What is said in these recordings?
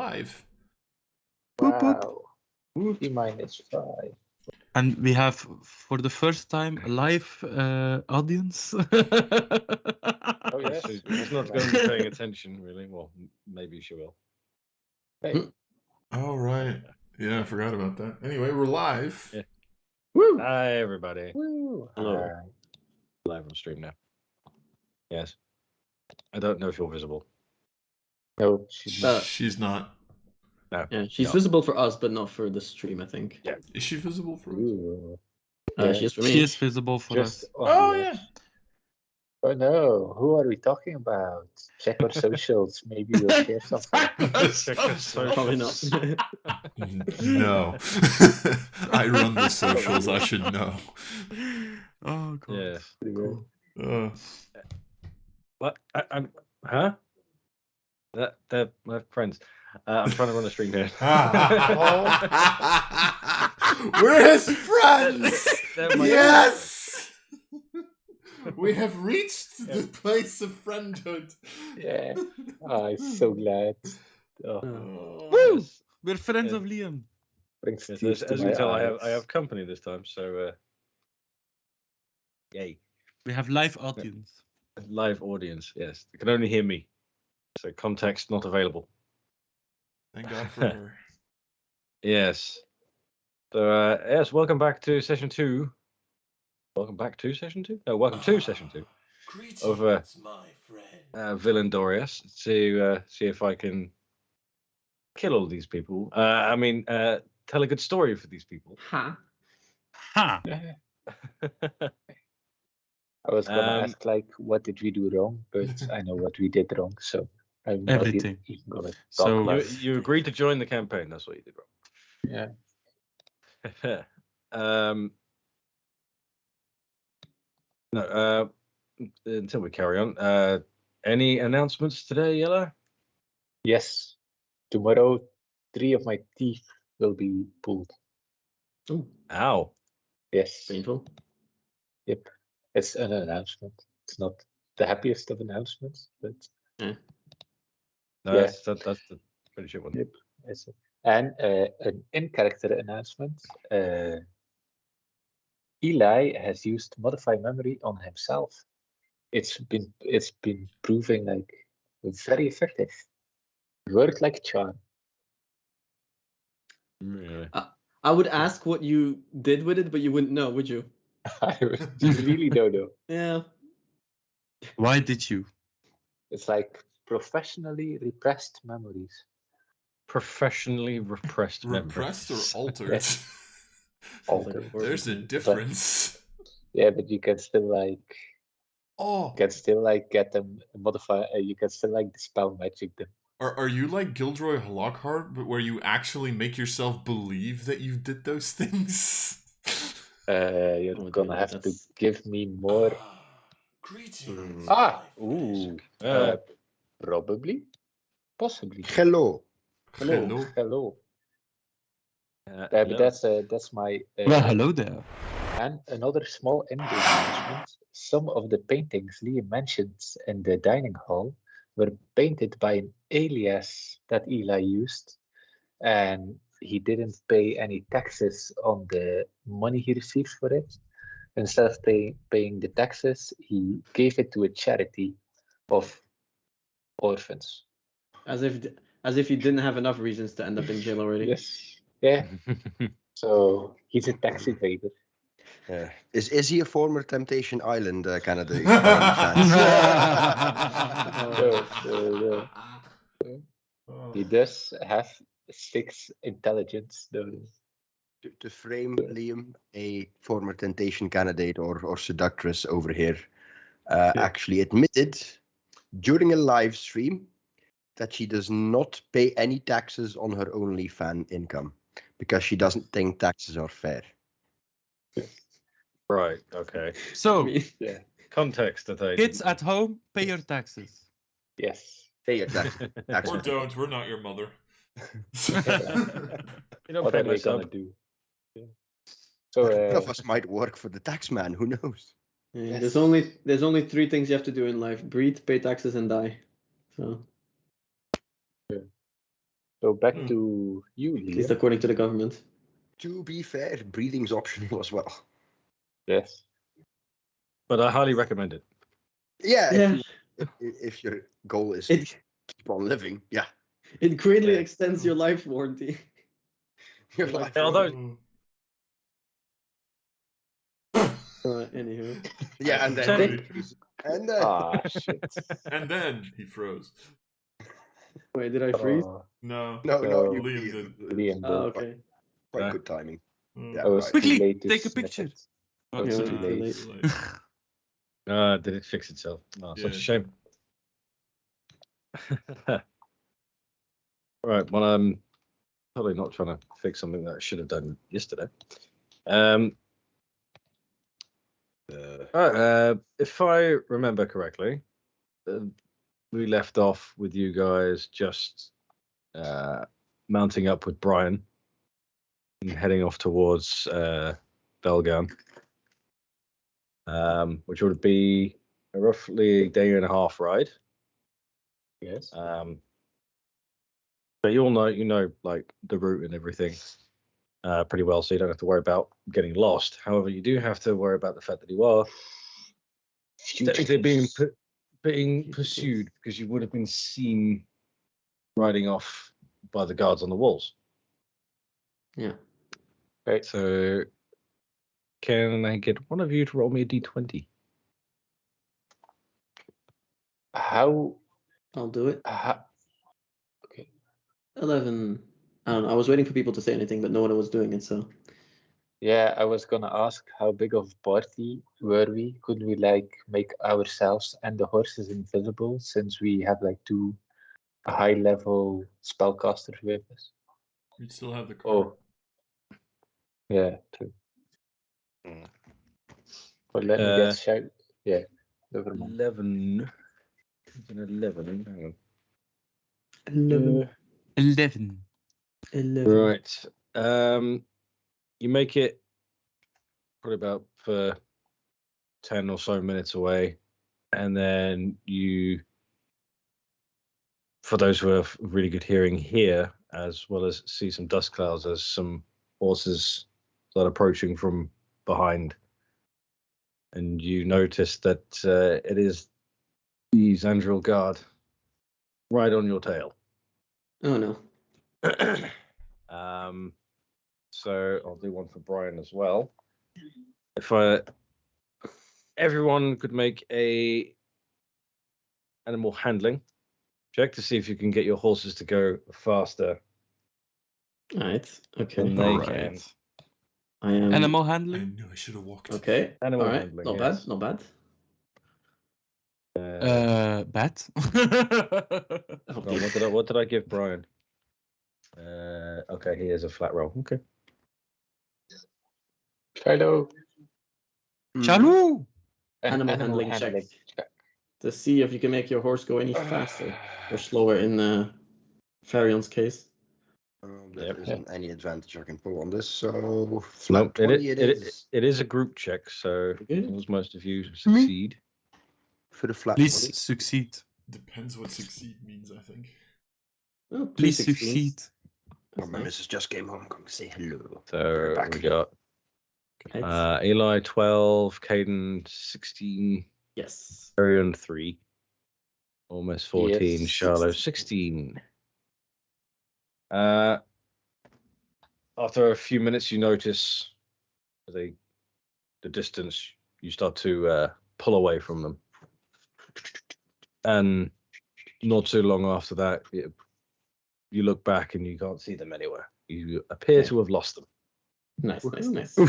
live. Boop, boop. Wow. T-5. And we have, for the first time, a live audience. Oh, yes. She's not going to be paying attention, really. Well, maybe she will. Hey. All right. Yeah, I forgot about that. Anyway, we're live. Yeah. Woo! Hi, everybody. Woo! Hello. Live on stream now. Yes. I don't know if you're visible. No, She's not. No. Yeah, she's No. visible for us, but not for the stream, I think. Yeah. Is she visible for us? Ooh. She is for me. She is visible for Just us. on Oh, the yeah. edge. Oh no, who are we talking about? Check our socials. Maybe we'll share something. Probably not. No. I run the socials. I should know. Oh, God. Yeah. Uh, What? I'm. Huh? They're my friends. I'm trying to run a stream here. We're his friends! They're my Yes! We have reached the place of friendhood. Yeah. Oh, I'm so glad. Oh, Woo! Yes. We're friends Yeah. of Liam. brings Yes, tears as to you my can tell, eyes. I have company this time, so yay! We have live audience. Live audience. Yes, they can only hear me, so context not available. Thank God for her. Yes. So yes, welcome back to session 2. Welcome back to session 2. No, welcome to session 2 of my friend. Vilin'Dorias to see if I can kill all these people. Tell a good story for these people. Ha. Ha! I was gonna Um, ask like, what did we do wrong? But I know what we did wrong, so I'm Everything. not even gonna talk So- about You, it. you agreed to join the campaign. That's what you did Yeah. wrong. No. Until we carry on. Any announcements today, Yellow? Yes. Tomorrow, 3 of my teeth will be pulled. Oh, Ow. Yes. painful. Yep. It's an announcement. It's not the happiest of announcements, but No, Yeah. that's the pretty shit one. Yep. it's and an in-character announcement. Eli has used modify memory on himself. It's been proving like very effective. Worked like a charm. Really? I would ask what you did with it, but you wouldn't know, would you? I really don't know. Yeah. Why did you? It's like professionally repressed memories. Professionally repressed Repressed or memories. altered? Yes. Altered. There's a difference. Yeah, but you can still like Oh, get them modify. You can still like dispel magic them. are you like Gilderoy Lockhart, but where you actually make yourself believe that you did those things? You're Oh, gonna dear, have to that's- give me more. Greetings. Ooh. Probably, possibly. Hello. Hello. Hello. But that's my. Well, hello there. And another small in-game announcement. Some of the paintings Liam mentioned in the dining hall were painted by an alias that Eli used, and he didn't pay any taxes on the money he received for it. Instead of paying the taxes, he gave it to a charity of orphans. As if you didn't have enough reasons to end up in jail already. Yes. Yeah. So he's a tax evader. Is he a former Temptation Island candidate? No. He does have 6 intelligence, though. To frame Liam, a former Temptation candidate or seductress over here, actually admitted during a live stream that she does not pay any taxes on her OnlyFans income because she doesn't think taxes are fair. Right. Okay. So, Yeah. Context that I. kids at home, pay your taxes. Yes. Pay your taxes. Or don't. We're not your mother. You don't What pay are they gonna myself. do? Yeah. So One of us might work for the tax man. Who knows? Yeah, Yes. there's only 3 things you have to do in life: breathe, pay taxes, and die. So So back Hmm. to you, At least Liam. according to the government. To be fair, breathing's optional as well. Yes. But I highly recommend it. Yeah, Yeah. if your goal is It to keep on living, yeah. it greatly Yeah. extends your life warranty. Your Like, life. although- Anywho. Yeah, and then Sorry. and then Ah, shit. And then he froze. Wait, did I freeze? Oh, No. no, So, you Liam did. Liam Oh, did. okay. Quite Yeah. good timing. Mm. Yeah, I was right. too Quickly, late to take a sniff picture. it. Oh, I was Yeah, too too late. late. Did it fix itself? Oh, such Yeah. a shame. Right, well, I'm probably not trying to fix something that I should have done yesterday. If I remember correctly, we left off with you guys just mounting up with Brian and heading off towards Belgan, which would be a roughly a day and a half ride. Yes. But you know, like the route and everything pretty well, so you don't have to worry about getting lost. However, you do have to worry about the fact that you are technically being pursued because you would have been seen riding off by the guards on the walls. Yeah. Right. So, can I get one of you to roll me a d20? How, I'll do it. okay. 11. I don't know. I was waiting for people to say anything, but no one was doing it, so. Yeah, I was gonna ask how big of a party were we? Could we like make ourselves and the horses invisible since we have like two high level spellcasters with us? You'd still have the car. Oh, yeah, true. Mm. But let me get shout. Yeah, never mind. 11. It's an 11. Hang on. 11. 11. 11. Right. You make it probably about 10 or so minutes away, and then you, for those who have really good hearing, hear as well as see some dust clouds as some horses start approaching from behind, and you notice that it is the Zandril guard right on your tail. Oh no. So I'll do one for Brian as well. If everyone could make a animal handling check to see if you can get your horses to go faster Alright. Okay. than they Alright. can. I am. Animal I handling. knew I should have walked. Okay. Animal Alright. handling, Not yes. bad. Not bad. Bat. Oh, Hold on, what did I give Brian? Okay, he has a flat roll. Okay. Shiloh. Chalou. Animal handling check. To see if you can make your horse go any faster or slower in Farion's case. There Yep. isn't any advantage I can pull on this, so No, flat 20 it is. it is a group check, so Good. as most of you succeed. For the flat Please 20. succeed. Depends what succeed means, I think. Oh, Please 3 16s. succeed. Oh, That's my nice. missus just came home. I'm going to say hello. So back. we got Right. Eli 12, Caden 16, Yes. Arian 3, almost 14, Yes. Charlotte 16. After a few minutes, you notice the distance. You start to pull away from them, and not too long after that, you look back and you can't see them anywhere. You appear to have lost them. Nice, nice, nice.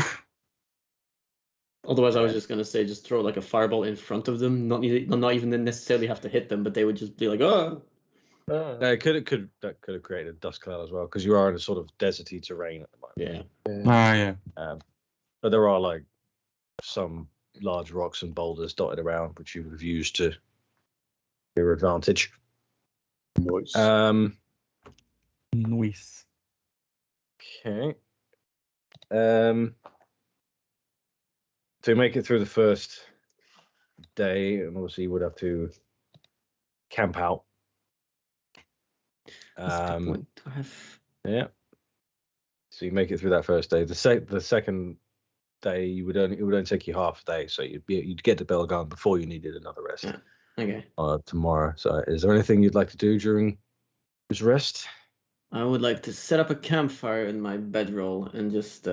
Otherwise, I was just gonna say, just throw like a fireball in front of them. Not even necessarily have to hit them, but they would just be like, oh. It could have created a dust cloud as well because you are in a sort of deserty terrain at the moment. Yeah. Yeah. But there are like some large rocks and boulders dotted around, which you would have used to your advantage. Nice. Nice. Okay. To make it through the first day, and obviously you would have to camp out. That's a good point to have. Yeah. So you make it through that first day. The second day it would only take you half a day, so you'd get to Belgarn before you needed another rest. Yeah. Okay. Tomorrow. So is there anything you'd like to do during this rest? I would like to set up a campfire in my bedroll and just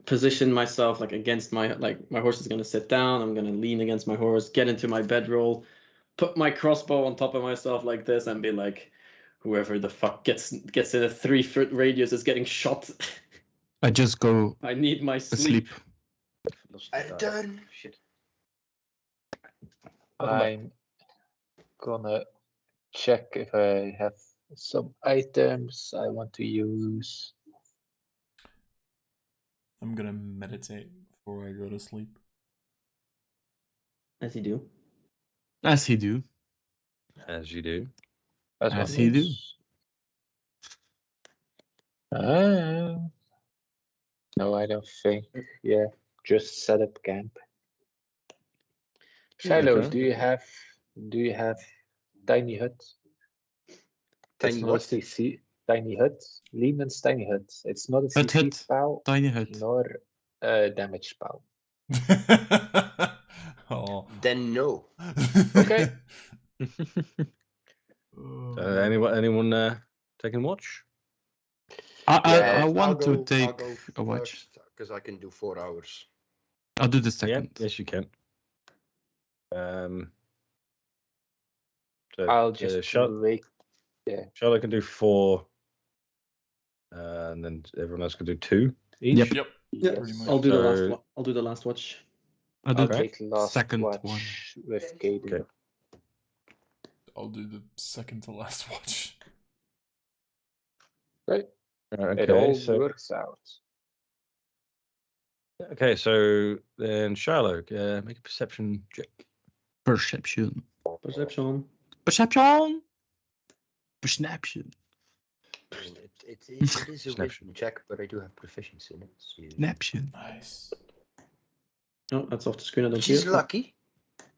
position myself like against my horse is gonna sit down. I'm gonna lean against my horse, get into my bedroll, put my crossbow on top of myself like this, and be like, whoever the fuck gets in a 3-foot radius is getting shot. I just go I need my asleep. I'm done. Shit. I'm gonna check if I have some items I want to use. I'm gonna meditate before I go to sleep. As you do. As he do. As you do. As he do. No, I don't think. Yeah, just set up camp. Shiloh, okay. do you have tiny huts? Tiny It's what? mostly tiny huts. Lehman's tiny huts. It's not a CC Hut. spell Tiny hut. nor a damage spell. Oh. Then no. Okay. Anyone taking watch? I want to take a watch. Because I can do 4 hours. I'll do the Yeah, second. yes you can. So, I'll just wait. Yeah. Charlotte can do 4, and then everyone else can do 2 each. Yep. Yep. Yeah, Pretty much. I'll do the last So- one. I'll do the last watch. I'll do I'll the take last second watch one. with Kaden. Okay. I'll do the second to last watch. Right. Okay, It all so works out. okay, so then Charlotte, make a perception check. Perception. Perception. Perception. Perception. It is a Snapshot. wisdom check, but I do have proficiency in it. So Perception. Nice. No, that's off the screen. I don't which see is it. lucky,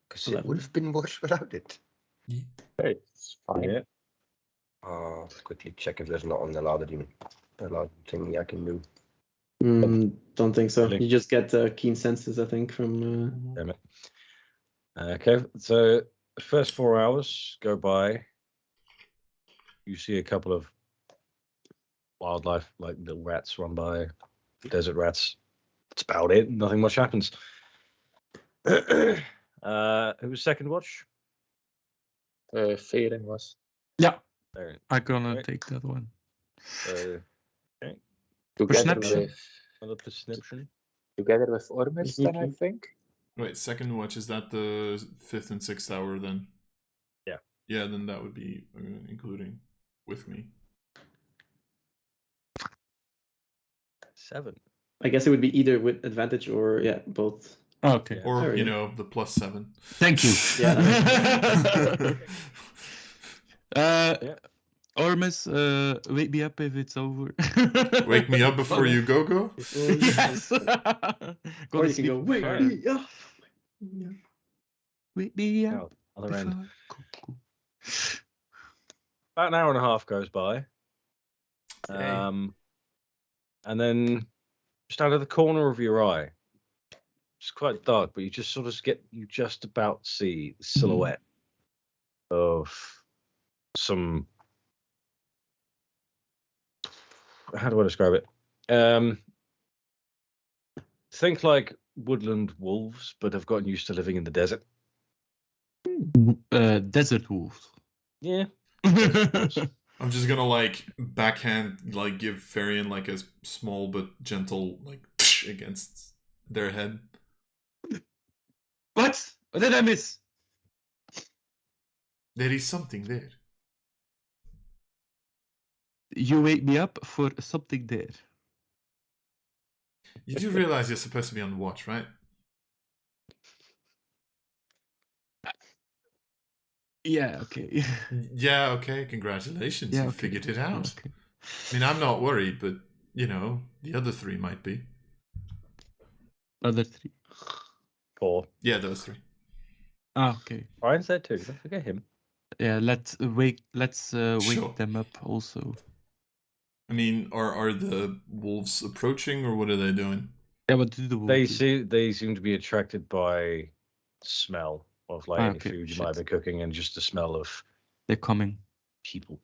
because it 11. would have been worse without it. It's fine. Yeah. Let's quickly check if there's not on the ladder demon. A ladder thingy I can do. Don't think so. Really? You just get keen senses, I think, from. Damn it. Okay, so the first 4 hours go by. You see a couple of wildlife, like little rats, run by, desert rats. That's about it. Nothing much happens. Who was second watch? Failing was Yeah, There. I'm gonna Right. take that one. together Perception. with Another perception. Ormus, then I think. Wait, second watch, is that the 5th and 6th hour then? Yeah. Yeah, then that would be including with me. 7. I guess it would be either with advantage or both. Okay. Yeah. Or, There we you go. know, the +7. Thank you. Yeah. Ormus, wake me up if it's over. Wake me up before you go? Yes. Or Gonna you can go, sleep wait, before- yeah. Wake me up. Now, other end. before- Cool. About an hour and a half goes by. Okay. And then just out of the corner of your eye, it's quite dark, but you just about see the silhouette of some. How do I describe it? Think like woodland wolves, but have gotten used to living in the desert. Desert wolves. Yeah. I'm just gonna like backhand, like give Farian like a small but gentle like against their head. What? What did I miss? There is something there. You wake me up for something there. You do realize you're supposed to be on watch, right? Yeah, okay. Yeah, okay, congratulations. Yeah, You okay. figured it out. Okay. I mean, I'm not worried, but, you know, the other 3 might be. Other 3. 4. Yeah, those 3. Ah, okay. Ryan's there too. Don't forget him. Yeah, let's wake Sure. them up also. I mean, are the wolves approaching, or what are they doing? Yeah, what do the wolves do? They seem to be attracted by smell of like any Okay, food you might have shit. been cooking, and just the smell of They're coming. people.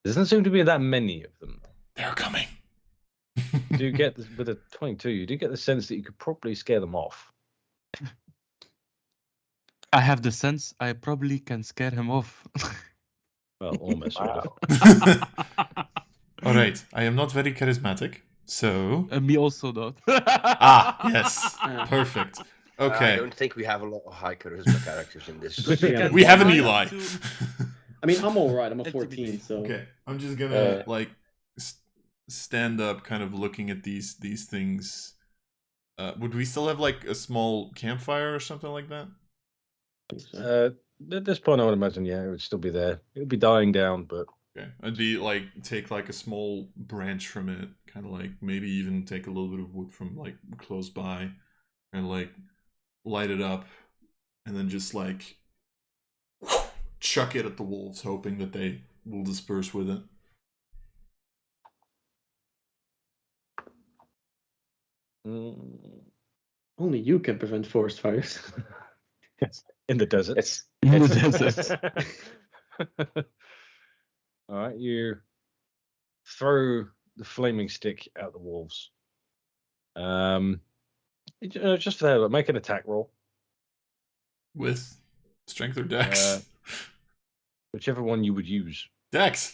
There doesn't seem to be that many of them. They're coming. You do get this, with a 22, you do get the sense that you could probably scare them off. I have the sense I probably can scare him off. Well, almost sort of. All right, I am not very charismatic, so Me also not. yes, Ah. perfect. I Okay, don't think we have a lot of high charisma characters in this. But we can- we have an Try Eli. to- I mean, I'm all right. I'm a Intimidate. 14, so Okay, I'm just gonna Uh, like stand up, kind of looking at these things. Would we still have like a small campfire or something like that? I think so. At this point, I would imagine, yeah, it would still be there. It would be dying down, but Okay, I'd be like take like a small branch from it, kind of like maybe even take a little bit of wood from like close by, and like light it up, and then just like chuck it at the wolves, hoping that they will disperse with it. Only you can prevent forest fires. in the desert. It's In the desert. All right, you throw the flaming stick at the wolves. Just for that, make an attack roll. With strength or dex? Whichever one you would use. Dex.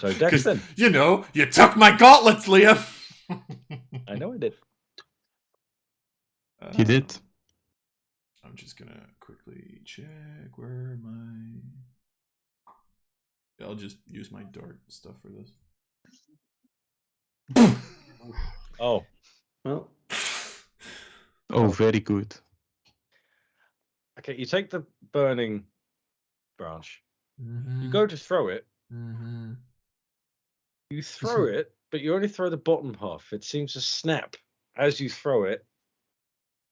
So dex 'Cause, then. you know, you took my gauntlets, Liam. I know I did. You did. I'm just gonna quickly check where my. I'll just use my dart stuff for this. Oh, Well, Oh, very good. okay. You take the burning branch. Mm-hmm. You go to throw it. Mm-hmm. You throw it, but you only throw the bottom half. It seems to snap as you throw it,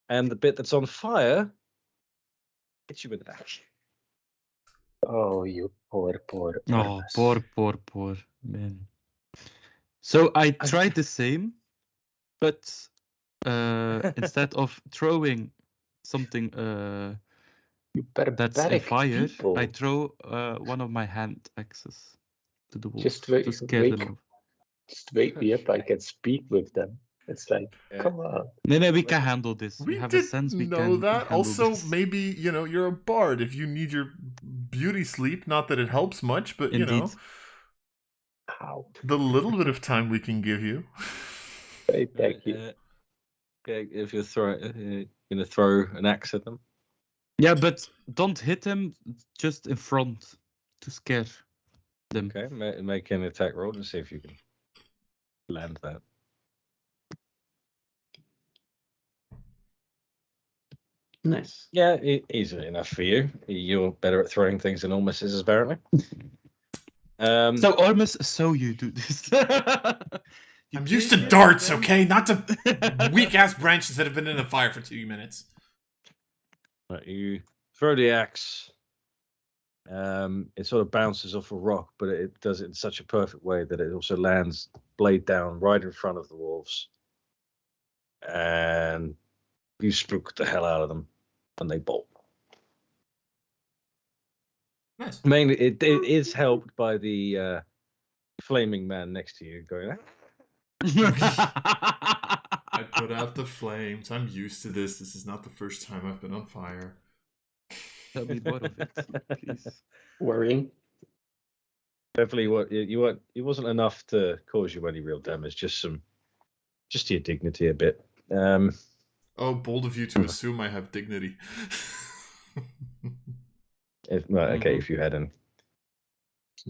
and the bit that's on fire hits you in the back. oh, you poor Oh, Ormus. poor man. So I tried the same, but instead of throwing something You that's in barbaric fire, people. I throw one of my hand axes to the wolves Just wait, to scare wake, them off. just wake me up. I can speak with them. It's like, Yeah. come on. No, we can handle this. We have a didn't sense we know can that. handle Also, this. maybe you're a bard. If you need your beauty sleep, not that it helps much, but Indeed. How? the little bit of time we can give you. Hey, thank you. Okay, if you're gonna throw an axe at them. Yeah, but don't hit him just in front to scare them. Okay, make an attack roll to see if you can land that. nice. Yeah, easily enough for you. You're better at throwing things than Ormus is, apparently. So Ormus, so you do this. I'm used to darts, okay? Not to weak ass branches that have been in the fire for 2 minutes. Right, you throw the axe. It sort of bounces off a rock, but it does it in such a perfect way that it also lands blade down right in front of the wolves. And you spook the hell out of them, and they bolt. Nice. Mainly, it is helped by the flaming man next to you going. I put out the flames. I'm used to this. This is not the first time I've been on fire. Tell me more of it, please. Worrying. Definitely, it wasn't enough to cause you any real damage. Just to your dignity a bit. Oh, bold of you to assume I have dignity. If you had any.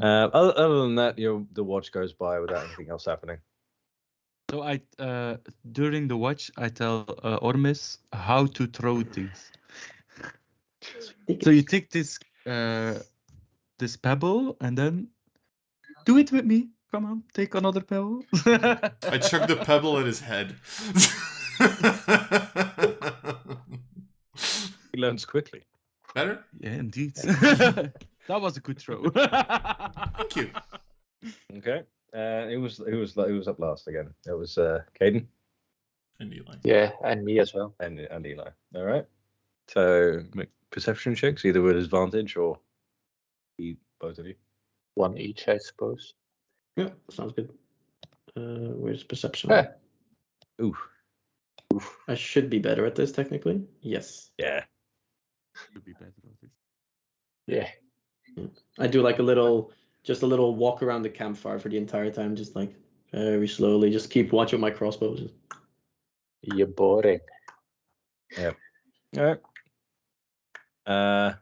Other than that, the watch goes by without anything else happening. So I during the watch I tell Ormus how to throw things. So you take this this pebble and then do it with me. Come on, take another pebble. I chuck the pebble at his head. He learns quickly. Better? Yeah, indeed. That was a good throw. Thank you. Okay. Who was up last again? It was Caden And Eli. Yeah, and me as well. and Eli. All right. So make perception checks, either with advantage or both of you. One each, I suppose. Yeah, sounds good. Where's perception? Ah. Ooh. I should be better at this technically. Yes. Yeah. Should be better at this. Yeah. I do like a little walk around the campfire for the entire time, just like very slowly. Just keep watching my crossbows. You're boring. All right.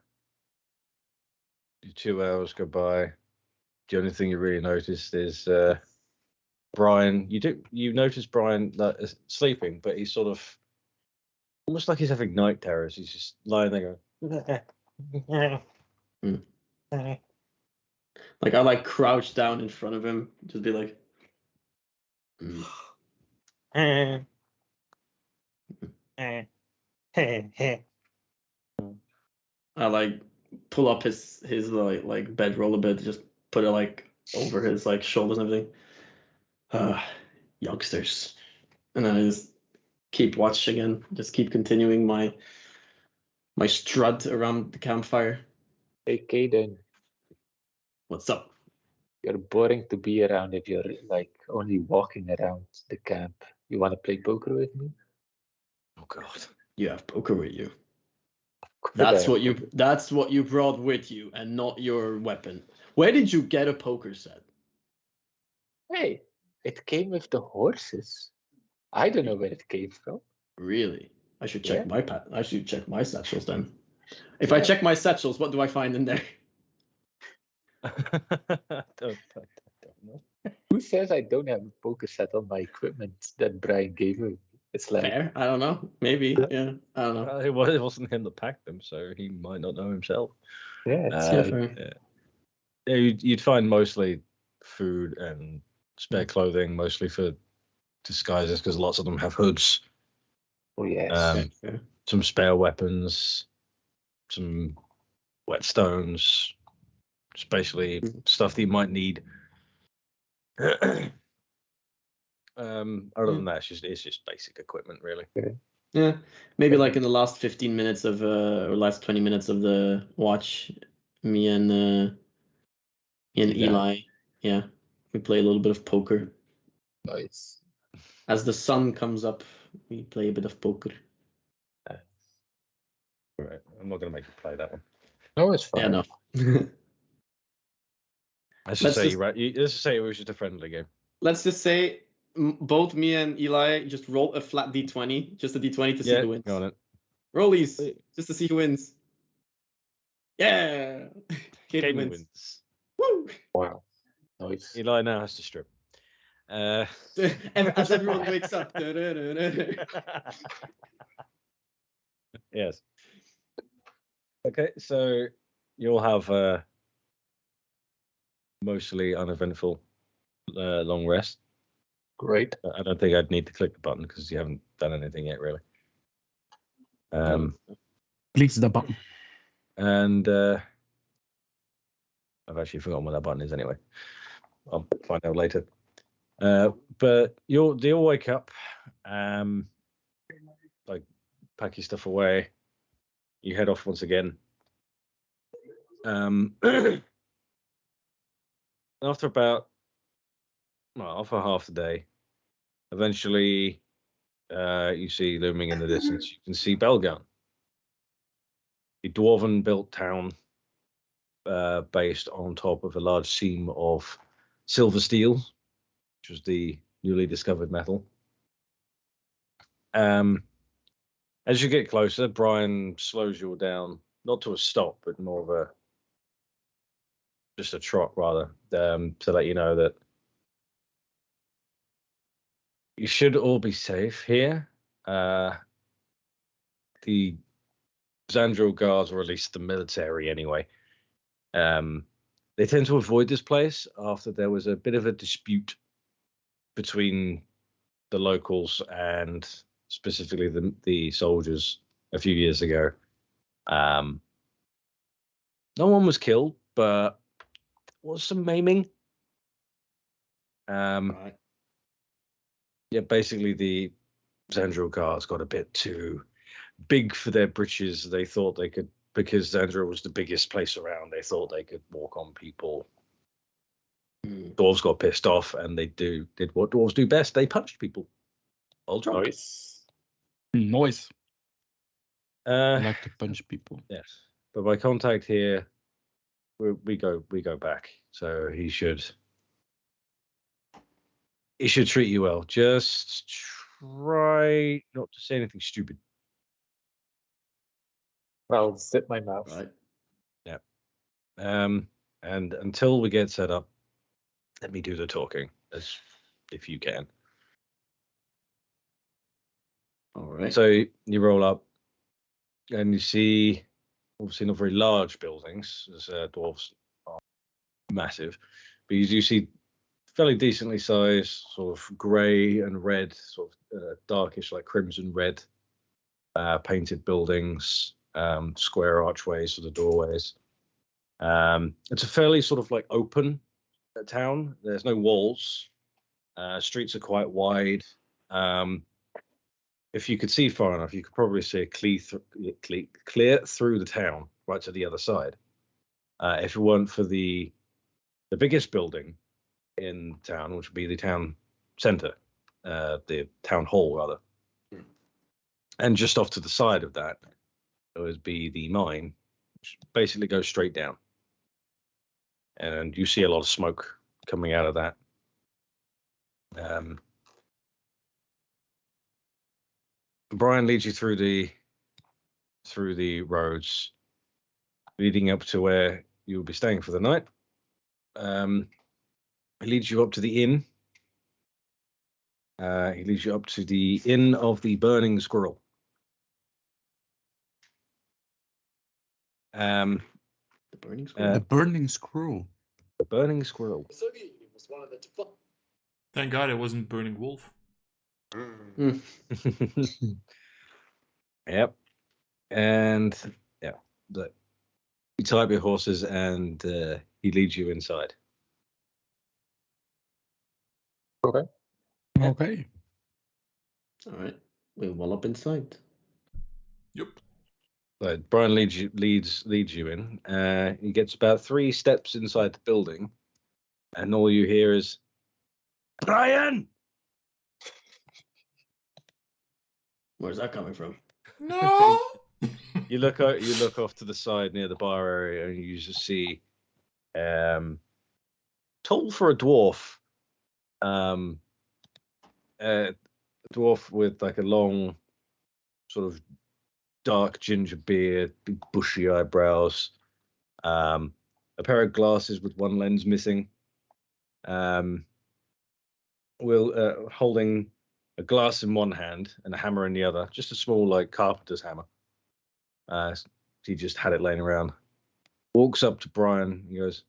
2 hours go by. The only thing you really noticed is Brian. You notice Brian is sleeping, but he's sort of almost like he's having night terrors. He's just lying there going. Like I like crouch down in front of him, just be like. I like pull up his like bedroll a bit, just put it like over his like shoulders and everything. Youngsters, and then I just keep watching and just keep continuing my strut around the campfire. Hey, Caden, What's up? you're boring to be around if you're like only walking around the camp. You want to play poker with me? Oh God. You have poker with you. Could That's I- what you brought with you, and not your weapon. Where did you get a poker set? Hey, it came with the horses. I don't know where it came from. Really? I should check Yeah. I should check my satchels then. If I check my satchels, what do I find in there? I don't know. Who says I don't have a poker set on my equipment that Brian gave me? It's like, Fair. I don't know. Maybe. Yeah. I don't know. It wasn't him that packed them, so he might not know himself. yeah, it's Yeah, like, fair. Yeah, you'd find mostly food and spare clothing, mostly for disguises, because lots of them have hoods. oh yes. Yeah, fair. Some spare weapons, some whetstones, just basically stuff that you might need. Other than that, it's just basic equipment, really. Yeah. Maybe like in the last 15 minutes of or last 20 minutes of the watch, me and Eli, yeah, we play a little bit of poker. Nice. As the sun comes up, we play a bit of poker. Right. I'm not going to make you play that one. No, it's fine. Yeah, no. Let's Let's just say just- let's just say it was just a friendly game. Let's just say both me and Eli just roll a flat d20, just a d20 to see who wins. Go on it. Roll these, just to see who wins. Yeah. Caden Gaming wins. wins. Woo! Wow. Nice. Eli now has to strip. As everyone wakes up. Yes. Okay, so you'll have a mostly uneventful long rest. Great. I don't think I'd need to click the button because you haven't done anything yet, really. Please the button. And I've actually forgotten what that button is anyway. I'll find out later. But you'll wake up, like pack your stuff away. You head off once again. After half the day, eventually you see looming in the distance, you can see Belgun, a dwarven-built town based on top of a large seam of silver steel, which was the newly discovered metal. As you get closer, Brian slows you all down, not to a stop, but more of just a trot rather, to let you know that you should all be safe here. The Xandril guards, or at least the military anyway, they tend to avoid this place after there was a bit of a dispute between the locals and specifically the soldiers a few years ago. No one was killed, but was some maiming. Right. Yeah, basically the Xandro guards got a bit too big for their britches. They thought they could, because Xandro was the biggest place around, they thought they could walk on people. Dwarves got pissed off, and they did what dwarves do best. They punched people. All drunk. Nice. Noise. I Uh, like to punch people. yes, but by contact here, we go back. So he should treat you well. Just try not to say anything stupid. I'll zip my mouth. Right. And until we get set up, let me do the talking, as if you can. All right. So you roll up, and you see, obviously not very large buildings, as dwarves are massive, but you do see fairly decently sized, sort of grey and red, sort of darkish, like crimson red, painted buildings, square archways for the doorways. It's a fairly sort of like open town. There's no walls. Streets are quite wide. If you could see far enough, you could probably see a clear through the town right to the other side. If it weren't for the biggest building in town, which would be the town center, the town hall rather, and just off to the side of that, it would be the mine, which basically goes straight down. And you see a lot of smoke coming out of that. Brian leads you through the roads leading up to where you'll be staying for the night. He leads you up to the inn. He leads you up to the Inn of the Burning Squirrel. The burning squirrel. The burning scroll. The Burning Squirrel. Thank God it wasn't Burning Wolf. Yep. And yeah, you tie up your horses, and he leads you inside. Okay. Okay. All right. We wall up inside. Yep. So Brian leads you in. He gets about 3 steps inside the building, and all you hear is, "Brian!" Where's that coming from? No. You look off to the side near the bar area, and you just see, tall for a dwarf, a dwarf with like a long, sort of dark ginger beard, big bushy eyebrows, a pair of glasses with one lens missing, holding a glass in one hand and a hammer in the other, just a small like carpenter's hammer. He just had it laying around. Walks up to Brian and goes,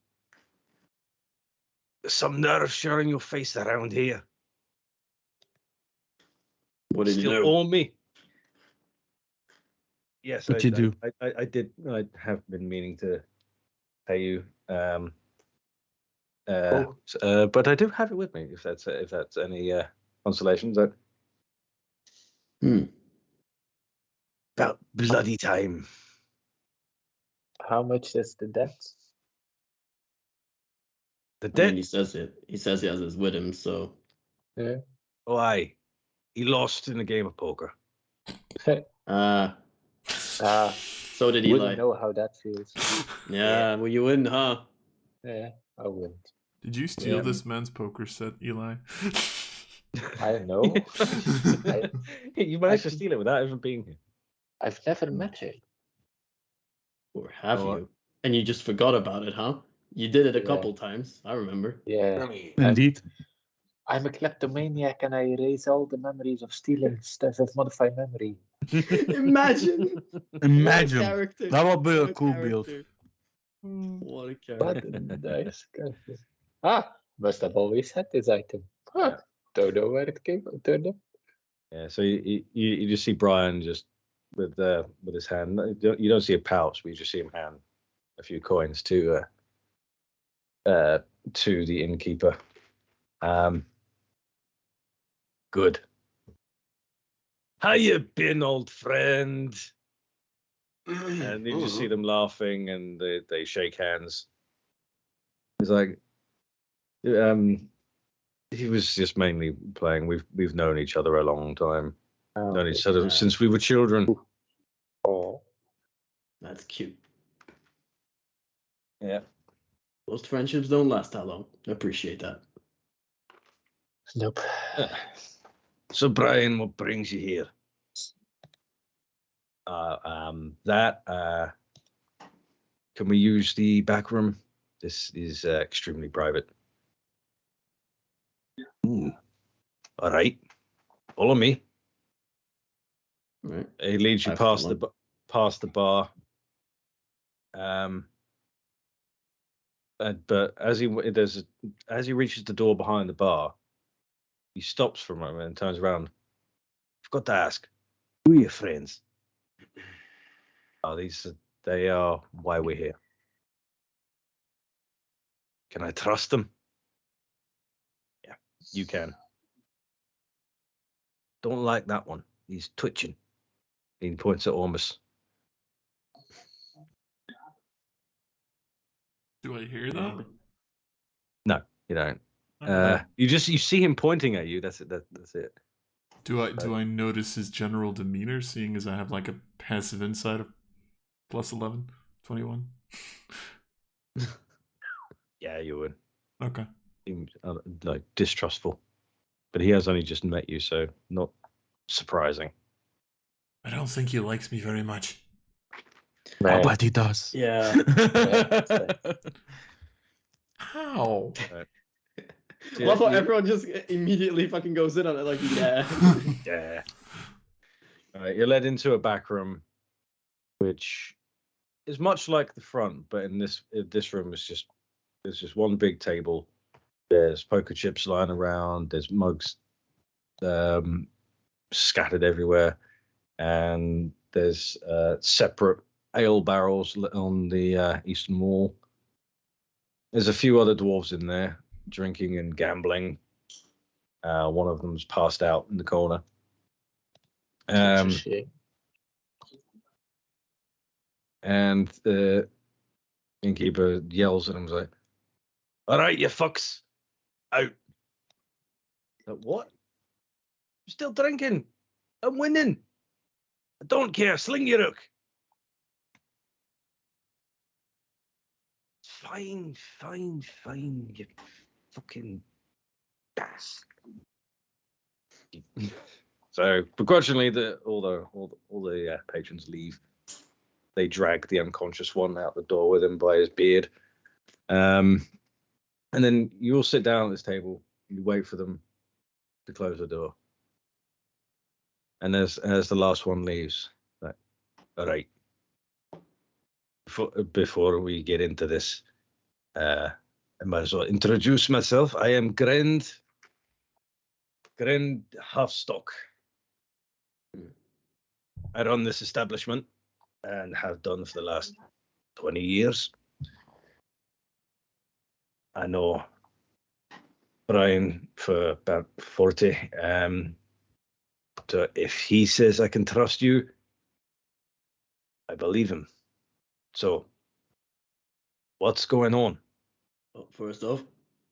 "There's some nerve showing your face around here. What did you Still do? owe me?" Yes, What you do? I did. I have been meaning to pay you. But I do have it with me. If that's any consolation. That about bloody time. How much is the debt? The I mean, debt. he says it. He says he has his with him, so. Yeah. Oh, aye. He lost in a game of poker. So did Eli. Wouldn't know how that feels. Yeah, well, you wouldn't, huh? Yeah, I wouldn't. Did you steal Yeah. this man's poker set, Eli? I don't know. You managed to steal it without even being here. I've never met him. Or have Oh, you? And you just forgot about it, huh? You did it a Yeah. couple times. I remember. Yeah. Indeed. I'm a kleptomaniac and I erase all the memories of stealing stuff of modified memory. Imagine. Imagine. What a character. That would be What a cool build. character. What a What character. a nice character. Must have always had this item. Huh. Don't know where it turned up. Yeah. So you just see Brian just with his hand. You don't see a pouch, but you just see him hand a few coins to to the innkeeper. Good. How you been, old friend? And you just see them laughing, and they shake hands. He's like, he was just mainly playing. We've known each other a long time. Known each other since we were children. Oh, That's cute. Yeah. Most friendships don't last that long. I appreciate that. nope. So, Brian, what brings you here? Can we use the back room? This is extremely private. All right. Follow me. Right. He leads you I past follow. past the bar. But as he reaches the door behind the bar, he stops for a moment and turns around. I've got to ask, who are your friends? They are why we're here. Can I trust them? Yeah, you can. Don't like that one. He's twitching. He points at Ormus. Do I hear that? No, you don't. Okay. You see him pointing at you. That's it. That's it. Do I notice his general demeanor, seeing as I have like a passive insight of plus 11, 21? Yeah, you would. Okay. Seems like distrustful, but he has only just met you, so not surprising. I don't think he likes me very much. Oh, but he does. Yeah. How? I love how everyone just immediately fucking goes in on it, like, yeah. Yeah. All right, you're led into a back room, which is much like the front, but in this room there's just one big table. There's poker chips lying around. There's mugs scattered everywhere, and there's separate ale barrels on the eastern wall. There's a few other dwarves in there drinking and gambling. One of them's passed out in the corner. And the innkeeper yells at him, like, "All right, you fucks, out!" Like, what? I'm still drinking. I'm winning. I don't care. Sling your hook. Fine, you fucking bastard. So begrudgingly, all the patrons leave. They drag the unconscious one out the door with him by his beard. And then you all sit down at this table. You wait for them to close the door. And as the last one leaves, like, all right. Before we get into this, I might as well introduce myself. I am Grand Halfstock. I run this establishment and have done for the last 20 years. I know Brian for about 40. So if he says I can trust you, I believe him. So, what's going on? Well, first off,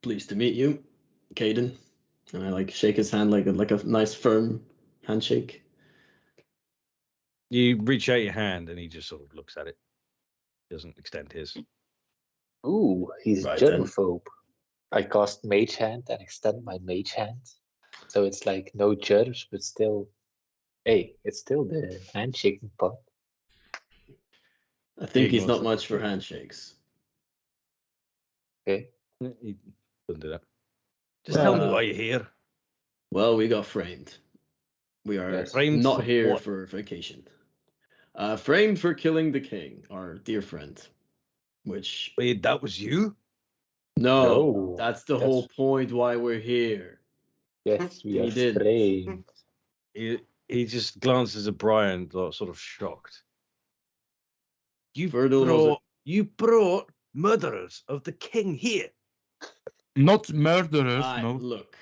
pleased to meet you, Caden. And I like shake his hand like a nice firm handshake. You reach out your hand and he just sort of looks at it. He doesn't extend his. Ooh, he's Right germaphobe. I cast Mage Hand and extend my Mage Hand. So it's like no germs, but still, hey, it's still the handshaking part. I think he's not much for handshakes. Okay. He doesn't do that. Just tell me why you're here. Well, we got framed. We are Framed not for here what? for vacation. Framed for killing the king, our dear friend. Which Wait, that was you? no, that's the whole point why we're here. Yes, we He are did. framed. He just glances at Brian, sort of shocked. You Verdal brought murderers of the king here. Not murderers, no. Look,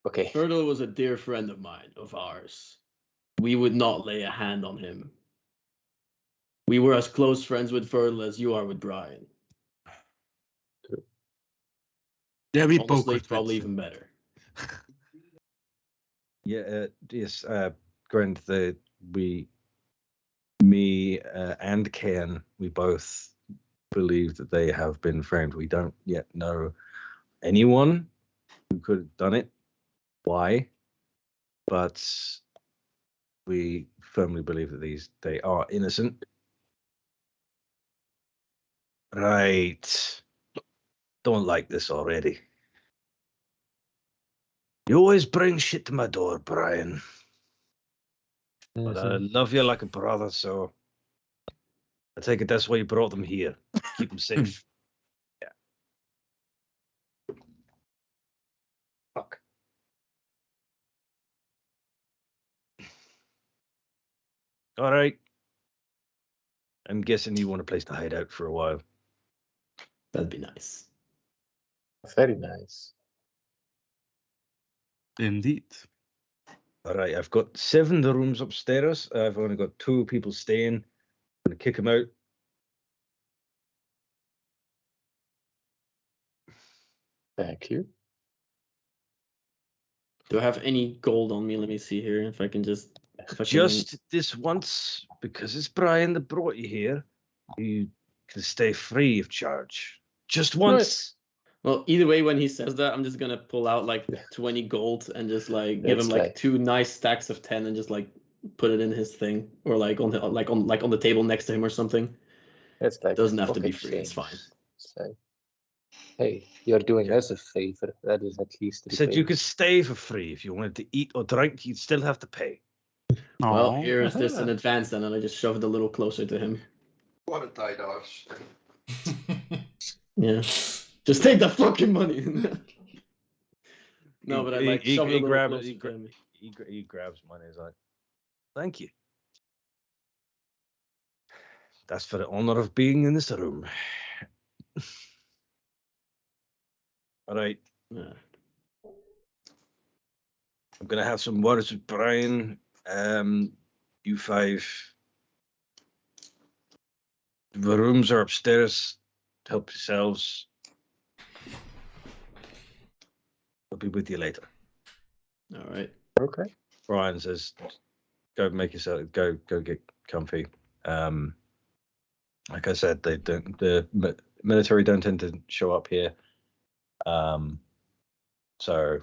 Okay. Fertile was a dear friend of mine, of ours. We would not lay a hand on him. We were as close friends with Fertile as you are with Brian. Yeah, we Honestly, poker probably twits. even better. Yeah, yes, Grant, me and Ken, we both believe that they have been framed. We don't yet know anyone who could have done it, why, but we firmly believe that they are innocent. Right. Don't like this already. You always bring shit to my door, Brian. But I love you like a brother, so I take it that's why you brought them here. Keep them safe. Yeah. Fuck. All right. I'm guessing you want a place to hide out for a while. That'd be nice. Very nice. Indeed. All right, I've got 7 rooms upstairs. I've only got 2 people staying. I'm gonna kick them out. Thank you. Do I have any gold on me? Let me see here. If I can just. If I can- Just this once, because it's Brian that brought you here. You can stay free of charge. Just once. Well, either way, when he says that, I'm just gonna pull out like 20 gold and just like give him That's like like- 2 nice stacks of 10 and just like put it in his thing or like on the table next to him or something. It's like Doesn't have to be pocket free, it's change. fine. So, hey, you're doing Okay. us a favor. That is at least I said you could repayment. stay for free. If you wanted to eat or drink, you'd still have to pay. Well, Aw. here's this in advance then, and I just shoved a little closer to him. What a tight arse. Yeah. Just take the fucking money. No, but I like He- shoved he a little grabbed it, closer he to gra- him. He grabs mine and he's like, thank you. That's for the honor of being in this room. All right, Yeah. I'm going to have some words with Brian. You 5. The rooms are upstairs. Help yourselves. I'll be with you later. All right. Okay. Brian says, go make yourself, go get comfy. Like I said, the military don't tend to show up here. So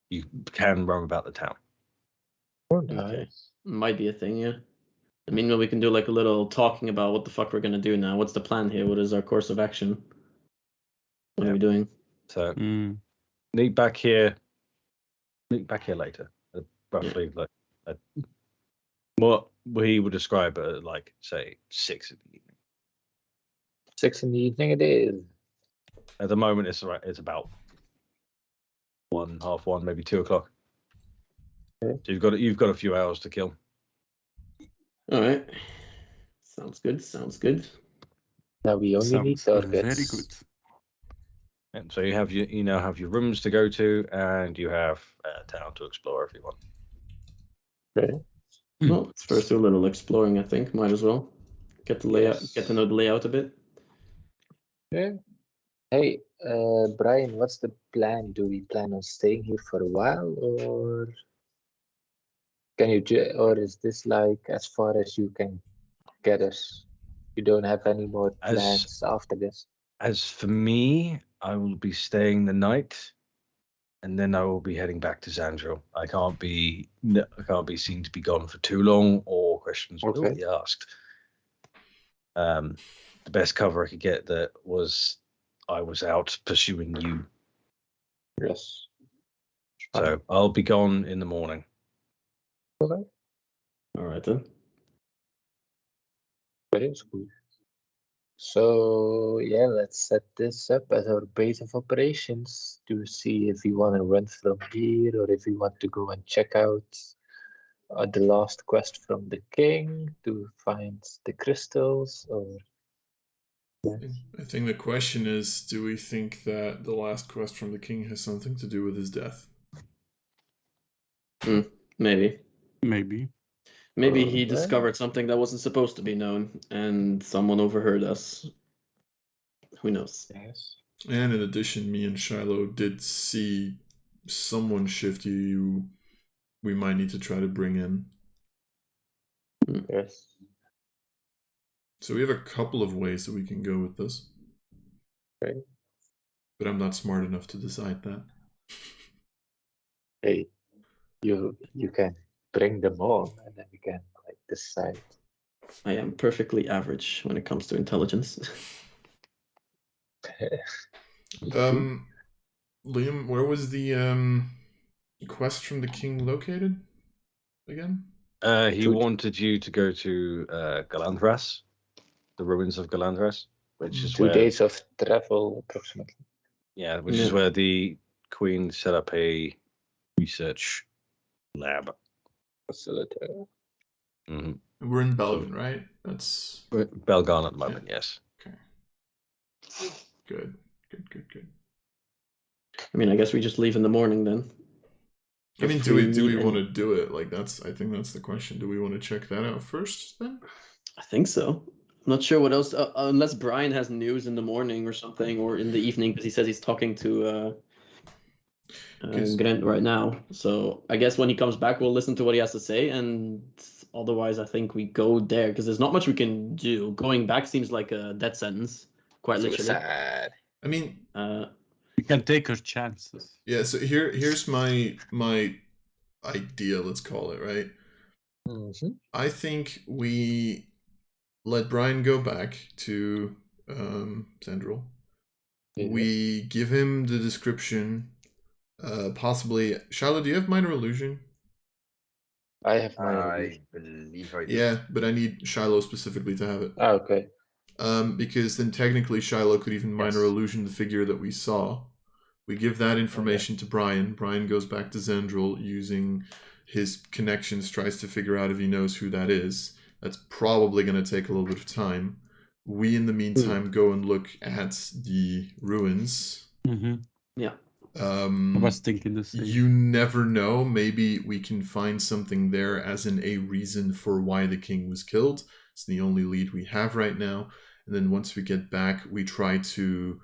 you can roam about the town. Oh, Okay. nice. Might be a thing, yeah. I mean, we can do like a little talking about what the fuck we're gonna do now. What's the plan here? What is our course of action? What are we doing? So Mm. meet back here later. Roughly like what he would describe it like, say, 6 in the evening. 6 in the evening it is. At the moment, it's about 1, half 1, maybe 2 o'clock. Okay. So you've got a few hours to kill. All right. Sounds good. Sounds good. Now we only need Sounds targets. very good. And so you now have your rooms to go to, and you have town to explore if you want. Okay. Well, let's first do a little exploring. I think might as well get the layout, Yes. get to know the layout a bit. Yeah. Hey, Brian, what's the plan? Do we plan on staying here for a while, or can you or is this like as far as you can get us? You don't have any more plans after this? As for me, I will be staying the night, and then I will be heading back to Zandro. I can't be seen to be gone for too long, or questions will Okay. be asked. The best cover I could get that was I was out pursuing you, Yes. so I'll be gone in the morning. Okay. All right then. That is good. So yeah, let's set this up as our base of operations to see if we want to run from here or if we want to go and check out the last quest from the king to find the crystals, or I think the question is, do we think that the last quest from the king has something to do with his death? Maybe. Maybe. He discovered something that wasn't supposed to be known, and someone overheard us. Who knows? Yes. And in addition, me and Shiloh did see someone shift you. We might need to try to bring in. Yes. So we have a couple of ways that we can go with this. Okay. But I'm not smart enough to decide that. Hey, you can bring them on, and then we can like decide. I am perfectly average when it comes to intelligence. Liam, where was the quest from the king located again? He wanted you to go to Galandras, the ruins of Galandras, which is 2 where days of travel approximately. yeah, which is where the queen set up a research lab. Facility. Mm-hmm. We're in Belgium, right? That's Belgan at the moment, yes. okay. Good. I mean, I guess we just leave in the morning then. I mean, If do we need want to any- do it? Like I think that's the question. Do we want to check that out first then? I think so. I'm not sure what else, unless Brian has news in the morning or something, or in the evening, because he says he's talking to Grant right now. So I guess when he comes back, we'll listen to what he has to say, and otherwise, I think we go there because there's not much we can do. Going back seems like a death sentence, quite literally. Suicide. I mean, We can take our chances. yeah. So here's my idea. Let's call it right. Mm-hmm. I think we let Brian go back to Central. Yeah. We give him the description. Possibly, Charlotte, do you have minor illusion? I have my I believe I do. Yeah, but I need Shiloh specifically to have it. okay. Because then technically Shiloh could even minor Yes. illusion the figure that we saw. We give that information to Brian. Brian goes back to Zendril using his connections, tries to figure out if he knows who that is. That's probably going to take a little bit of time. We, in the meantime, go and look at the ruins. Mm-hmm. Yeah. I was thinking the same. You never know. Maybe we can find something there as in a reason for why the king was killed. It's the only lead we have right now. And then once we get back, we try to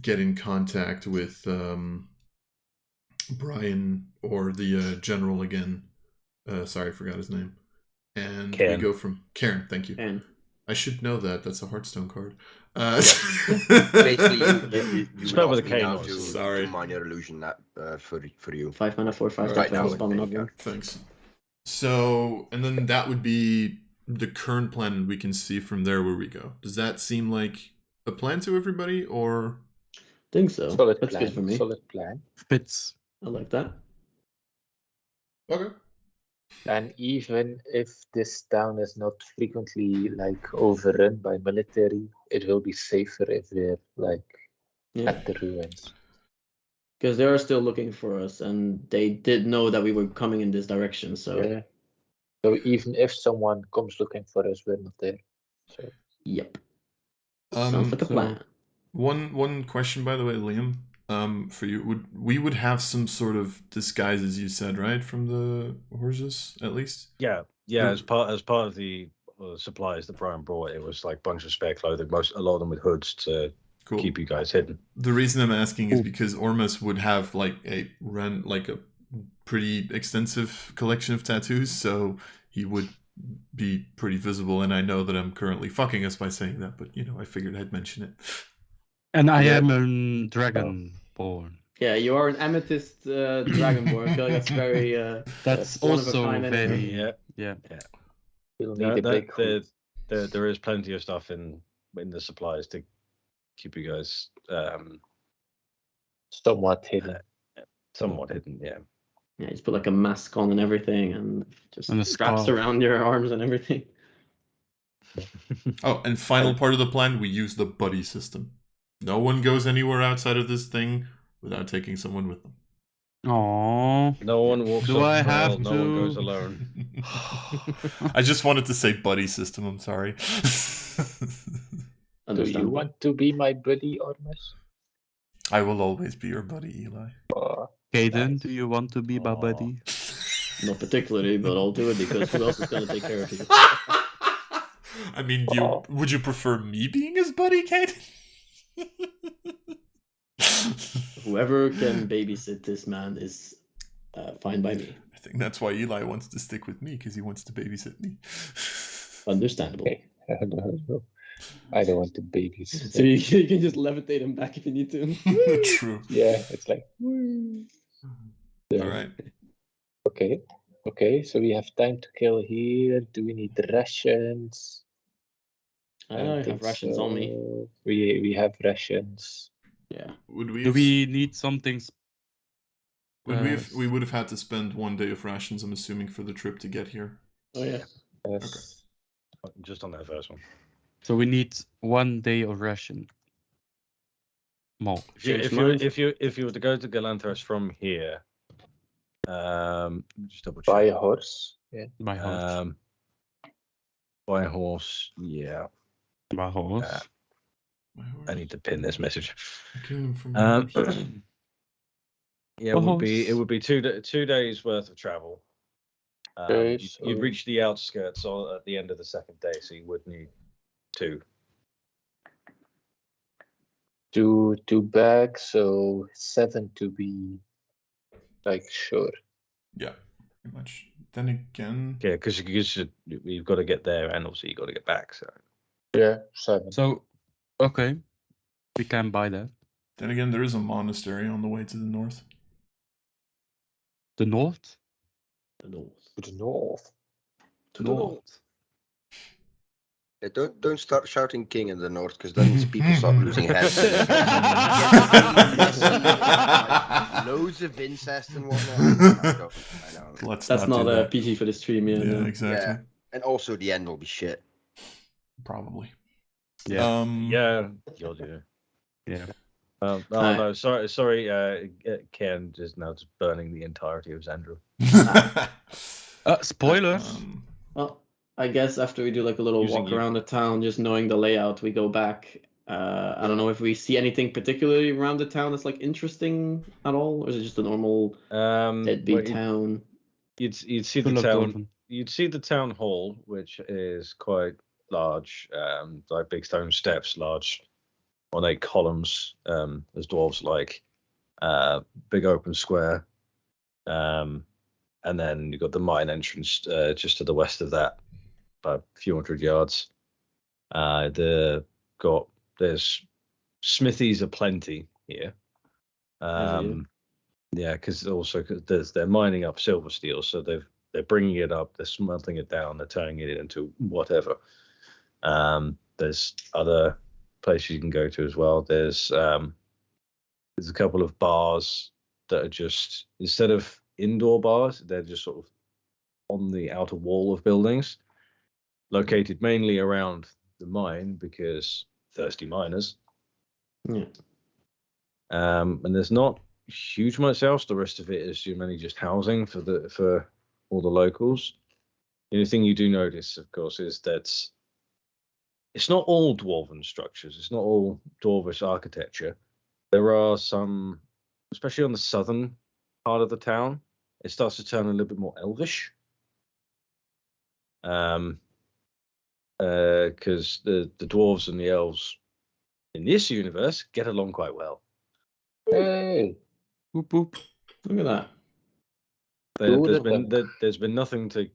get in contact with Brian or the general again. Sorry, I forgot his name. And Cairn. we go from Cairn. Thank you. And I should know that. That's a Hearthstone card. Basically, you Spell with a would K, ask me now not a to C. Sorry. minor illusion that for you. 5 mana, 4/5 Right that now, travel spell monogram. Thanks. So, and then that would be the current plan, and we can see from there where we go. Does that seem like a plan to everybody, or? Think so. Solid That's plan. good for me. Solid plan. Fits. I like that. Okay. And even if this town is not frequently like overrun by military, it will be safer if we're like Yeah. at the ruins. Because they are still looking for us, and they did know that we were coming in this direction. So, Yeah. So even if someone comes looking for us, we're not there. So yep. Sounds like a so- plan. One question, by the way, Liam. For you, we would have some sort of disguise, as you said, right, from the horses, at least. Yeah. Mm. As part of the supplies that Brian brought, it was like a bunch of spare clothing. A lot of them with hoods to Cool. keep you guys hidden. The reason I'm asking is Cool. because Ormus would have like a pretty extensive collection of tattoos, so he would be pretty visible. And I know that I'm currently fucking us by saying that, but I figured I'd mention it. And I Yeah. am a dragonborn. Yeah, you are an amethyst dragonborn. I feel like that's very. That's one of a also kind anyway. very. Yeah. we'll need a big hood. There is plenty of stuff in the supplies to keep you guys Somewhat hidden. somewhat hidden. Yeah. Yeah, just put like a mask on and everything, and just And a straps scarf. around your arms and everything. Oh, and final part of the plan, we use the buddy system. No one goes anywhere outside of this thing without taking someone with them. Aww. No one walks Do off I the trail, have no one goes to- alone. I just wanted to say buddy system, I'm sorry. Do you Understandable. want to be my buddy, Ormus? I will always be your buddy, Eli. Oh, Caden, nice. do you want to be my Aw. buddy? Not particularly, but I'll do it because who else is going to take care of you? I mean, Oh. would you prefer me being his buddy, Kate? Whoever can babysit this man is fine by me. I think that's why Eli wants to stick with me, because he wants to babysit me. Understandable. Okay. No. I don't want to babysit. So you can just levitate him back if you need to. True. Yeah, it's like. All right. Okay. Okay, so we have time to kill here. Do we need rations? I know I have think rations on me. so. We have rations. Yeah. Would we? Do we need something? We would have had to spend 1 day of rations, I'm assuming, for the trip to get here. Oh yeah. Yes. Just on that first one. So we need 1 day of ration. More. Change minds. If you were to go to Galantharos from here, just double check. Buy a horse. Yeah. My horse. Buy a horse. Yeah, My horse. My horse. I need to pin this message. A kingdom from Um, yours. Yeah, it would be Horse. 2 days worth of travel. Okay, You'd so- reach the outskirts at the end of the second day, so you would need 2. Two bags, so 7 to be like sure. Yeah, pretty much. Then again, Yeah, because you've got to get there, and also you got to get back. So Yeah, 7. So, okay, we can buy that. there is a monastery on the way to the north. The north. The north. To the north. To the north. Yeah, don't start shouting king in the north, because then people start losing heads. Loads of incest and whatnot. I know. Let's That's not not do a that. PG for the stream, yeah. Yeah, no. exactly. Yeah. And also the end will be shit. Probably. Yeah. yeah, you'll do. Yeah. Oh Hi. no, sorry. Ken just now just burning the entirety of Xandru. Spoilers. Well, I guess after we do like a little Using walk you. around the town, just knowing the layout, we go back. I don't know if we see anything particularly around the town that's like interesting at all, or is it just a normal deadbeat town? You'd see Full the of town. Dwarven. You'd see the town hall, which is quite large, like big stone steps, large ornate columns, as dwarves like, big open square, and then you've got the mine entrance just to the west of that, about a few 100 yards. There's smithies aplenty here. Yeah, because also they're mining up silver steel, so they're bringing it up, they're smelting it down, they're turning it into whatever. There's other places you can go to as well. There's a couple of bars that are just, instead of indoor bars, they're just sort of on the outer wall of buildings, located mainly around the mine because thirsty miners. Yeah. And there's not huge much else. The rest of it is mainly just housing for all the locals. The only thing you do notice, of course, is that it's not all dwarven structures. It's not all dwarvish architecture. There are some, especially on the southern part of the town, it starts to turn a little bit more elvish. Because the dwarves and the elves in this universe get along quite well. Hey, Boop boop. Look at that. There's been nothing to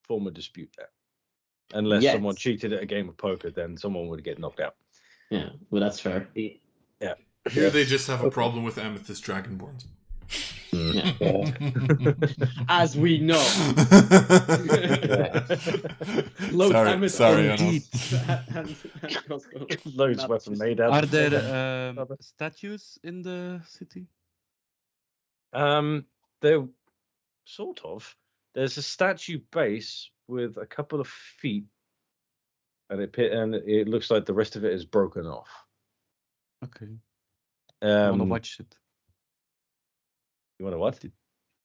form a dispute there, unless Yes. someone cheated at a game of poker. Then someone would get knocked out. Yeah, well, that's fair. Here they just have a problem with amethyst dragonborns. Yeah. Yeah. As we know. Load sorry, amethyst. Anos. Loads of weapon made out. Are of there rubber. statues in the city? There sort of. There's a statue base with a couple of feet, and it looks like the rest of it is broken off. Okay. I want to Um, watch it. You want to what?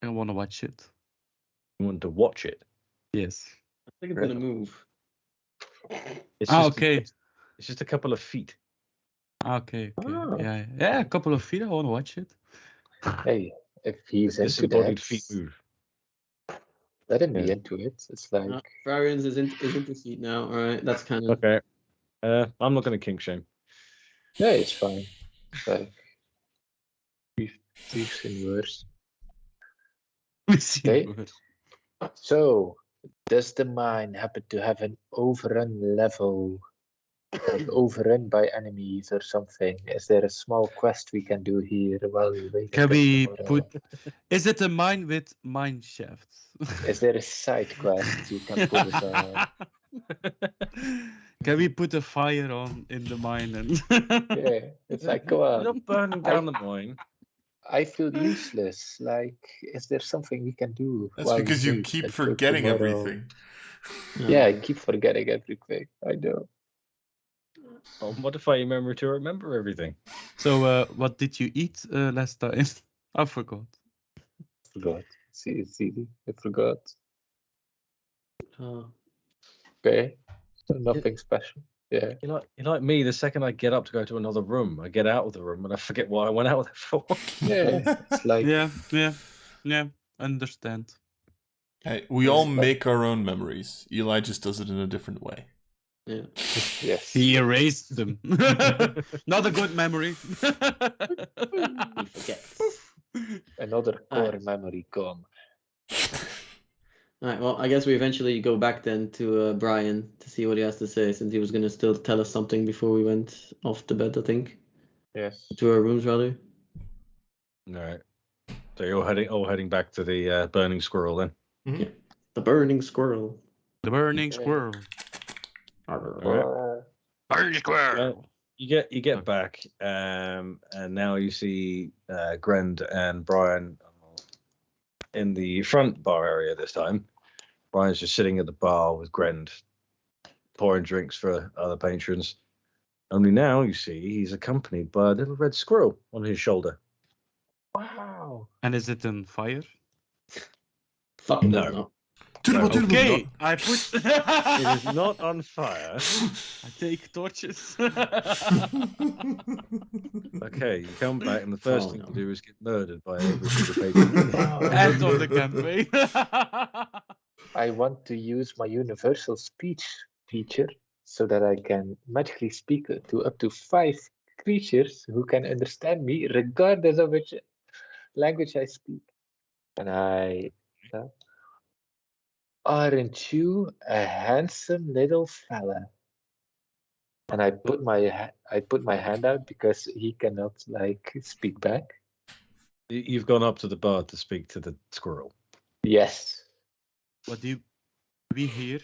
I want to watch it. You want to watch it? Yes. I think it's gonna move. It's Ah, just- okay. It's just a couple of feet. Okay. Ah. Yeah. A couple of feet. I want to watch it. Hey, if he's into Disembodied that, feet move. let him be Yeah. into it. It's like, Brian's is into feet now. All right, that's kind of Okay. I'm not going to kink shame. yeah, it's fine. It's like we've seen worse. We see Okay. worse. So, does the mine happen to have an overrun level? Like overrun by enemies or something? Is there a small quest we can do here while we wait? Can until we tomorrow? put? Is it a mine with mine shafts? Is there a side quest you can put us on? Can we put a fire on in the mine and? Yeah, it's like, come You're on. not burning down the mine. I feel useless. Like, is there something we can do? That's while we because you wait keep until forgetting tomorrow? everything. Yeah, I keep forgetting everything. I know. I'll modify your memory to remember everything. So, what did you eat last time? I forgot. Forgot. See, it's easy. I forgot. Oh. Okay. So nothing special. Yeah. You're like me. The second I get up to go to another room, I get out of the room and I forget what I went out there for. Yeah. It's like Yeah. Understand. Hey, we all make our own memories. Eli just does it in a different way. Yeah. yes. He erased them. Not a good memory. He forgets. Another core Alright. memory gone. All right. Well, I guess we eventually go back then to Brian to see what he has to say, since he was going to still tell us something before we went off to bed, I think. Yes. To our rooms, rather. All right. So you're all heading back to the burning squirrel then. Mhm. Yeah. The burning squirrel. The burning Okay. squirrel. Or, Burning squirrel. You get back, and now you see Grend and Brian in the front bar area this time. Brian's just sitting at the bar with Grend, pouring drinks for other patrons. Only now you see he's accompanied by a little red squirrel on his shoulder. wow. And is it on fire? Fuck No. no. Okay, I put. It is not on fire. I take torches. Okay, you come back, and the first Oh, thing no. to do is get murdered by every single patron. End of the campaign. I want to use my universal speech feature so that I can magically speak to up to 5 creatures who can understand me regardless of which language I speak. And aren't you a handsome little fella? And I put my hand out because he cannot like speak back. You've gone up to the bar to speak to the squirrel. Yes. What do we hear?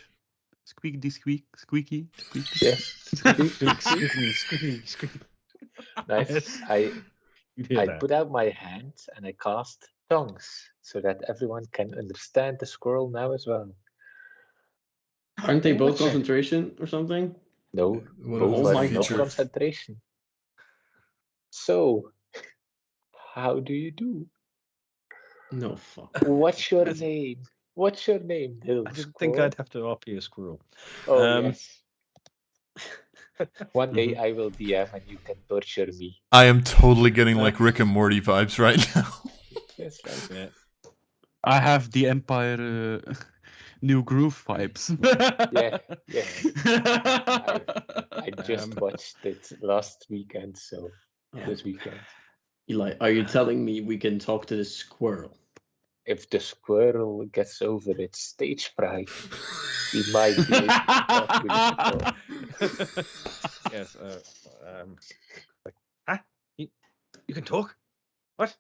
Squeaky squeak, squeaky, squeaky. Yes. Squeaky. Nice. Yes. I I put out my hand and I cast tongues so that everyone can understand the squirrel now as well. Aren't they both Okay. concentration or something? No, What a both Oh are my not God. concentration. So, how do you do? No, fuck. What's your name? What's your name, little didn't squirrel? think I'd have to offer you a squirrel. Oh, yes. One day I will DM and you can torture me. I am totally getting like Rick and Morty vibes right now. Yes, like, Yeah. I have the Empire New Groove vibes. Yeah. I just watched it last weekend, so Yeah. this weekend. Eli, are you telling me we can talk to the squirrel? If the squirrel gets over its stage fright, we might be able to talk to the squirrel. Yes. Like, huh? You can talk? What?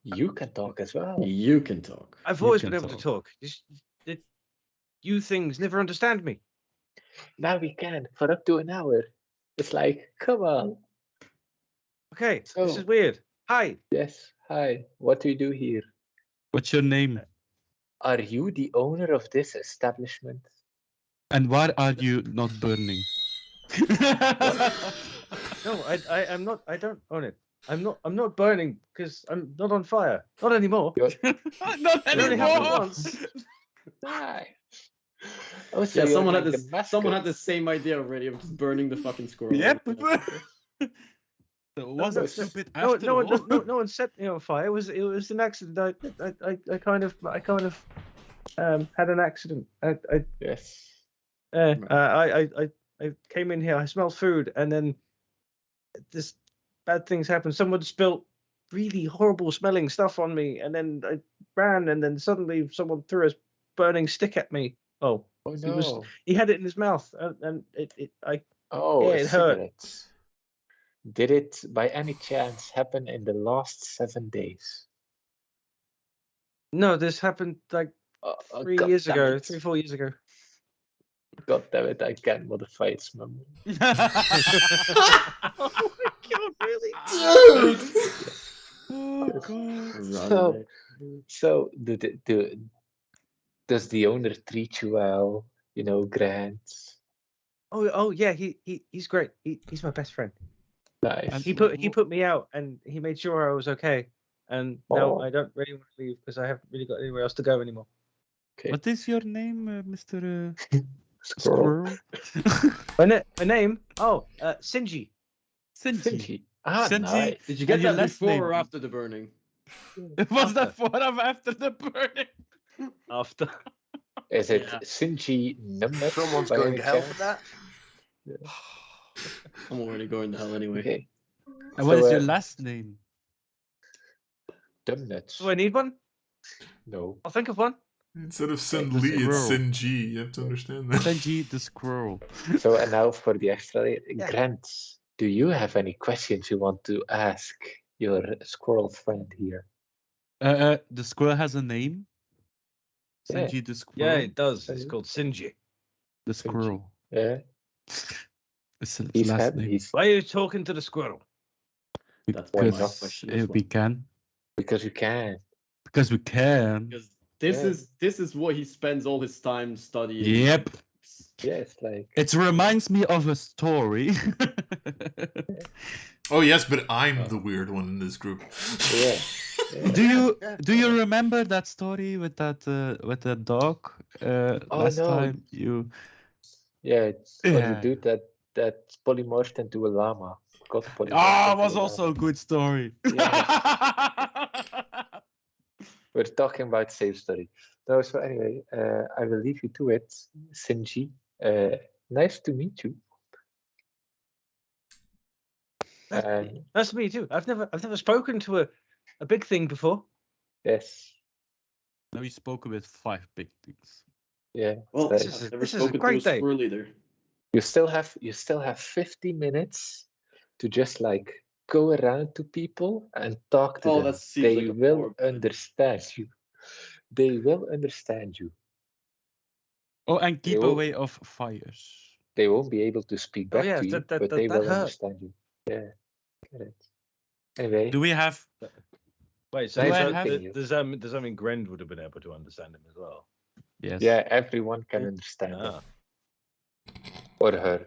You can talk as well. You can talk. I've You always can been able to talk. talk. You things never understand me. Now we can for up to an hour. It's like, come on. Okay, this So- is weird. Hi. Yes, hi. What do you do here? What's your name? Are you the owner of this establishment? And why are you not burning? No, I'm not. I don't own it. I'm not burning because I'm not on fire. Not anymore. You're- Not It only happened anymore. once. Hi. Oh, so Yeah, you're someone like had the this. Someone had mascot. the same idea already of just burning the fucking squirrel. Yep. Yeah. It wasn't so- stupid No, after no, all. one, no one set me on fire. It was an accident. I kind of had an accident. Yes. I came in here. I smelled food, and then this bad things happened. Someone spilled really horrible smelling stuff on me, and then I ran, and then suddenly someone threw a burning stick at me. Oh, Oh he was no. he had it in his mouth, and Oh, yeah, a it hurt. cigarette. Did it by any chance happen in the last 7 days? No, this happened like 3 God years damn ago, it. 3-4 years ago. God damn it, I can't modify its memory. Oh my god, really? Dude! Oh god. So, so does the owner treat you well? You know, grants. Oh yeah, he's great. He's my best friend. Nice. He put me out, and he made sure I was okay. And now Oh. I don't really want to leave because I haven't really got anywhere else to go anymore. Okay. What is your name, Mr. Squirrel. Squirrel? My name? Oh, Sinji. Sinji. Finchi. Ah, Sinji. nice. Did you get And your that last before name? or after the burning? Was that for or after the burning? After. Is it Yeah. Sinchi number? Someone's by going any to hell chance? for that. I'm already going to hell anyway. Okay. And what So, is your last name? Dumbnuts. Do I need one? No. I'll think of one. Instead of Sin The Lee, it's squirrel. Sin G. You have to understand that. Sinji the Squirrel. So, and now for the extra layer. Yeah. Grant, do you have any questions you want to ask your squirrel friend here? The squirrel has a name. Yeah. Sinji the Squirrel. Yeah, it does. It's called Sinji. The squirrel. Yeah. It's its He's last happy. name. He's Why are you talking to the squirrel? That's my Because question as we well. can. because you can. Because we can. Because this Yeah. this is what he spends all his time studying. Yep. Yeah, it's like It reminds me of a story. Oh yes, but I'm the weird one in this group. yeah. Do you remember that story with that dog? Last no. time you. Yeah, it's for the Yeah. dude that polymorphed into a llama. Got polymorphed Ah, into was a also llama. a good story. We're talking about same story. No, so anyway, I will leave you to it, Sinji. Nice to meet you. And Nice to meet you too. I've never spoken to a big thing before. yes, Now we spoke with 5 big things. yeah. Well, Nice. This is- I've never this is a spoken to great a day. squirrel either. You still have 50 minutes to just like go around to people and talk to Oh, them. that seems They like a will horrible idea. understand you. They will understand you. Oh, and keep Yo. away of fires. They won't be able to speak Oh, back yeah, to you, that- but that- they that will hurt. understand you. Yeah, get it. Anyway, Do we have? Wait, so Nice Do I does, have- meeting you. does that mean Grend would have been able to understand him as well? Yes. Yeah, everyone can Yeah. understand Ah. it. Or her.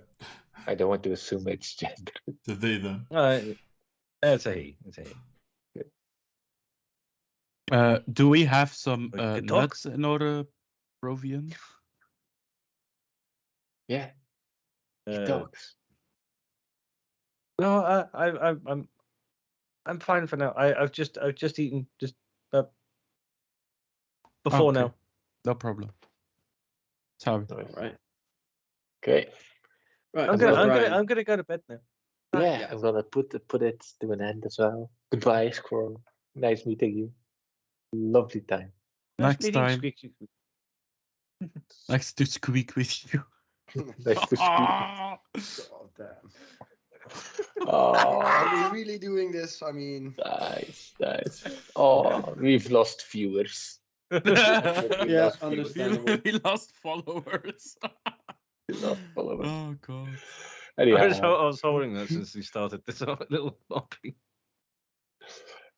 I don't want to assume it's gender. Did they then? It's a he. It's a he. Do we have some We can talk. nuts in our provision? Yeah, he Uh, talks. No, I'm fine for now. I've just eaten just before Okay. now. No problem. Sorry. All right. Okay. Right. I'm so gonna Brian, go to bed now. Yeah, yeah. I'm gonna put it to an end as well. Goodbye, Squirrel. Nice meeting you. Lovely time. Nice Next meeting you, time. Squeak, Squeak, Squeak. Next to squeak with you. Nice to speak. Ah! God damn. Oh, Are we really doing this? I mean, nice. Oh, we've lost viewers. Yeah, lost viewers. understandable. We lost followers. We lost followers. Oh god. Anyhow, I was holding that since we started this little lobby.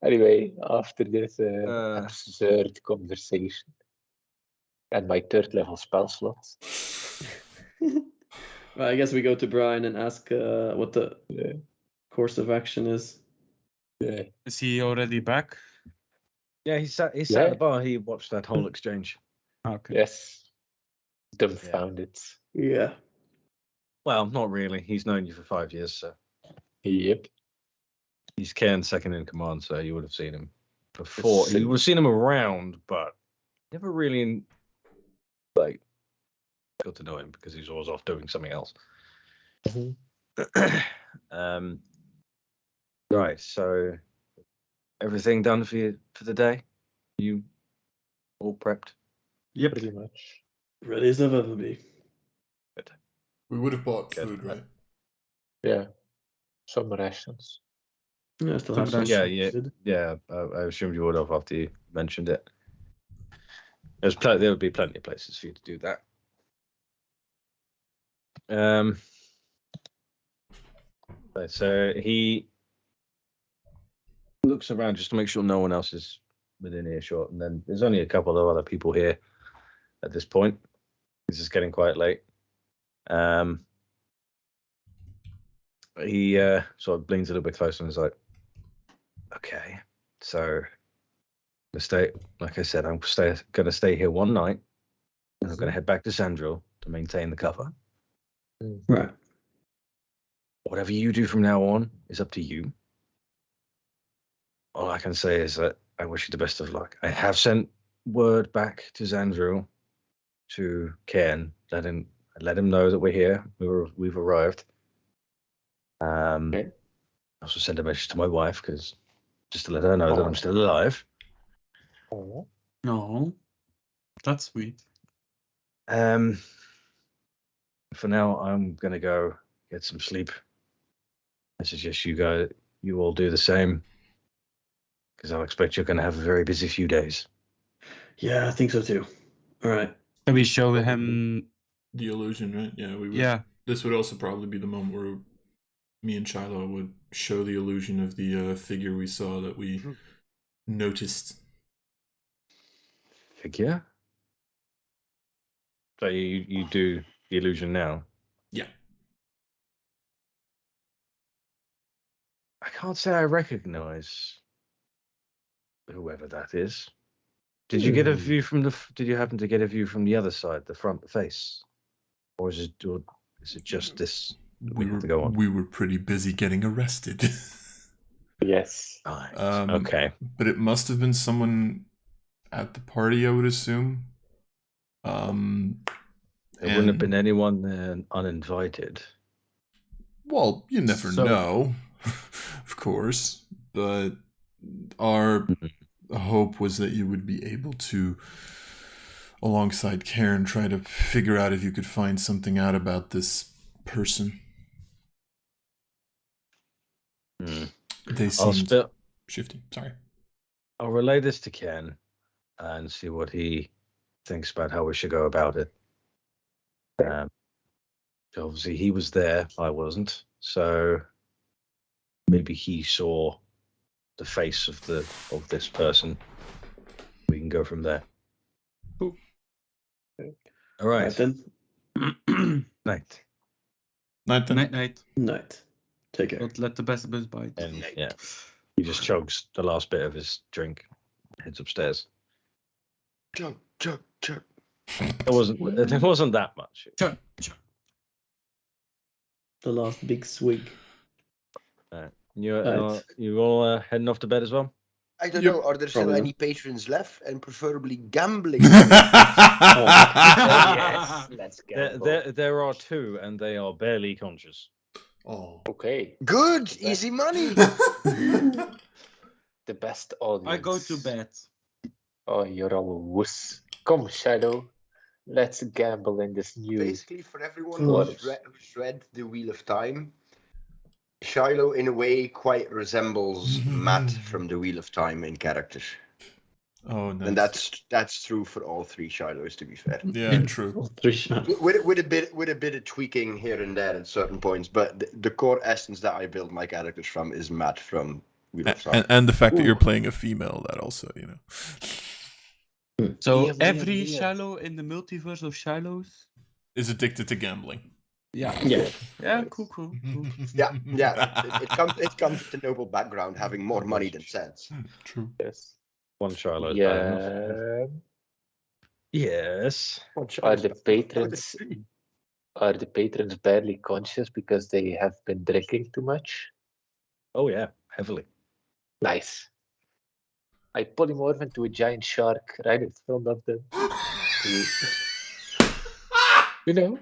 Anyway, after this Uh. absurd conversation and my third level spell slots, Well, I guess we go to Brian and ask what the yeah, course of action is. yeah, Is he already back? Yeah, he sat at Yeah. the bar. He watched that whole exchange. Okay. yes. Dumbfounded. Yeah. Well, not really. He's known you for 5 years, so Yep. he's Cairn's second in command, so you would have seen him before. You So- would have seen him around, but never really like got to know him because he's always off doing something else. Mhm. Right, so everything done for you for the day? You all prepped? Yep. Pretty much. Ready as I've ever be. We would have bought Good. food, right? Yeah. Some rations. Yeah, I still Some have some. Yeah, food. I assumed you would have after you mentioned it. There would be plenty of places for you to do that. So he looks around just to make sure no one else is within earshot, and then there's only a couple of other people here at this point. This is getting quite late. He sort of leans a little bit closer and is like, "Okay, so like I said, I'm going to stay here one night, and I'm going to head back to Sandril to maintain the cover. Right. Whatever you do from now on is up to you. All I can say is that I wish you the best of luck. I have sent word back to Sandril, to Cairn, let him know that we're here. We've arrived. Okay. I also sent a message to my wife just to let her know that I'm still alive. Oh. No, that's sweet. For now, I'm gonna go get some sleep. I suggest you all do the same, because I'll expect you're gonna have a very busy few days. Yeah, I think so too. All right. Can we show him? The illusion, right? Yeah, we would. Yeah. This would also probably be the moment where me and Shiloh would show the illusion of the figure we saw that we noticed. Figure? So you do the illusion now? Yeah. I can't say I recognize whoever that is. Did you get a view from Did you happen to get a view from the other side, the front face, or is it just this that we have to go on? We were pretty busy getting arrested. Yes. Right. Um, Okay. But it must have been someone at the party, I would assume. It wouldn't have been anyone uninvited. Well, you never So- know, of course. But our hope was that you would be able to, alongside Karen, try to figure out if you could find something out about this person. They I'll seemed shifty. Sorry. I'll relay this to Ken and see what he thinks about how we should go about it. Obviously, he was there. I wasn't. So maybe he saw the face of this person. We can go from there. Cool. All right. Right then. Night. Night then. Night. Night. Take care. Don't let the best bite. And yeah, he just chugs the last bit of his drink, heads upstairs. Chug, chug, chug. There wasn't that much. The last big swig. You Right. you all heading off to bed as well? I don't Yep. know, are there still Probably any patrons left? And preferably gambling. Yes. Let's go. There are two, and they are barely conscious. Oh. Okay. Good, easy money. The best audience. I go to bed. Oh, you're all a wuss. Come, Shadow. Let's gamble in this new. Basically, for everyone What? who's read The Wheel of Time, Shiloh, in a way, quite resembles Matt from The Wheel of Time in character. Oh, nice. And that's true for all three Shilohs, to be fair. Yeah, true. With a bit of tweaking here and there at certain points, but the core essence that I build my characters from is Matt from Wheel of Time. And the fact that you're playing a female, that also, you know. So Yeah, every yeah. Shiloh in the multiverse of Shilohs. Is addicted to gambling. Yeah. Yeah. Yeah. Cool. Yeah. It comes with a noble background, having more money than sense. True. Yes. One Shiloh. Is bad enough. Yeah. Yes. Are the patrons barely conscious because they have been drinking too much? Oh yeah, heavily. Nice. I polymorph into a giant shark right in front of them. You know,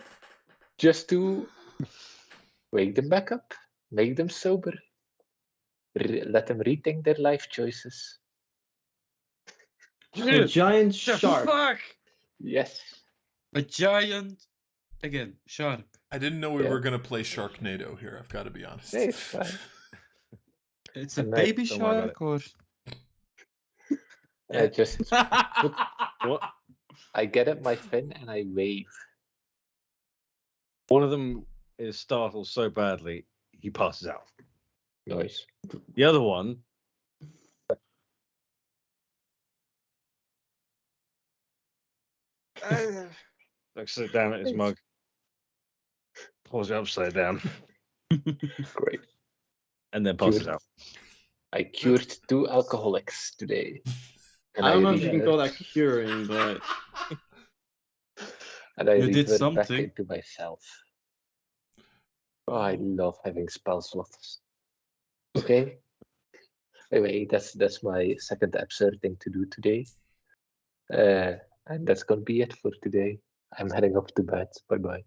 just to wake them back up, make them sober, let them rethink their life choices. A giant The shark. fuck? Yes. A giant, again, shark. I didn't know we Yeah. were gonna play Sharknado here. I've got to be honest. Yeah, it's fine. It's a And baby don't worry about shark or? I just What? I get up my fin and I wave. One of them is startled so badly he passes out. Noise. The other one looks down at his mug, pulls it upside down, Great. and then passes out. I cured 2 alcoholics today. And I don't know if you can call revert- that curing, but And I You did revert back something. into myself. Oh, I love having spell slots. Okay. Anyway, that's my second absurd thing to do today. And that's gonna be it for today. I'm heading up to bed. Bye bye.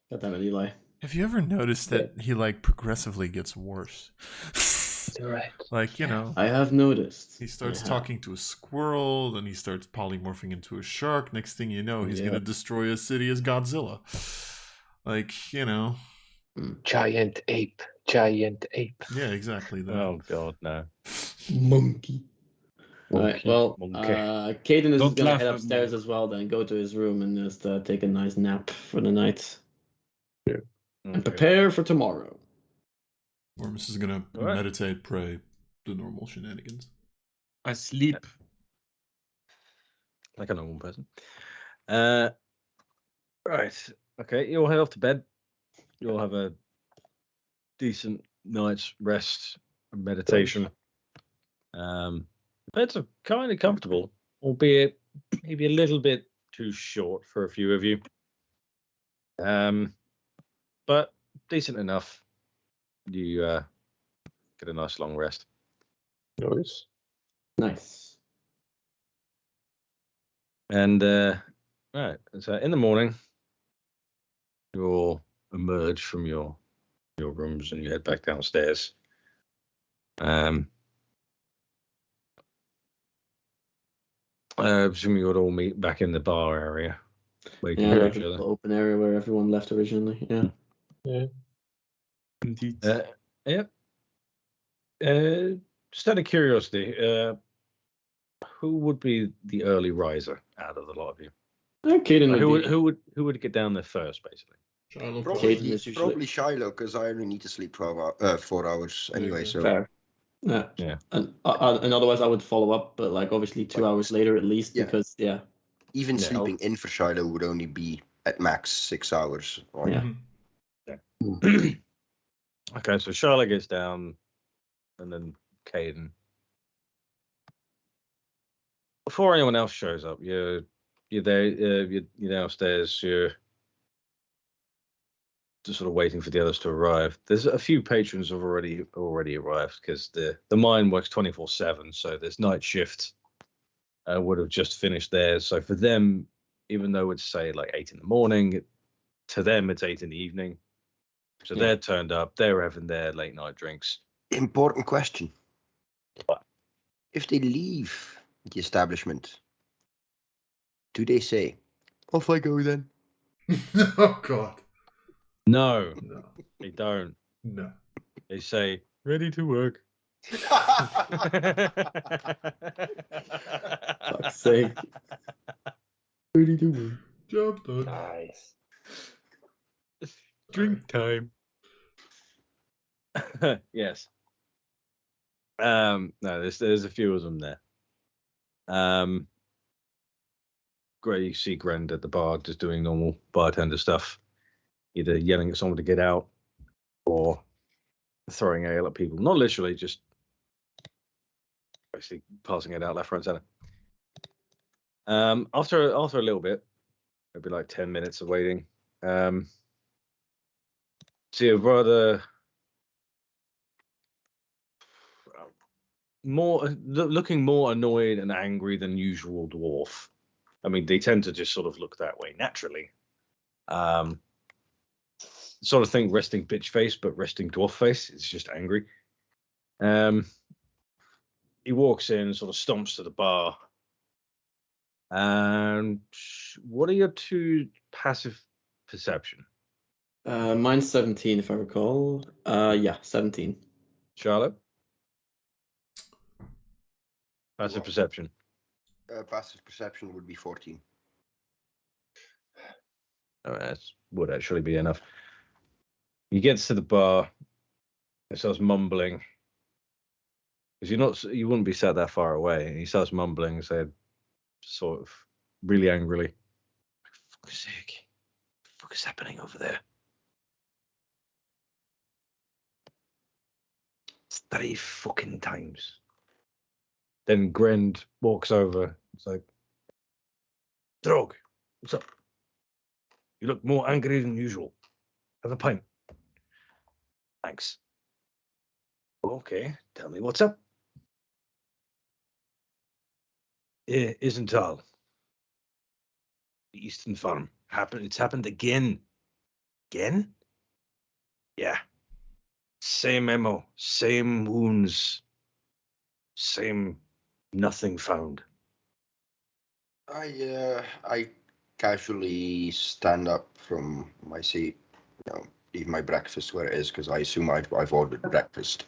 God damn it, Eli. Have you ever noticed that he like progressively gets worse? Alright. Like, you know, I have noticed. he starts I have. talking to a squirrel, then he starts polymorphing into a shark. Next thing you know, he's Yeah. gonna destroy a city as Godzilla. Like, you know, Giant ape. Giant ape. yeah, exactly that. Oh god, no. Monkey. Alright, Monkey. well, Monkey. Caden is Don't just gonna laugh head at upstairs me. as well, then go to his room and just take a nice nap for the night and Okay. prepare for tomorrow. Wormus is gonna Alright. meditate, pray, the normal shenanigans. I sleep. Like a normal person. Right. Okay, you'll head off to bed. You'll have a decent night's rest and meditation. Beds are kind of comfortable, albeit maybe a little bit too short for a few of you. But decent enough. You get a nice long rest. Noise. Nice. And right, so in the morning, you'll emerge from your rooms and you head back downstairs. I presume you would all meet back in the bar area, waiting Yeah, for like each the other. open area where everyone left originally. Yeah. Indeed. Yep. Just out of curiosity, who would be the early riser out of the lot of you? Caden would be. Who would get down there first, basically? Shiloh Probably, Caden is usually- probably Shiloh, because I only need to sleep 4 hours anyway. So Fair. Yeah. Yeah. And otherwise I would follow up, but like obviously 2 hours later at least, Yeah. because even Yeah. sleeping in for Shiloh would only be at max 6 hours. Right? Yeah. Okay, so Charlotte gets down, and then Caden. Before anyone else shows up, you're there. You're downstairs. You're just sort of waiting for the others to arrive. There's a few patrons have already arrived because the mine works 24/7. So this night shift would have just finished theirs. So for them, even though it's say like 8 in the morning, to them it's 8 in the evening. So Yeah. they're turned up. They're having their late night drinks. Important question. What? If they leave the establishment, do they say, "Off I go then"? Oh god. No, No. they don't. No. They say ready to work. Fuck's sake. Ready to win. Job done. Nice. Drink time. Yes. No, there's a few of them there. Great, you see Grand at the bar just doing normal bartender stuff, either yelling at someone to get out or throwing ale at people. Not literally, just basically passing it out left, right, center. After a little bit, maybe like 10 minutes of waiting, see a rather looking more annoyed and angry than usual dwarf. I mean, they tend to just sort of look that way naturally. Sort of thing, resting bitch face, but resting dwarf face. It's just angry. He walks in, sort of stomps to the bar. And what are your 2 passive perception? Mine's 17, if I recall. Yeah, 17. Charlotte? Passive perception. Passive perception would be 14. Oh, that would actually be enough. He gets to the bar and starts mumbling. Because you wouldn't be sat that far away. And he starts mumbling and said, sort of really angrily, "For fuck's sake, what the fuck is happening over there? It's 3 fucking times." Then Grend walks over. It's like, "Drog, what's up? You look more angry than usual. Have a pint." "Thanks." "Okay, tell me what's up." Isn't the Eastern Farm. It's happened again. Again? Yeah. Same MO, same wounds, same nothing found. I casually stand up from my seat, leave my breakfast where it is, because I assume I've ordered breakfast.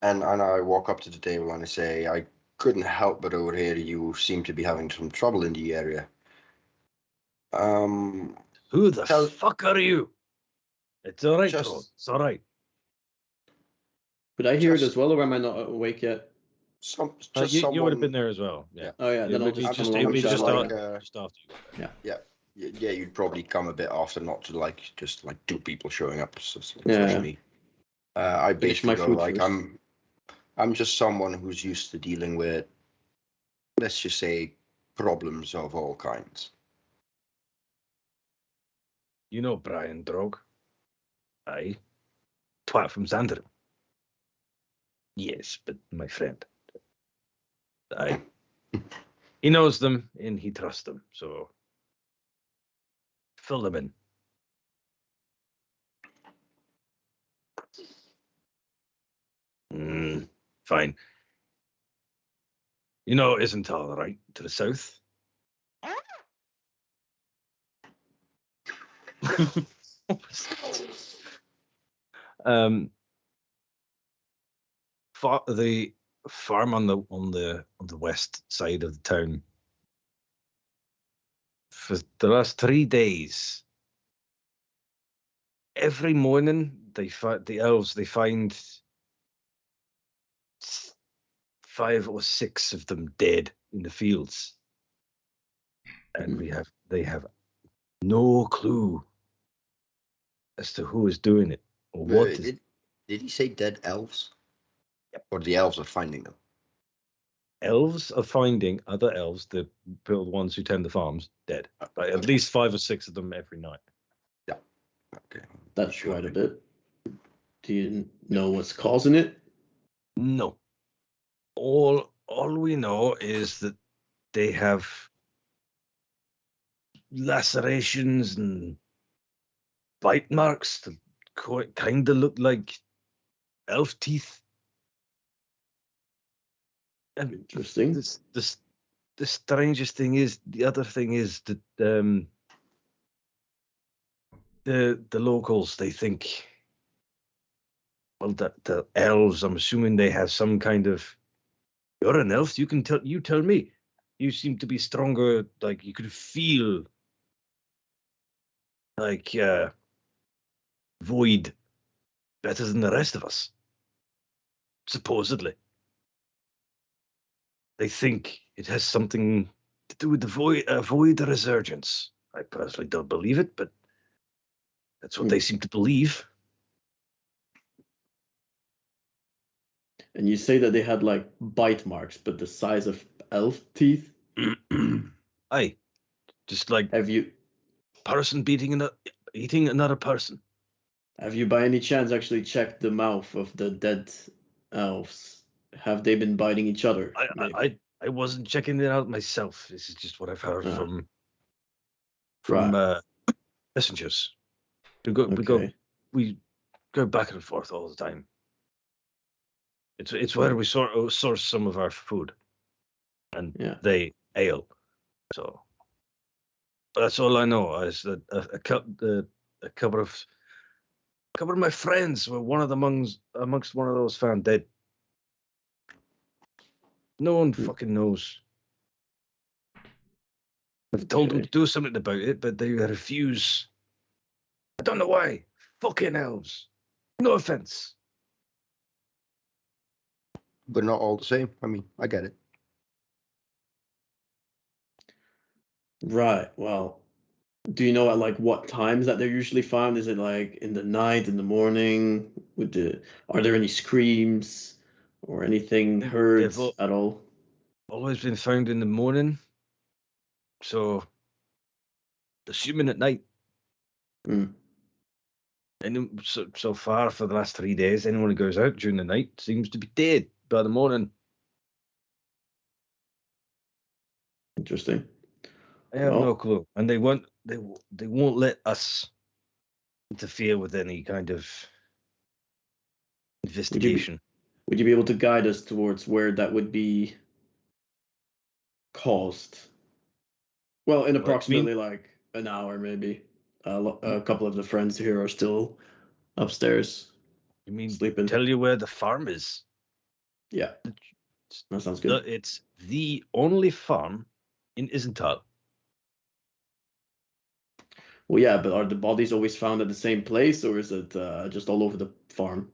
And I walk up to the table and I say, "I couldn't help but overhear you seem to be having some trouble in the area. Who the fuck are you? It's all right, Drog. It's all right. Could I hear it as well, or am I not awake yet? You would have been there as well. Yeah. Oh yeah, then I'll just come along. Just after you got there. Yeah, you'd probably come a bit after, not to just 2 people showing up, especially. I basically go like, I'm just someone who's used to dealing with, let's just say, problems of all kinds. You know Brian Drog? Aye. Twat from Xander. Yes, but my friend. Aye. He knows them and he trusts them, so fill them in. Fine. You know Isental, right? To the south? The farm on the west side of the town. For the last 3 days, every morning the elves find 5 or 6 of them dead in the fields, and they have no clue as to who is doing it or what. Did he say dead elves? Yep. Or the elves are finding them? Elves are finding other elves, the ones who tend the farms, dead. At least 5 or 6 of them every night. Yeah. Okay. That's quite a bit. Do you know what's causing it? No. All we know is that they have lacerations and bite marks that kind of look like elf teeth. And interesting. The strangest thing is, the other thing is that the locals, they think, well, the elves, I'm assuming they have some kind of, you're an elf, you tell me. You seem to be stronger, like you could feel like void better than the rest of us. Supposedly. They think it has something to do with the void resurgence. I personally don't believe it, but That's what they seem to believe. And you say that they had like bite marks, but the size of elf teeth. Aye, just like Have you person eating another person. by any chance actually checked the mouth of the dead elves? Have they been biting each other? maybe? I wasn't checking it out myself. This is just what I've heard Ah. from Right. messengers. We go back and forth all the time. It's where we source some of our food, and they ale. So that's all I know. Is that a couple of my friends were amongst one of those found dead. No one fucking knows. I've told them to do something about it, but they refuse. I don't know why. Fucking elves. No offense. But not all the same. I mean, I get it. Right. Well, do you know at like what times that they're usually found? Is it like in the night, in the morning? Are there any screams or anything heard at all? Always been found in the morning. So, assuming at night. Mm. And so far for the last 3 days, anyone who goes out during the night seems to be dead by the morning. Interesting. I have no clue, and they won't let us interfere with any kind of investigation. Would you be able to guide us towards where that would be caused? Well, in approximately like an hour, maybe. A couple of the friends here are still upstairs. You mean sleeping? Tell you where the farm is? Yeah, that sounds good. It's the only farm in Isenthal. Well, yeah, but are the bodies always found at the same place, or is it just all over the farm?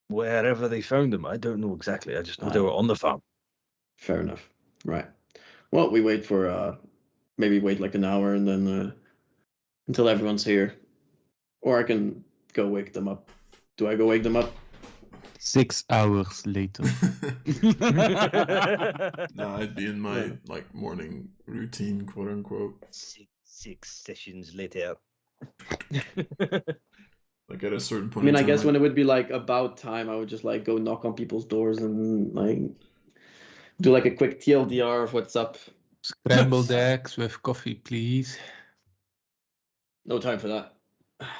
Wherever they found them, I don't know exactly. I just know they were on the farm. Fair enough. Right. Well, we wait for maybe wait like an hour and then until everyone's here, or I can go wake them up. Do I go wake them up? 6 hours later. Nah, I'd be in my like morning routine, quote unquote. Six sessions later. Like at a certain point. I mean, I guess when it would be like about time, I would just like go knock on people's doors and like do like a quick TLDR of what's up. Scrambled eggs with coffee, please. No time for that.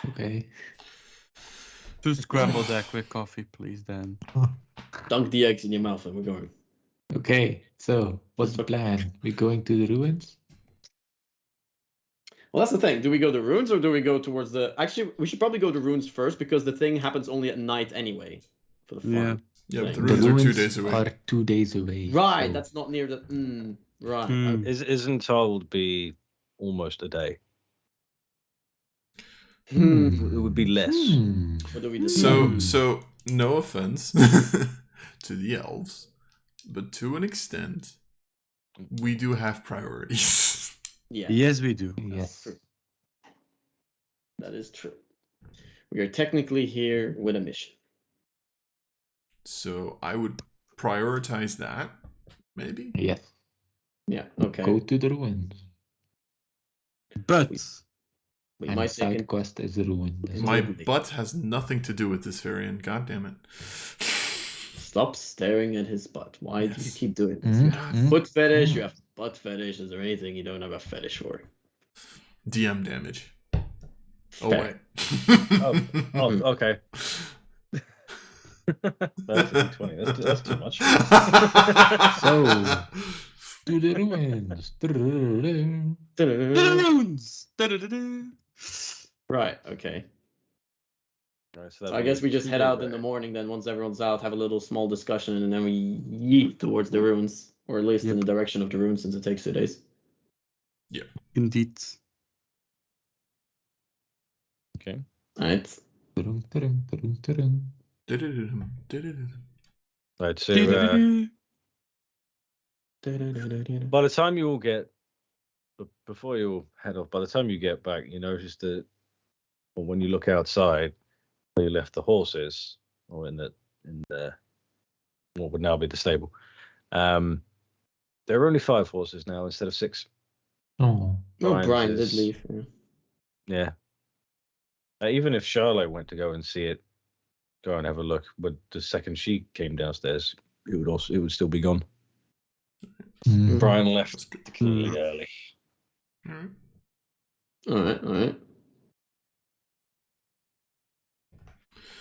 Okay. 2 scrambled egg with coffee, please, then. Dunk the eggs in your mouth and we're going. Okay, so what's the plan? We're going to the ruins? Well, that's the thing. Do we go to ruins or do we go towards the... Actually, we should probably go to ruins first because the thing happens only at night anyway. For the farm. Yeah, but the The ruins are 2 ruins days away. are 2 days away. Right, so- that's not near the... right. Isenthal would be almost a day. Hmm. It would be less. What do we decide? So no offense to the elves, but to an extent, we do have priorities. Yeah. Yes, we do. Yes. True. That is true. We are technically here with a mission. So I would prioritize that, maybe. Yes. Yeah, okay. Go to the ruins. But We And might side take an... quest is ruined. My butt has nothing to do with this variant. God damn it. Stop staring at his butt. Why do you Yes. keep doing this? You have Mhm. foot fetish, you have butt fetish. Is there anything you don't have a fetish for? DM damage. Oh, Fair. wait. Oh, okay. That's a D20. That's too much. So, to the ruins. runes. Right, okay. Right, So I guess we just head out in the morning then, once everyone's out, have a little small discussion, and then we yeet towards the ruins. Or at least in the direction of the ruins, since it takes 2 days. Indeed. Okay. Alright. Right, so by the time you all get But before you head off, by the time you get back, you notice that, or when you look outside, where you left the horses, or in the what would now be the stable, there are only 5 horses now instead of 6. Oh, Brian's Brian did is- leave. Yeah. Yeah. Even if Charlotte went to go and see it, go and have a look. But the second she came downstairs, it would still be gone. mm, Brian That's left good. particularly early. Alright. All right.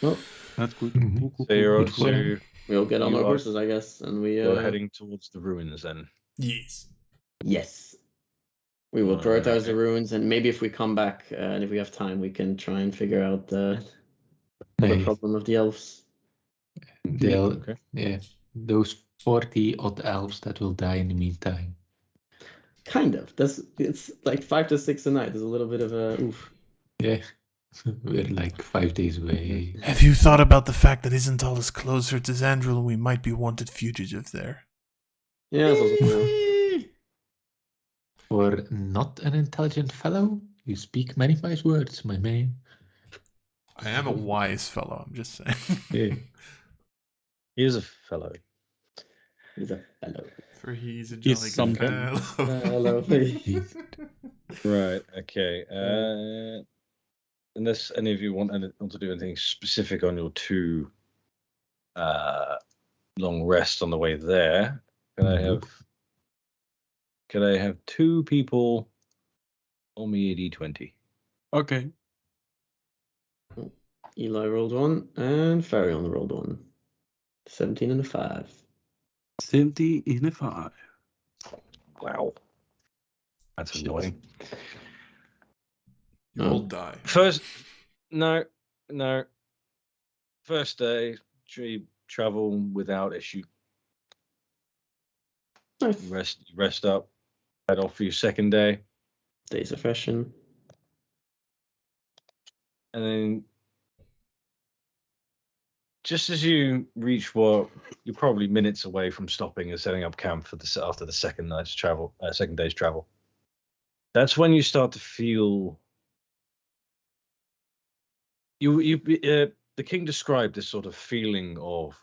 Well, That's good. Mhm. Cool, cool, So you're, cool. Good for him. we'll get on You our are- horses, I guess, and we. you're heading towards the ruins then. Yes. Yes. We will Alright, prioritize the okay. ruins, and maybe if we come back and if we have time, we can try and figure out the Nee, problem of the elves. they'll, Okay. yeah, those 40 odd elves that will die in the meantime. Kind of. It's like 5 to 6 a night. There's a little bit of a oof. Yeah, we're like 5 days away. Have you thought about the fact that Isental is closer to Xandril and we might be wanted fugitive there? Yeah, that's also true. For not an intelligent fellow, you speak many wise words, my man. I am a wise fellow, I'm just saying. Yeah. He is a fellow. He's a fellow. For he's a He's jolly good something. fellow. Fellow. Right. Okay. Unless any of you want to do anything specific on your 2 long rests on the way there, can I have 2 people roll me a d20? Okay. Eli rolled 1 and Farion rolled 1. 17 and a 5. 70 in a 5. Wow. That's annoying. You will die. First, no. First day, travel without issue. Nice. Rest up. Head off for your second day, Days of fashion. and then just as you reach what you're probably minutes away from stopping and setting up camp for after the second day's travel. That's when you start to feel. The king described this sort of feeling of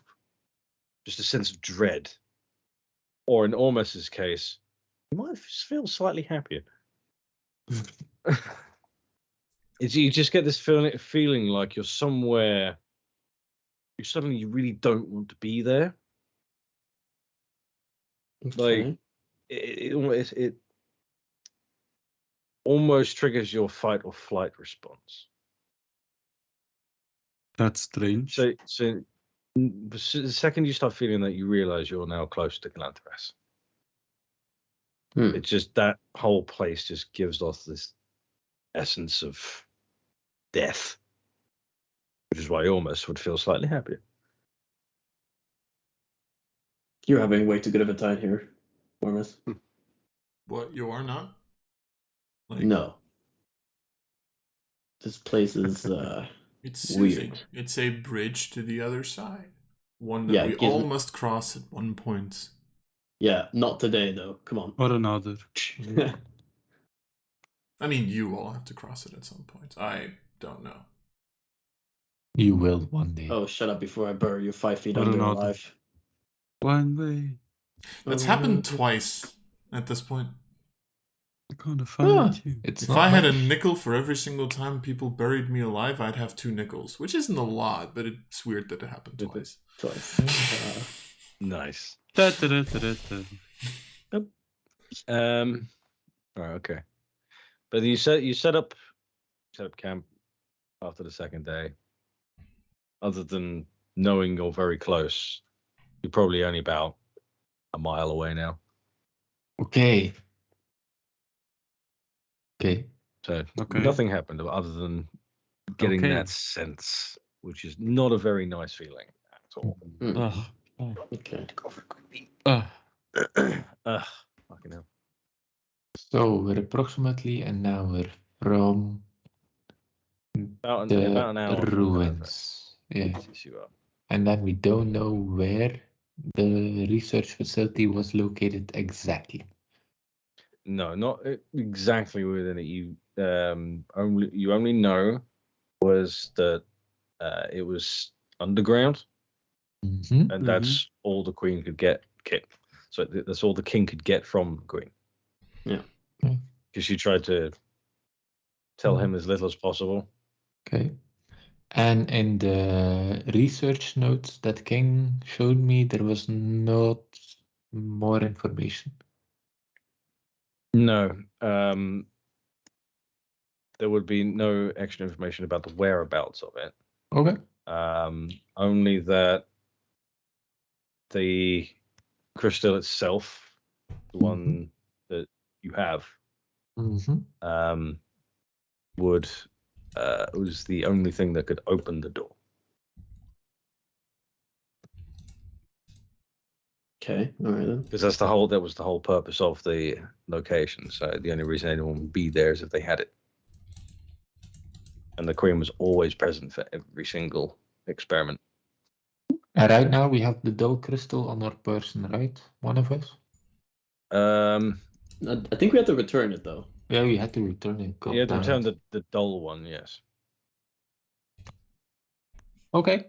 just a sense of dread, or in Ormus's case, you might feel slightly happier. You just get this feeling like you're somewhere. You really don't want to be there. Okay. Like it almost triggers your fight or flight response. That's strange. So the second you start feeling that, you realize you're now close to Galantras. Hmm. It's just that whole place just gives off this essence of death, which is why Ormus would feel slightly happier. You're having way too good of a time here, Ormus. What, you are not? Like, No. This place is It's weird. soothing. It's a bridge to the other side. One that Yeah, we it gives all me- must cross at one point. Yeah, not today though. Come on. Or another. I mean, you all have to cross it at some point. I don't know. You will one day. Oh, shut up before I bury you 5 feet Or under another. alive. One way. That's Oh, happened no. twice at this point. I can't find you. It's If not I had a much. nickel for every single time people buried me alive, I'd have 2 nickels, which isn't a lot, but it's weird that it happened twice. Twice. Nice. Da, da, da, da, da, da. All right, okay. But you set up camp after the second day. Other than knowing you're very close, you're probably only about a mile away now. Okay. Okay. So Okay. nothing happened other than getting Okay. that sense, which is not a very nice feeling at all. Ugh. Okay. Ugh. Ugh, fucking hell. So we're approximately an hour from About the an hour. from ruins. Yeah. Galantras. Yes, you are. And then we don't know where the research facility was located exactly. No, not exactly within it. You only know was that it was underground, Mm-hmm. and that's all the queen could get. So that's all the king could get from the queen. Yeah. Because she tried to tell him as little as possible. Okay. And in the research notes that King showed me, there was not more information. No, there would be no extra information about the whereabouts of it. Okay. Only that the crystal itself, the one that you have, Mm-hmm. was the only thing that could open the door. Okay. All right then. Because that was the whole purpose of the location. So the only reason anyone would be there is if they had it. And the queen was always present for every single experiment. And right now we have the dull crystal on our person, right? One of us? I think we have to return it though. Yeah, we had to return it. You had to return goddammit. the dull one, yes. Okay.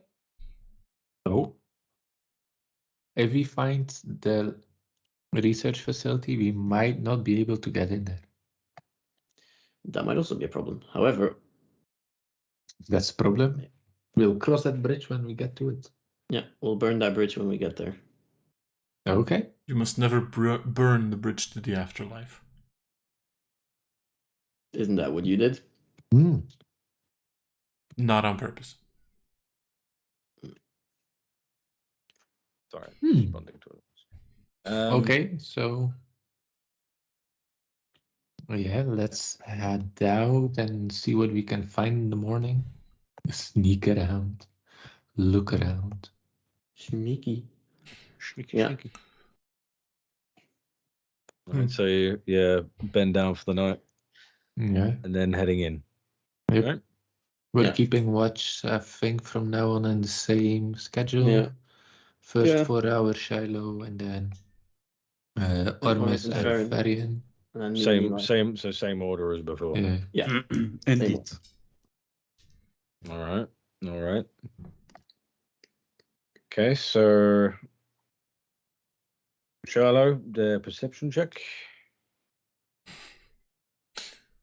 So, if we find the research facility, we might not be able to get in there. That might also be a problem. However, That's the problem. We'll cross that bridge when we get to it. yeah, we'll burn that bridge when we get there. Okay. You must never burn the bridge to the afterlife. Isn't that what you did? Not on purpose. Sorry, responding to it. Okay, so yeah, let's head out and see what we can find in the morning. Sneak around, look around. Sneaky. Sneaky, Yeah. sneaky. Right, so you bend down for the night Yeah. and then heading in. Yep. Right? We're Yeah. keeping watch, I think, from now on in the same schedule. Yeah. First Yeah. 4 hours Shiloh, and then Ormus Ormus and and Farron. Varian. And then me and Eli. Same order as before. Yeah. Yeah. Indeed. All right. Okay, so Shiloh, the perception check.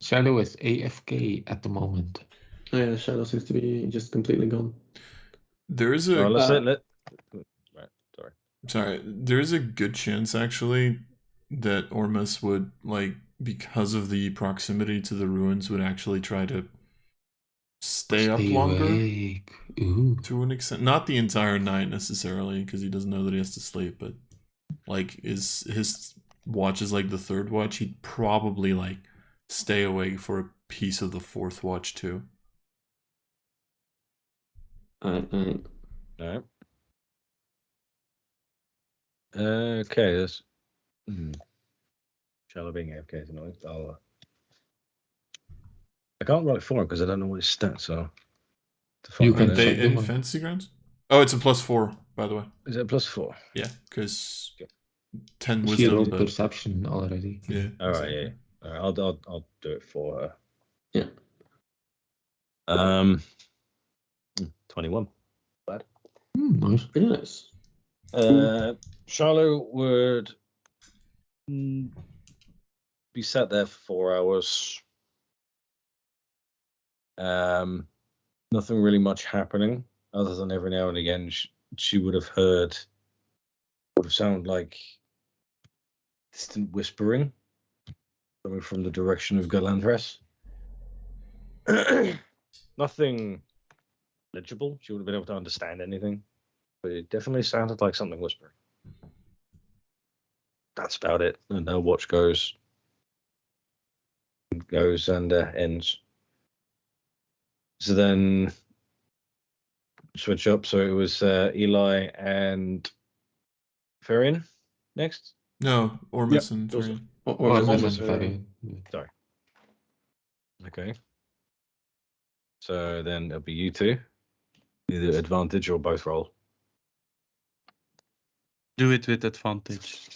Shiloh is AFK at the moment. Oh, yeah, Shadow seems to be just completely gone. There is a Right, sorry. sorry. There is a good chance actually that Ormus would, like, because of the proximity to the ruins, would actually try to stay up longer. Awake. Ooh. To an extent, not the entire night necessarily, because he doesn't know that he has to sleep. But like, his watch is like the third watch. He'd probably like stay awake for a piece of the fourth watch too. Alright. All right. Okay, this Shiloh being AFK is annoying. I can't roll it for him because I don't know what his stats are. You Are can they check them in on. fantasy grounds? Oh, it's a +4, by the way. Is it a +4? Yeah, because Okay. 10 She wisdom. rolled But perception already. yeah. All right, yeah. All right, I'll do it for her. Yeah. 21. Nice. Pretty nice. Shiloh would be sat there for 4 hours. Nothing really much happening, other than every now and again she would have sounded like distant whispering coming from the direction of Galandres. Nothing legible. She would have been able to understand anything, but it definitely sounded like something whispering. That's about it. And her watch goes and ends. So then switch up. So it was Eli and Farian next. No, Ormus and Those- Farian. Ormus Ormus, and Varian. Sorry. Okay. So then it'll be you two. Either advantage or both roll. Do it with advantage.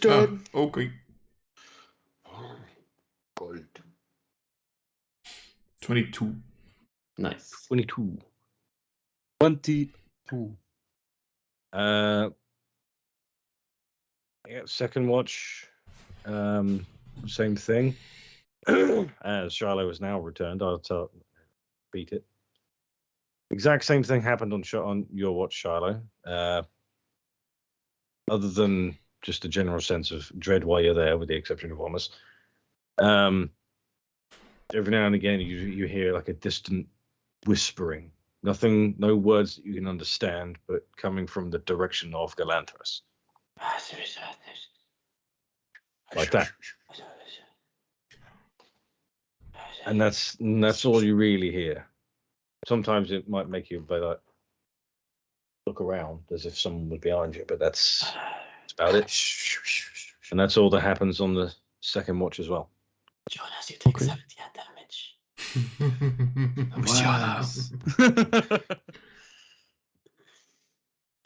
Oh, okay. 22. Nice. 22. 22. Yeah, second watch. Same thing. As Shiloh has now returned, I'll beat it. Exact same thing happened on your watch, Shiloh. Other than just a general sense of dread while you're there, with the exception of Ormus. Every now and again, you hear like a distant whispering. Nothing, no words that you can understand, but coming from the direction of Galanthus. Like that. And that's all you really hear. Sometimes it might make you like look around as if someone was behind you, but that's about it. And that's all that happens on the second watch as well. Jonas, you take 70 damage. Jonas.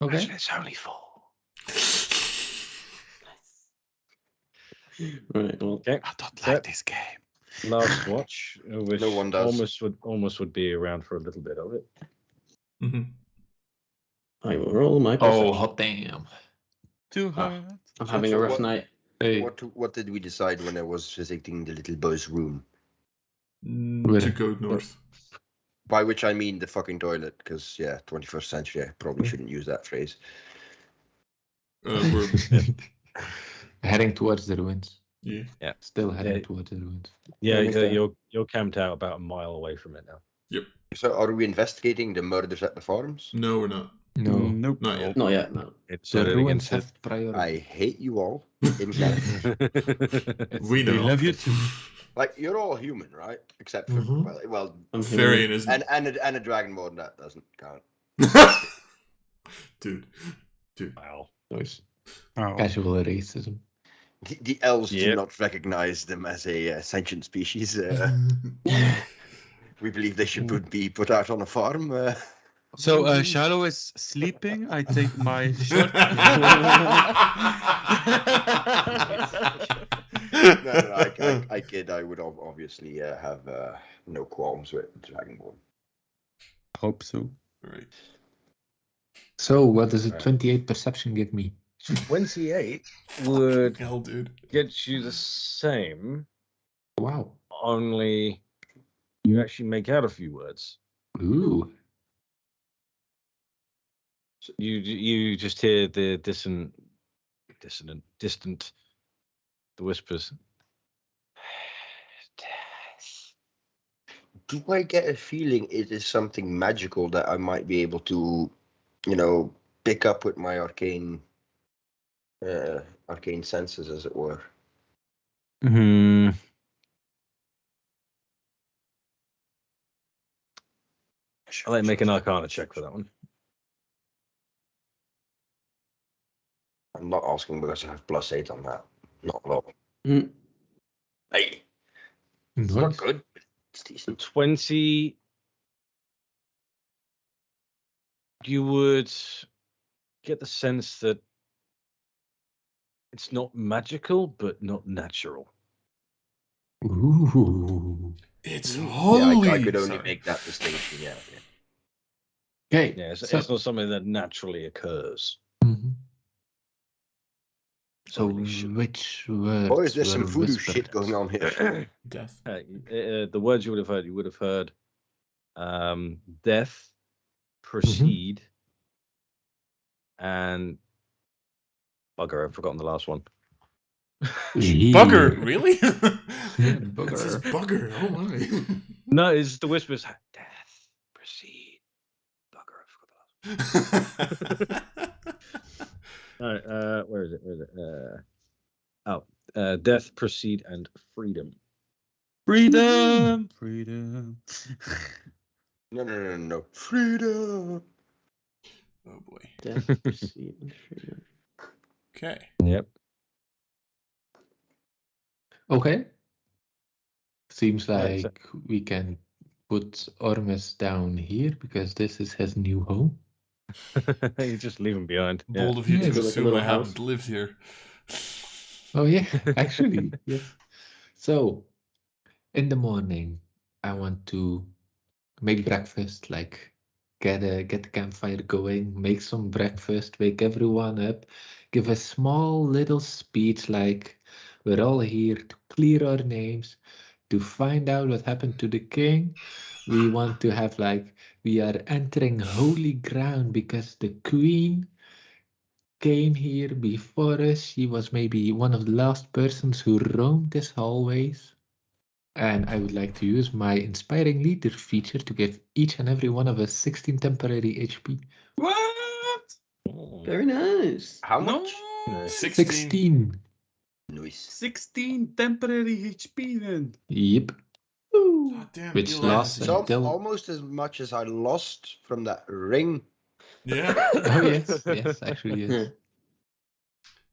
Okay. It's only 4. Right, well, Okay. I don't like this game. Last watch, which No one does. almost would be around for a little bit of it. I will roll my perception. Oh, hot damn. Too hard. I'm having a rough night. Hey, What did we decide when I was visiting the little boy's room? To go north. By which I mean the fucking toilet, because, 21st century, I probably shouldn't use that phrase. We're, heading towards the ruins. yeah. Still heading towards the ruins. Yeah, Almost there. you're camped out about a mile away from it now. So are we investigating the murders at the farms? No, we're not. No. Nope. Not yet. Not yet, no. It's The ruins against have priority. I hate you all. In Canada. We know. We love you too. Like, you're all human, right? Except for, Mhm. well, I'm Fairy isn't. and a dragonborn, that doesn't count. Dude. Wow. Nice. Oh. Casual racism. The elves do Yep. not recognize them as a sentient species. We believe they should be put out on a farm. So Shiloh is sleeping. I take my short. No, I kid. I would obviously have no qualms with Dragonborn. Hope so. Right. So, what does a 28 perception give me? 28 would Hell, dude. get you the same, Wow. only you actually make out a few words. Ooh. So you just hear the distant, the whispers. Do I get a feeling it is something magical that I might be able to, pick up with my arcane senses, as it were? Hmm. I'll let you make an Arcana check for that one. I'm not asking because I have +8 on that. Not a lot. Mm. Hey, it's not Nice. good. But it's decent. 20. You would get the sense that it's not magical, but not natural. Ooh. It's Yeah, holy. I could only Sorry. make that distinction. Yeah. Okay. Yeah, it's so, not something that naturally occurs. Mhm. So, Holy shit. which words Boys, there's some were voodoo whispered? shit going on here. Death. The words you would have heard death, proceed, and bugger. I've forgotten the last one. Bugger, really? Bugger. This is bugger. Oh my. No, it's the whispers. Death, proceed, bugger. I forgot the last one. Where is it? Death, proceed, and freedom. Freedom. No. Freedom. Oh boy. Death, proceed, and freedom. Okay. Yep. Okay. Seems Right, like we can put Ormus down here because this is his new home. You just leave him behind. Yeah. Bold of you Yeah, to it's like a assume little I house. haven't lived here. Oh yeah, actually, yes. So, in the morning, I want to make breakfast, like get the campfire going, make some breakfast, wake everyone up, give a small little speech like we're all here to clear our names, to find out what happened to the king. We want to have like we are entering holy ground because the queen came here before us. She was maybe one of the last persons who roamed these hallways. And I would like to use my inspiring leader feature to give each and every one of us 16 temporary HP. What? Very nice. How No. much? 16. Nice. 16 temporary HP then. Yep. God damn, Which Eli lasts has So until. almost as much as I lost from that ring. Yeah. Oh yes, yes, actually yes.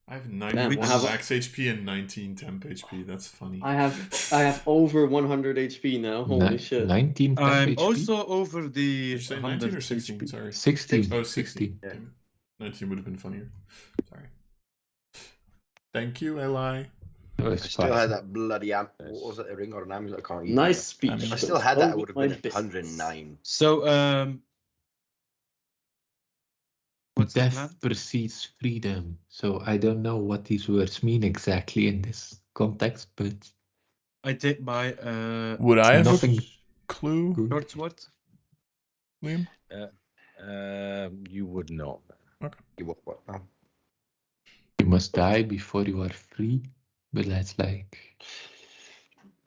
I have 91 Damn, I have- max HP and 19 temp HP. That's funny. I have over 100 HP now. Holy shit. 19 temp I'm HP. also over the Did you say 19 or 100 16? HP. Sorry. 16. Oh, 16. 16. Yeah. Damn it. 19 would have been funnier. Sorry. Thank you, Eli. Oh, I it's still fine. had that bloody what was it, a ring or an amulet? I can't even Nice remember. speech. If I still had that, I Don't would have my been at business. 109. So, what's the Death plan? precedes freedom. So I don't know what these words mean exactly in this context, but I take my Would I have nothing a clue, good. short sword. Liam? You would not. What now? You must die before you are free. But that's like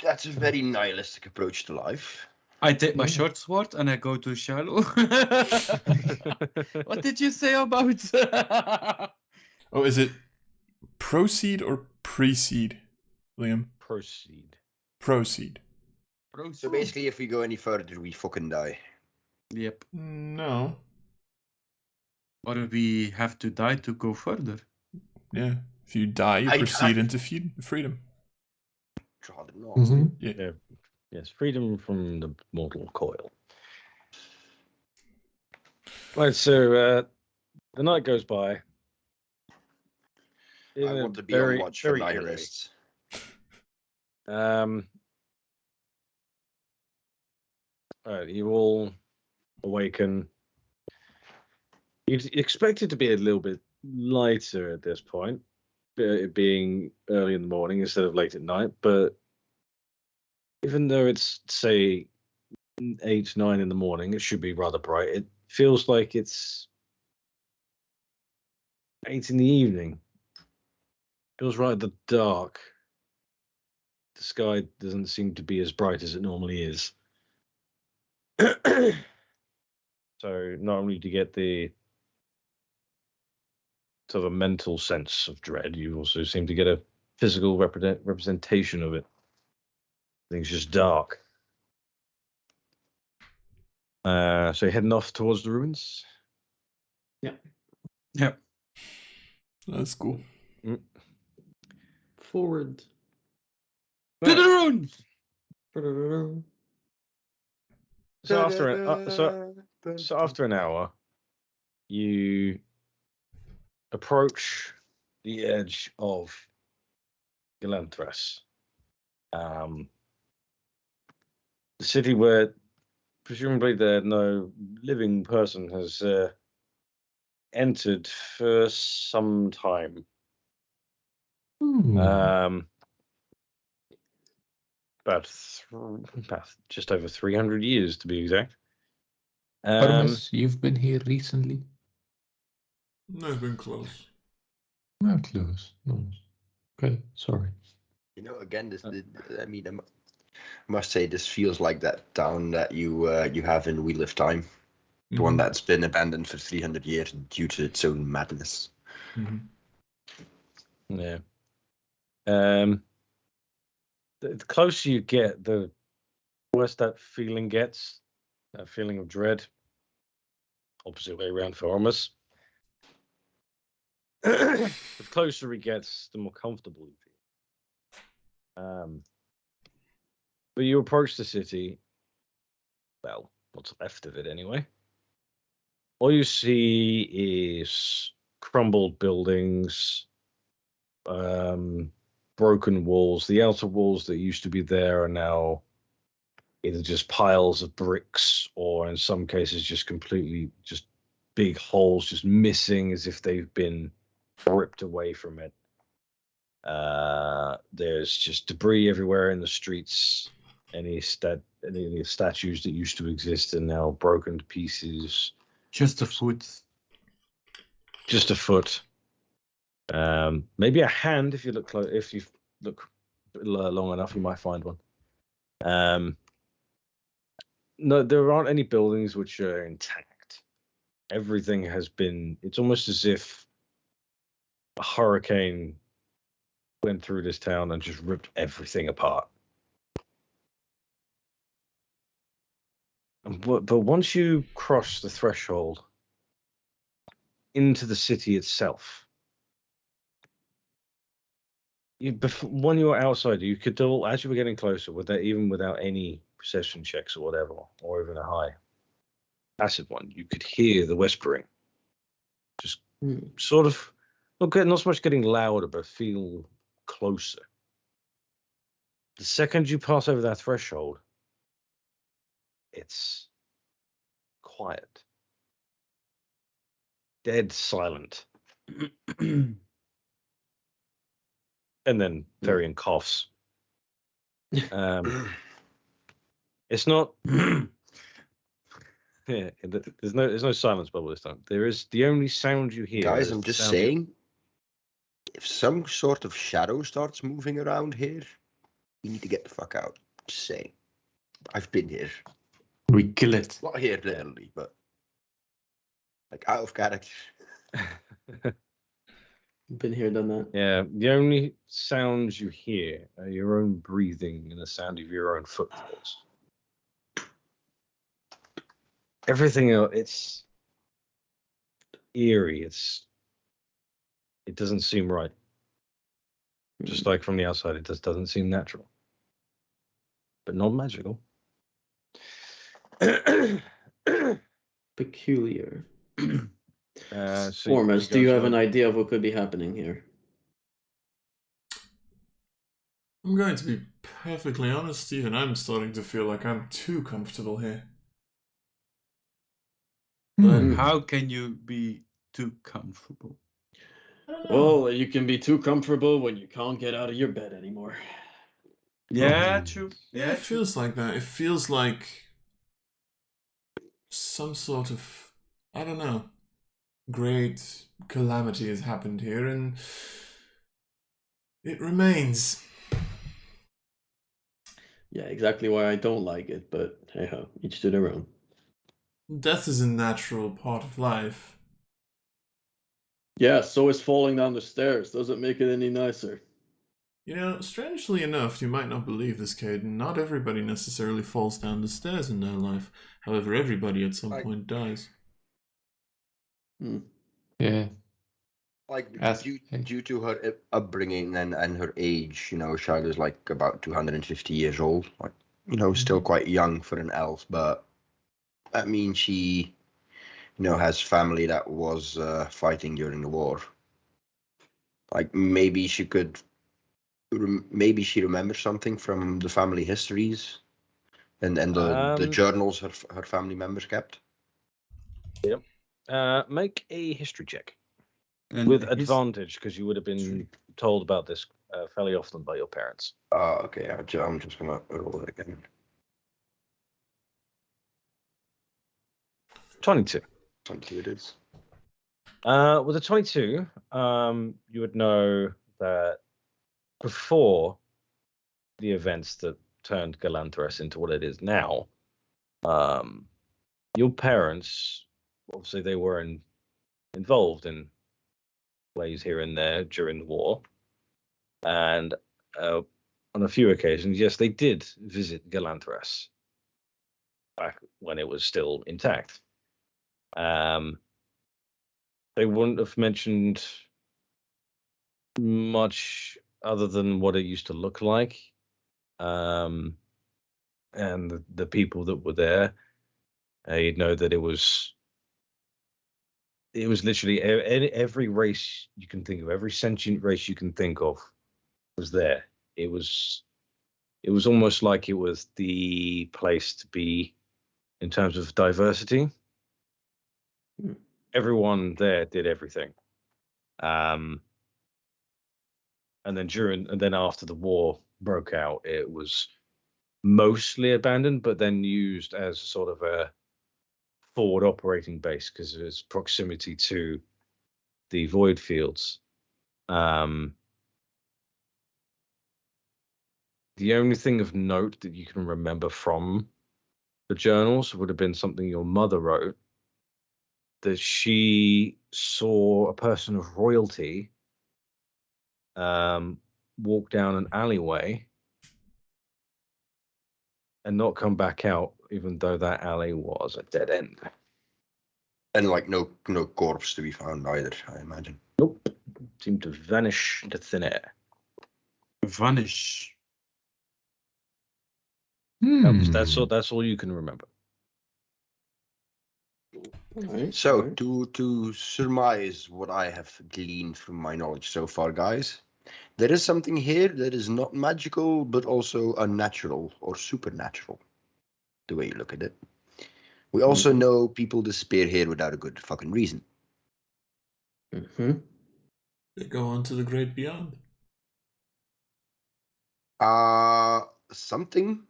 That's a very nihilistic approach to life. I take my Yeah. short sword and I go to shallow. What did you say about? Oh, is it proceed or precede, Liam? Proceed. Proceed. So basically, if we go any further, we fucking die. Yep. No. Or we have to die to go further. Yeah. If you die, you I proceed die. into freedom. God, no. Mhm. Yeah. Yes, freedom from the mortal coil. Right, so the night goes by. I want to be on watch for very eerily. nihilists. Alright, you all awaken. You'd expect it to be a little bit lighter at this point, it being early in the morning instead of late at night, but even though it's, say, 8, 9 in the morning, it should be rather bright. It feels like it's 8 in the evening. Feels rather dark. The sky doesn't seem to be as bright as it normally is. So not only do you get the sort of a mental sense of dread, you also seem to get a physical representation of it. Things just dark. So you're heading off towards the ruins. Yep. That's cool. Forward. To the ruins. So after an hour, you approach the edge of Vilin'Dorias, the city where presumably no living person has entered for some time. About just over 300 years to be exact. Artemis, you've been here recently? No, it's been close. Not close. No. Okay, sorry. You know, again, I mean, I must say, this feels like that town that you have in Wheel of Time, the one that's been abandoned for 300 years due to its own madness. Mm-hmm. Yeah. The closer you get, the worse that feeling gets. That feeling of dread. Opposite way around for Ormus. The closer he gets, the more comfortable you feel. But you approach the city. Well, what's left of it anyway. All you see is crumbled buildings, broken walls. The outer walls that used to be there are now either just piles of bricks or in some cases just completely just big holes just missing as if they've been ripped away from it. There's just debris everywhere in the streets. Any statues that used to exist are now broken to pieces. Just a foot. Just a foot. Maybe a hand if you look close. If you look long enough, you might find one. No, there aren't any buildings which are intact. Everything has been. It's almost as if a hurricane went through this town and just ripped everything apart. But once you cross the threshold into the city itself, when you were outside, you could tell as you were getting closer, even without any perception checks or whatever, or even a high passive one, you could hear the whispering. Just sort of not so much getting louder, but feel closer. The second you pass over that threshold, it's quiet. Dead silent. And then Therian coughs. It's not. Yeah, there's no silence bubble this time. There is the only sound you hear. Guys, I'm just saying, if some sort of shadow starts moving around here, you need to get the fuck out. Just saying. I've been here. We kill it. Not here literally, but like out of character. Been here, done that. Yeah, the only sounds you hear are your own breathing and the sound of your own footfalls. Everything else, it's eerie. It doesn't seem right. Just like from the outside, it just doesn't seem natural. But not magical. Peculiar. So Ormus, do you have an idea of what could be happening here? I'm going to be perfectly honest, even I'm starting to feel like I'm too comfortable here. But how can you be too comfortable? Well, you can be too comfortable when you can't get out of your bed anymore. Yeah, true. Yeah, it feels like that. It feels like some sort of, I don't know, great calamity has happened here, and it remains. Yeah, exactly why I don't like it, but hey ho, each to their own. Death is a natural part of life. Yeah, so is falling down the stairs. Doesn't make it any nicer. You know, strangely enough, you might not believe this, Caden, not everybody necessarily falls down the stairs in their life. However, everybody at some point dies. Yeah. Like, due to her upbringing and her age, you know, Shiloh's like about 250 years old. Like, you know, still quite young for an elf, but that means she, you know, has family that was fighting during the war. Like, maybe she could, maybe she remembers something from the family histories and the journals her family members kept. Yep. Make a history check. And with advantage, because you would have been told about this fairly often by your parents. Okay, I'm just going to roll it again. 22. 22 it is. With a 22, you would know that before the events that turned Galanthras into what it is now, your parents, obviously they were involved in ways here and there during the war. And on a few occasions, yes, they did visit Galanthras back when it was still intact. They wouldn't have mentioned much other than what it used to look like, and the people that were there. You'd know that it was literally every race you can think of, every sentient race you can think of was there. It was it was almost like it was the place to be in terms of diversity. Hmm. Everyone there did everything. And then after the war broke out, it was mostly abandoned, but then used as sort of a forward operating base because of its proximity to the void fields. The only thing of note that you can remember from the journals would have been something your mother wrote, that she saw a person of royalty walk down an alleyway and not come back out, even though that alley was a dead end. And like no corpse to be found either, I imagine. Nope. Seemed to vanish into thin air. Vanish. That's all you can remember. Alright, So alright. to surmise what I have gleaned from my knowledge so far, guys, there is something here that is not magical, but also unnatural or supernatural, the way you look at it. We also know people disappear here without a good fucking reason. Mm-hmm. They go on to the great beyond. Something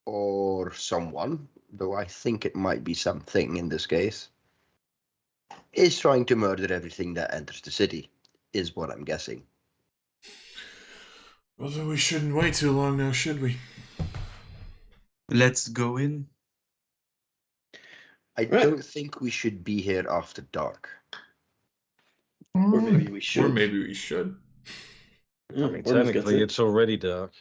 or someone, though I think it might be something in this case, is trying to murder everything that enters the city, is what I'm guessing. Well, then we shouldn't wait too long now, should we? Let's go in. I Right. don't think we should be here after dark. Or maybe we should. Or maybe we should. Yeah, I mean, Ormus gets technically, it. it's already dark.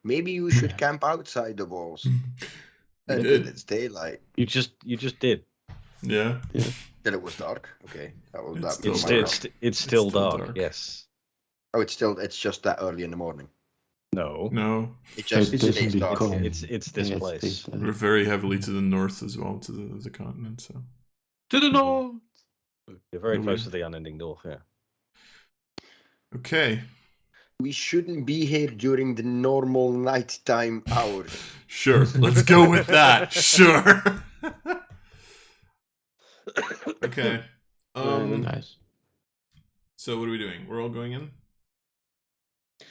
Maybe you should camp outside the walls You until did. it's daylight. You just did. Yeah. Then it was dark. Okay, that was It's that. still was my dark. wrong. It's still still dark. dark. Yes. Oh, it's just that early in the morning. No. No. It just It stays doesn't dark. become- It's this Yeah, place. stays We're dark. very heavily to the north as well, to the continent, so. To the north. You're very No, close we- to the unending north. Yeah. Okay. We shouldn't be here during the normal nighttime hours. Sure. Let's go with that. Sure. Okay. Nice. So what are we doing? We're all going in?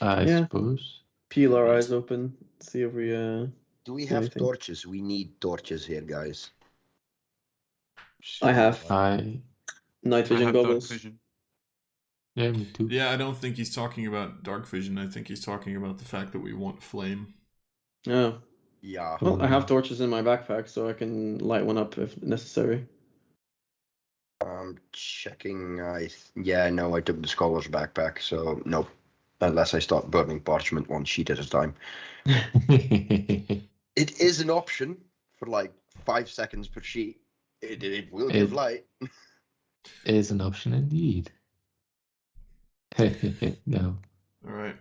I Yeah. suppose. Peel our eyes open. See if we Do we have Anything? torches? We need torches here, guys. I have I night I vision have dark goggles. vision. yeah, me too. Yeah, I don't think he's talking about dark vision. I think he's talking about the fact that we want flame. Oh. Yeah. Well, I have torches in my backpack, so I can light one up if necessary. I'm checking. Yeah, no, I took the scholar's backpack, so nope. Unless I start burning parchment one sheet at a time. It is an option for like 5 seconds per sheet. It will give light. Is an option indeed. No. All right.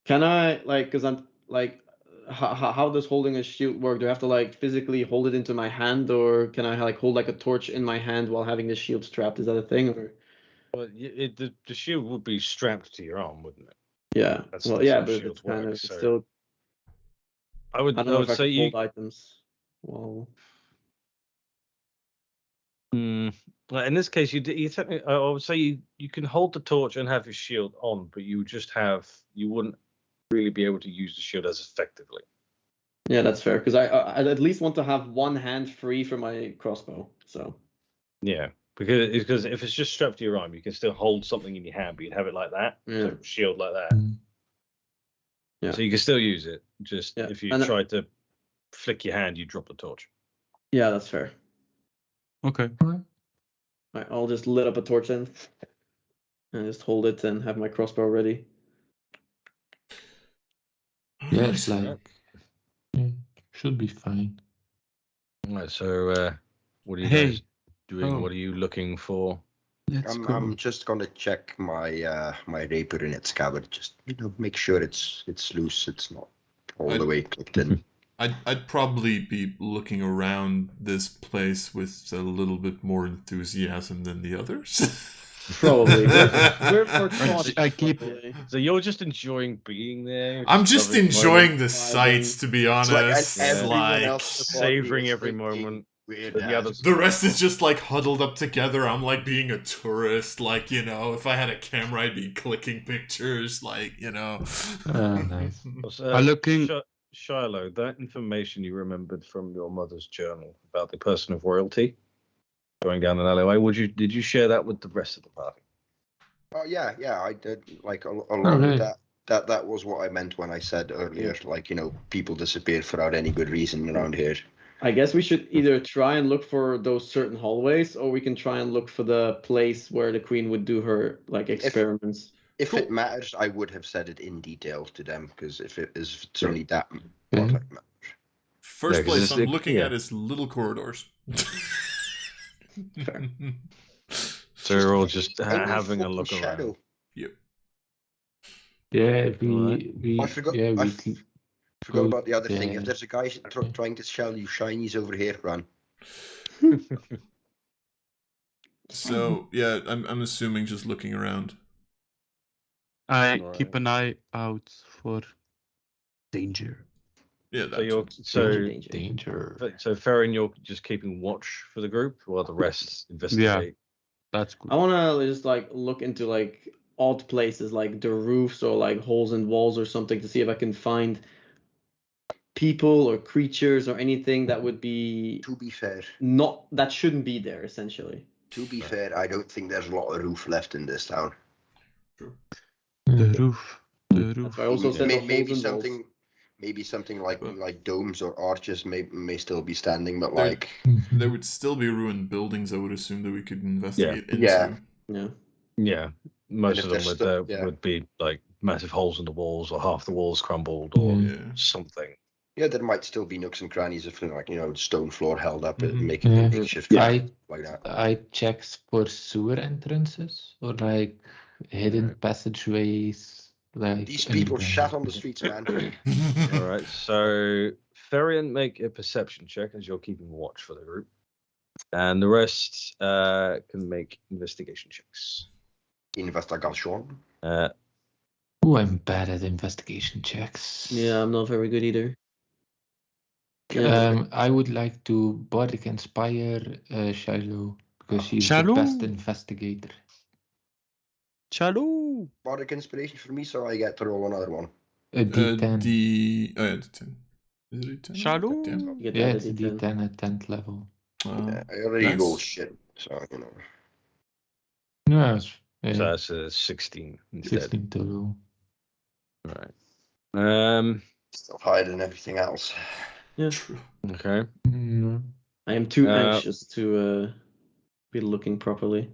Can I because I'm like, how does holding a shield work? Do I have to like physically hold it into my hand, or can I like hold like a torch in my hand while having the shield strapped? Is that a thing, or? Well, the shield would be strapped to your arm, wouldn't it? Yeah. That's Well, how yeah, but shields it's kind work, of so- still. I would I don't know if I say can you. hold items. Well, Well, in this case, you technically, I would say you can hold the torch and have your shield on, but you wouldn't really be able to use the shield as effectively. yeah, that's fair. Because I at least want to have one hand free for my crossbow. So. Yeah, because if it's just strapped to your arm, you can still hold something in your hand, but you'd have it like that, Yeah. so shield like that. Yeah. So you can still use it. Just Yeah, if you and- tried to flick your hand, you drop the torch. Yeah, that's fair. Okay. Right, I'll just lit up a torch then, and just hold it and have my crossbow ready. Yeah, it's like should be fine. All right, so what are you Hey. guys doing? Oh. What are you looking for? Let's go. I'm just gonna check my my rapier in its scabbard. Just make sure it's loose. It's not all the way clicked in. I'd probably be looking around this place with a little bit more enthusiasm than the others. Probably. We're more cautious. I keep- probably. So you're just enjoying being there. I'm just loving the enjoying moment, the sights, to be It's like, and honest. everyone else in the party savoring is every thinking, moment. weird But the ass. others- The rest is just like huddled up together. I'm like being a tourist. Like, you know, if I had a camera, I'd be clicking pictures. Like, you know. Nice. looking- Shiloh, that information you remembered from your mother's journal about the person of royalty going down an alleyway, did you share that with the rest of the party? Oh yeah, I did. Like along really? with that was what I meant when I said earlier. Like, you know, people disappear without any good reason around here. I guess we should either try and look for those certain hallways, or we can try and look for the place where the queen would do her like experiments. If it matters, I would have said it in detail to them, because if it's only that part Okay. that matters. First Yeah, 'cause place it's- I'm it- looking yeah. at is little corridors. Fair. So you're all just Tiny having a fucking look shadow. around. Yep. Yeah, Alright. we I forgot. yeah, I we forgot go about the other thing. there. If there's a guy trying to sell you shinies over here, run. So yeah, I'm assuming just looking around. I Right. keep an eye out for danger. Yeah, So that's you're Danger. so Farron, you're just keeping watch for the group while the rest investigate. That's good. I want to just like look into like odd places, like the roofs or like holes in walls or something, to see if I can find people or creatures or anything that would be To be fair, that shouldn't be there essentially. I don't think there's a lot of roof left in this town. The roof. The That's roof. why I also said the holes Maybe in walls. something like But- like domes or arches may still be standing, but There- like There would still be ruined buildings, I would assume, that we could investigate into. Yeah. Yeah. Yeah, most if of them there's would still- yeah. would be like massive holes in the walls, or half the walls crumbled, or Yeah. something. yeah, there might still be nooks and crannies of like, you know, stone floor held up, Mhm. making Yeah. a makeshift like that. I check for sewer entrances or like hidden passageways. Like These people underground. shat on the streets, man. All right, so Ferian, make a perception check as you're keeping watch for the group, and the rest can make investigation checks. Investigation. Oh, I'm bad at investigation checks. Yeah, I'm not very good either. Yeah. I would like to bardic inspire Shiloh because she's Shiloh? the best investigator. Chalo. Bardic inspiration for me, so I get to roll another one. A D10. D10. Is it a 10? Shallow. Yeah. You get Yeah, that it's a at D10. D10 at 10th level. Yeah, I already nice. rolled shit, so you know. No, So yeah, that's a 16 instead. 16 total. All right. Still higher than everything else. True. Okay. Mm, I am too Uh, anxious to be looking properly.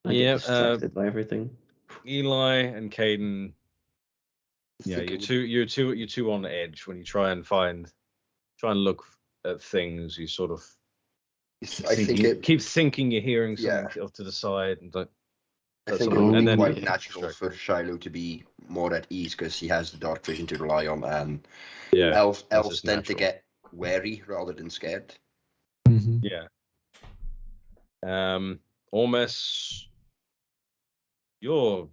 I Yeah, get distracted by everything. Eli and Caden. Yeah, Think you're two on edge when you try and look at things. You sort of I think it. keep thinking you're hearing Yeah. something off to the side, and like, I that's think it something- would and be then quite you natural distract. for Shiloh to be more at ease because he has the dark vision to rely on, and Yeah, elves that's just tend to natural. get wary rather than scared. mhm. Yeah. Ormes, you're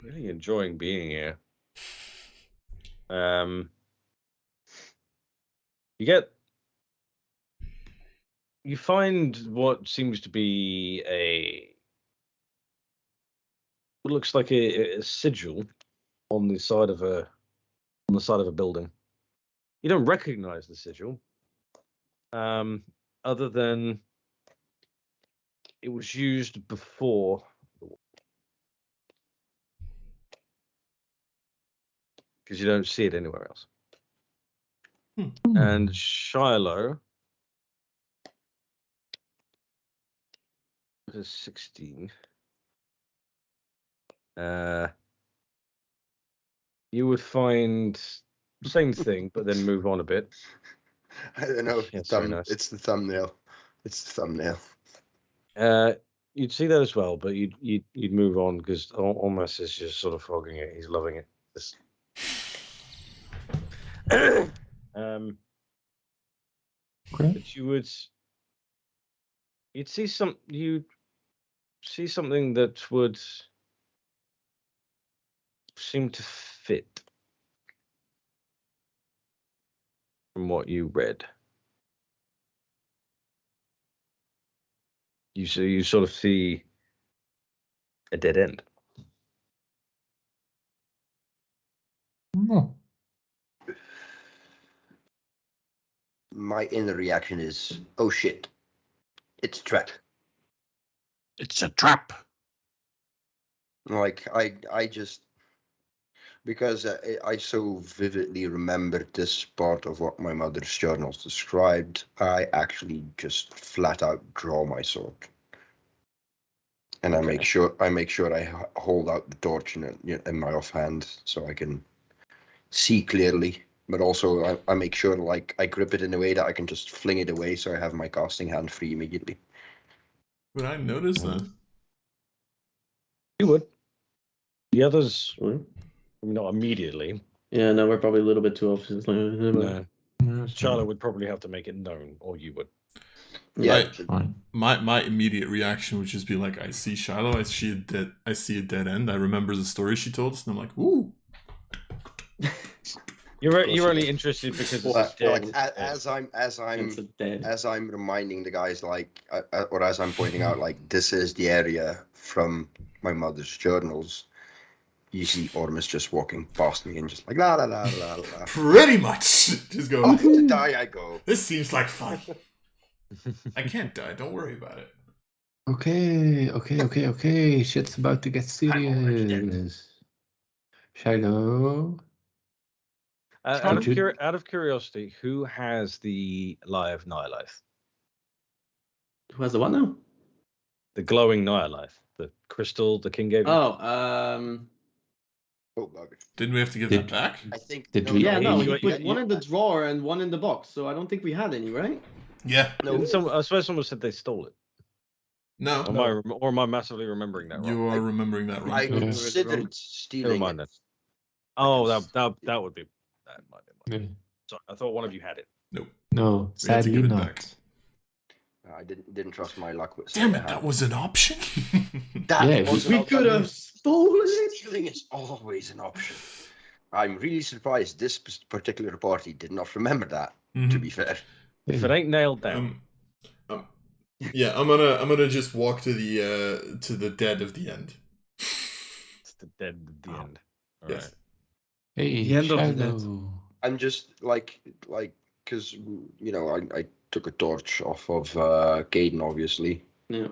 really enjoying being here. You find what seems to be what looks like a sigil on the side of a building. You don't recognize the sigil, other than it was used before the war, because you don't see it anywhere else. And Shiloh is 16. You would find same thing, but then move on a bit. I don't know. Yeah, it's very nice. It's the thumbnail. It's the thumbnail. You'd see that as well, but you'd move on because Ormes is just sort of fogging it. He's loving it. Okay. But you'd see see something that would seem to fit from what you read. You sort of see a dead end. No. My inner reaction is, oh shit, it's a trap. It's a trap. Like I just because I so vividly remembered this part of what my mother's journals described, I actually just flat out draw my sword, and I make sure I hold out the torch in my offhand so I can see clearly. But also I make sure like I grip it in a way that I can just fling it away so I have my casting hand free immediately. Would I notice that? You would. The others, Really? not immediately. Yeah, no, we're probably a little bit too off. It's like, No. No, Charlotte would probably have to make it known, or you would. Yeah, Fine. My immediate reaction would just be like, I see Shiloh, I see a dead end. I remember the story she told us, and I'm like, ooh. You're only interested because it's dead. As I'm reminding the guys, like, or as I'm pointing out, like, this is the area from my mother's journals. You see Ormus just walking past me and just like la la la la la. Pretty much. Just go. Off to die I go. This seems like fun. I can't die. Don't worry about it. Okay. Shit's about to get serious. Shiloh. Out of curiosity, who has the live Nihilith? Who has the what now? The glowing Nihilith, the crystal the king gave you. Oh, bugger. Didn't we have to give that back? I think. Did we- Yeah, no, you- you put one in the drawer and one in the box, so I don't think we had any, right? Yeah. No, I swear someone said they stole it. No. Or am I massively remembering that wrong? You are remembering that I right. Yeah. considered Never stealing mind it. then. Oh, that would be. That might be. Yeah. Sorry, I thought one of you had it. No, We had to sadly give it not. back. I didn't trust my luck with. Damn it, that was an option. That Yeah, was an We option. could have stolen it. Stealing is always an option. I'm really surprised this particular party did not remember that. To be fair, If it ain't nailed down, Yeah, I'm gonna just walk to the dead of the end. it's the dead at the end. All Yes. right. Hey, The end of the net. Shiloh. I'm just like because I took a torch off of Caden, obviously. Yeah.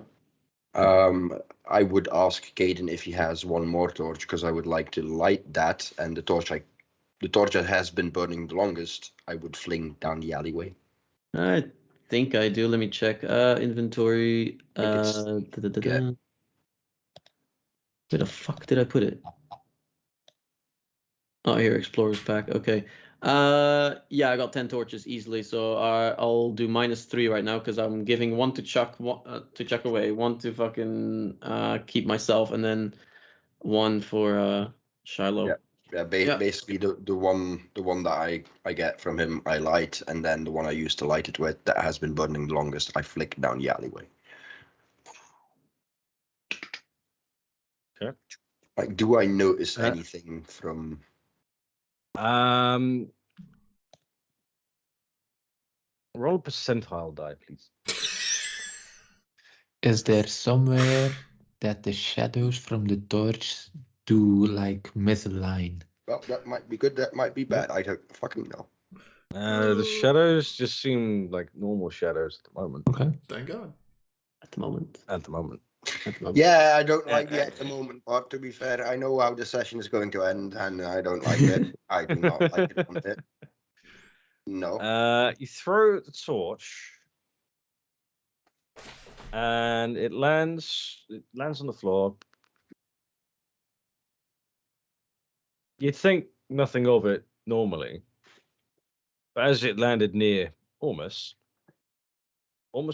I would ask Caden if he has one more torch because I would like to light that, and the torch that has been burning the longest, I would fling down the alleyway. I think I do. Let me check. Inventory. it's- Where the fuck did I put it? Oh, here, Explorer's Pack. Okay. Yeah, I got 10 torches easily, so I'll do -3 right now because I'm giving one to Chuck, to chuck away, one to fucking keep myself, and then one for Shiloh. Yeah, basically the one that I get from him, I light, and then the one I used to light it with that has been burning the longest, I flick down the alleyway. Okay. Like, do I notice anything from? Roll a percentile die, please. Is there somewhere that the shadows from the torch do like misalign? Well, that might be good. That might be bad. I don't fucking know. The shadows just seem like normal shadows at the moment. Okay. Thank God. At the moment. At the moment. Yeah, I don't like the at the moment part. To be fair, I know how the session is going to end, and I don't like it. I do not like it one bit. No. You throw the torch, and it lands on the floor. You'd think nothing of it normally, but as it landed near Ormus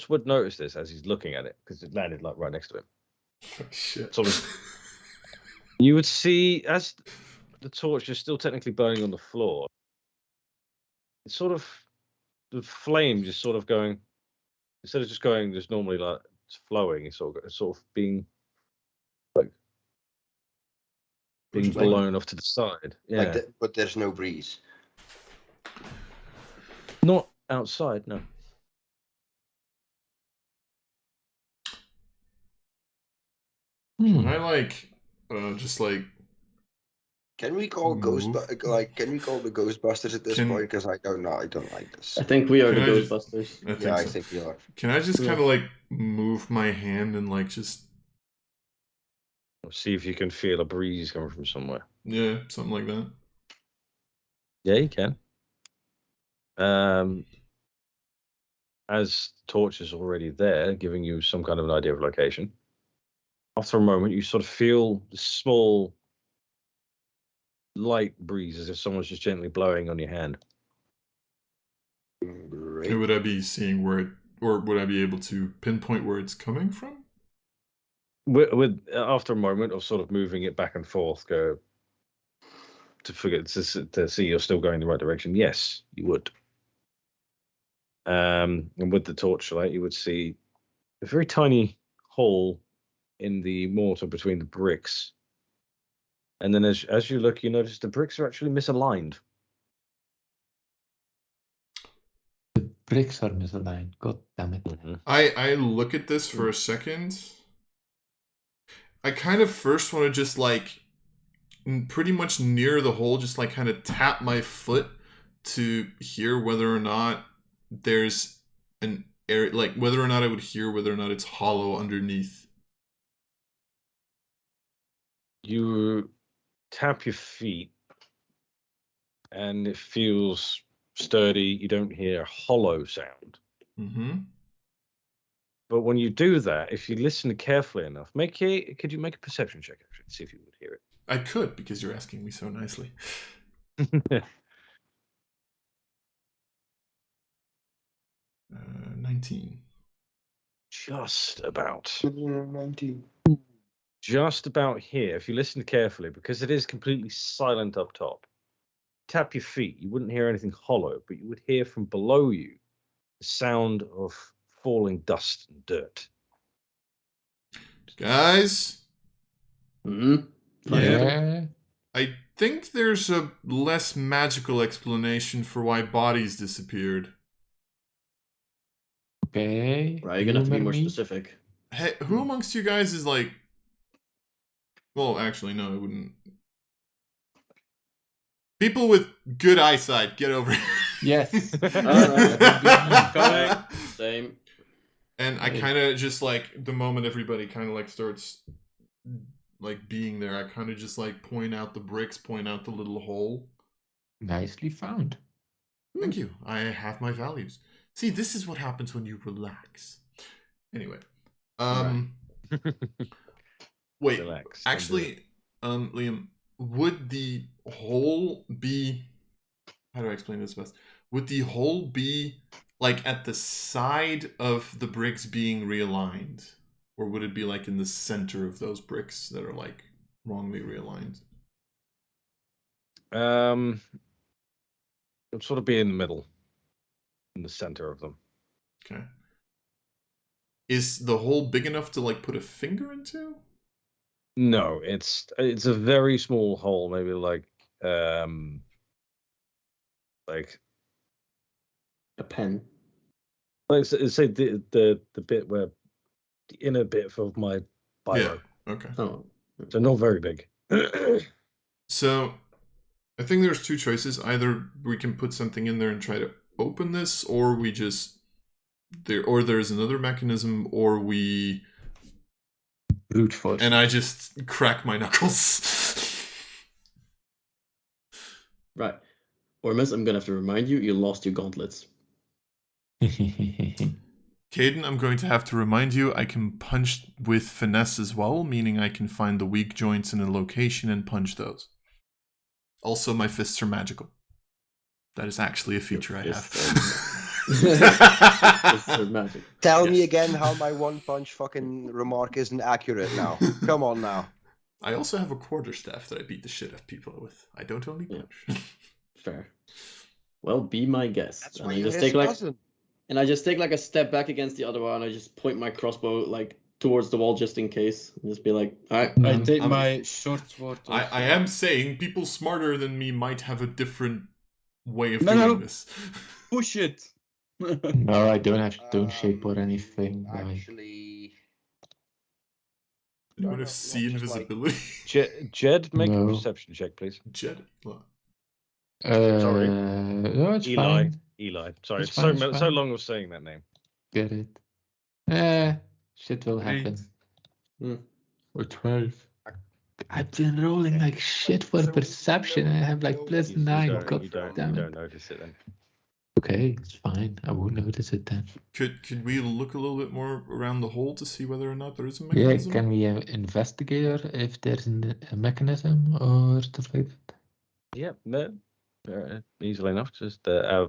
would notice this as he's looking at it because it landed like right next to him. Shit. Sort of. You would see as the torch is still technically burning on the floor. It's sort of the flame just sort of going instead of just going just normally like it's flowing. It's sort of being being Which way? blown off to the side. Yeah, Like but there's no breeze. not outside. No. Can I like just like Can we call Move. Can we call the Ghostbusters at this Can- point? Because I don't know. I don't like this. I think we are Can the I just- Ghostbusters. I think Yeah, I so. think we are. Can I just Yeah. kind of like move my hand and like just See if you can feel a breeze coming from somewhere. yeah, something like that? Yeah, you can. As the torch is already there, giving you some kind of an idea of location. After a moment, you sort of feel the small light breeze as if someone's just gently blowing on your hand. Great. And would I be seeing where it, or would I be able to pinpoint where it's coming from? With after a moment of sort of moving it back and forth, go to see you're still going the right direction. Yes, you would. And with the torchlight, you would see a very tiny hole in the mortar between the bricks. And then as you look, you notice the bricks are actually misaligned. The bricks are misaligned. God damn it. I look at this for a second. I kind of first want to just like pretty much near the hole, just like kind of tap my foot to hear whether or not there's an air, like whether or not I would hear whether or not it's hollow underneath. You tap your feet and it feels sturdy. You don't hear a hollow sound. Mm-hmm. But when you do that, if you listen carefully enough, could you make a perception check actually to see if you would hear I could, because you're asking me so nicely. it? 19. Just about. 19. Just about here. If you listen carefully, because it is completely silent up top, tap your feet. You wouldn't hear anything hollow, but you would hear from below you the sound of falling dust and dirt. Guys, Mm-hmm. Yeah. I think there's a less magical explanation for why bodies disappeared. Okay. Right, you're gonna have to be humor more me. specific. Hey, who amongst you guys is like... Well, actually, no, I wouldn't. People with good eyesight, get over here. Yes. Correct. Same. And I kind of just like, the moment everybody kind of like starts like being there, I kind of just like point out the bricks, point out the little hole. Nicely found. Thank you. I have my values. See, this is what happens when you relax. Anyway. Wait, Relax. actually, Liam, would the hole be... How do I explain this best? Would the hole be like at the side of the bricks being realigned? Or would it be like in the center of those bricks that are like wrongly realigned? It'll sort of be in the middle, in the center of them. Okay. Is the hole big enough to like put a finger into? No, it's a very small hole, maybe like A pen. let's say the bit where the inner bit of my biro. Yeah. Okay. Oh. So not very big. So, I think there's two choices. Either we can put something in there and try to open this, or we just there's another mechanism, or we Brute force. and I just crack my knuckles. Right. Ormus, I'm gonna have to remind you, you lost your gauntlets. Caden, I'm going to have to remind you, I can punch with finesse as well, meaning I can find the weak joints in a location and punch those. Also, my fists are magical. That is actually a feature I have. Fists are magic. Tell me Yes. again how my one punch fucking remark isn't accurate now. Come on now. I also have a quarterstaff that I beat the shit out of people with. I don't only punch. Fair. Well, be my guest. That's why you're his cousin. And I just take like a step back against the other one, and I just point my crossbow like towards the wall just in case. Just be like, all right. I take I'm- my short sword. I am saying people smarter than me might have a different way of No, doing no. this. Push it. No, I don't have stone shape or anything. Like, Actually, Anyone no, have not sea just like- invisibility? Jed, make a No. perception check, please. Jed? What? Sorry. no, it's Eli. fine. Eli. Sorry, It's it's fine, so it's so fine. long of saying that name. Get it. Shit will happen. Hmm. Or 12. I've been rolling like shit for perception and I have like plus You 9. don't, God you don't, damn you it. don't notice it then. Okay, it's fine. I won't notice it then. Could we look a little bit more around the hole to see whether or not there is a Yeah, mechanism? can we investigate if there's a mechanism or stuff like that? Yeah, no, easily enough. Just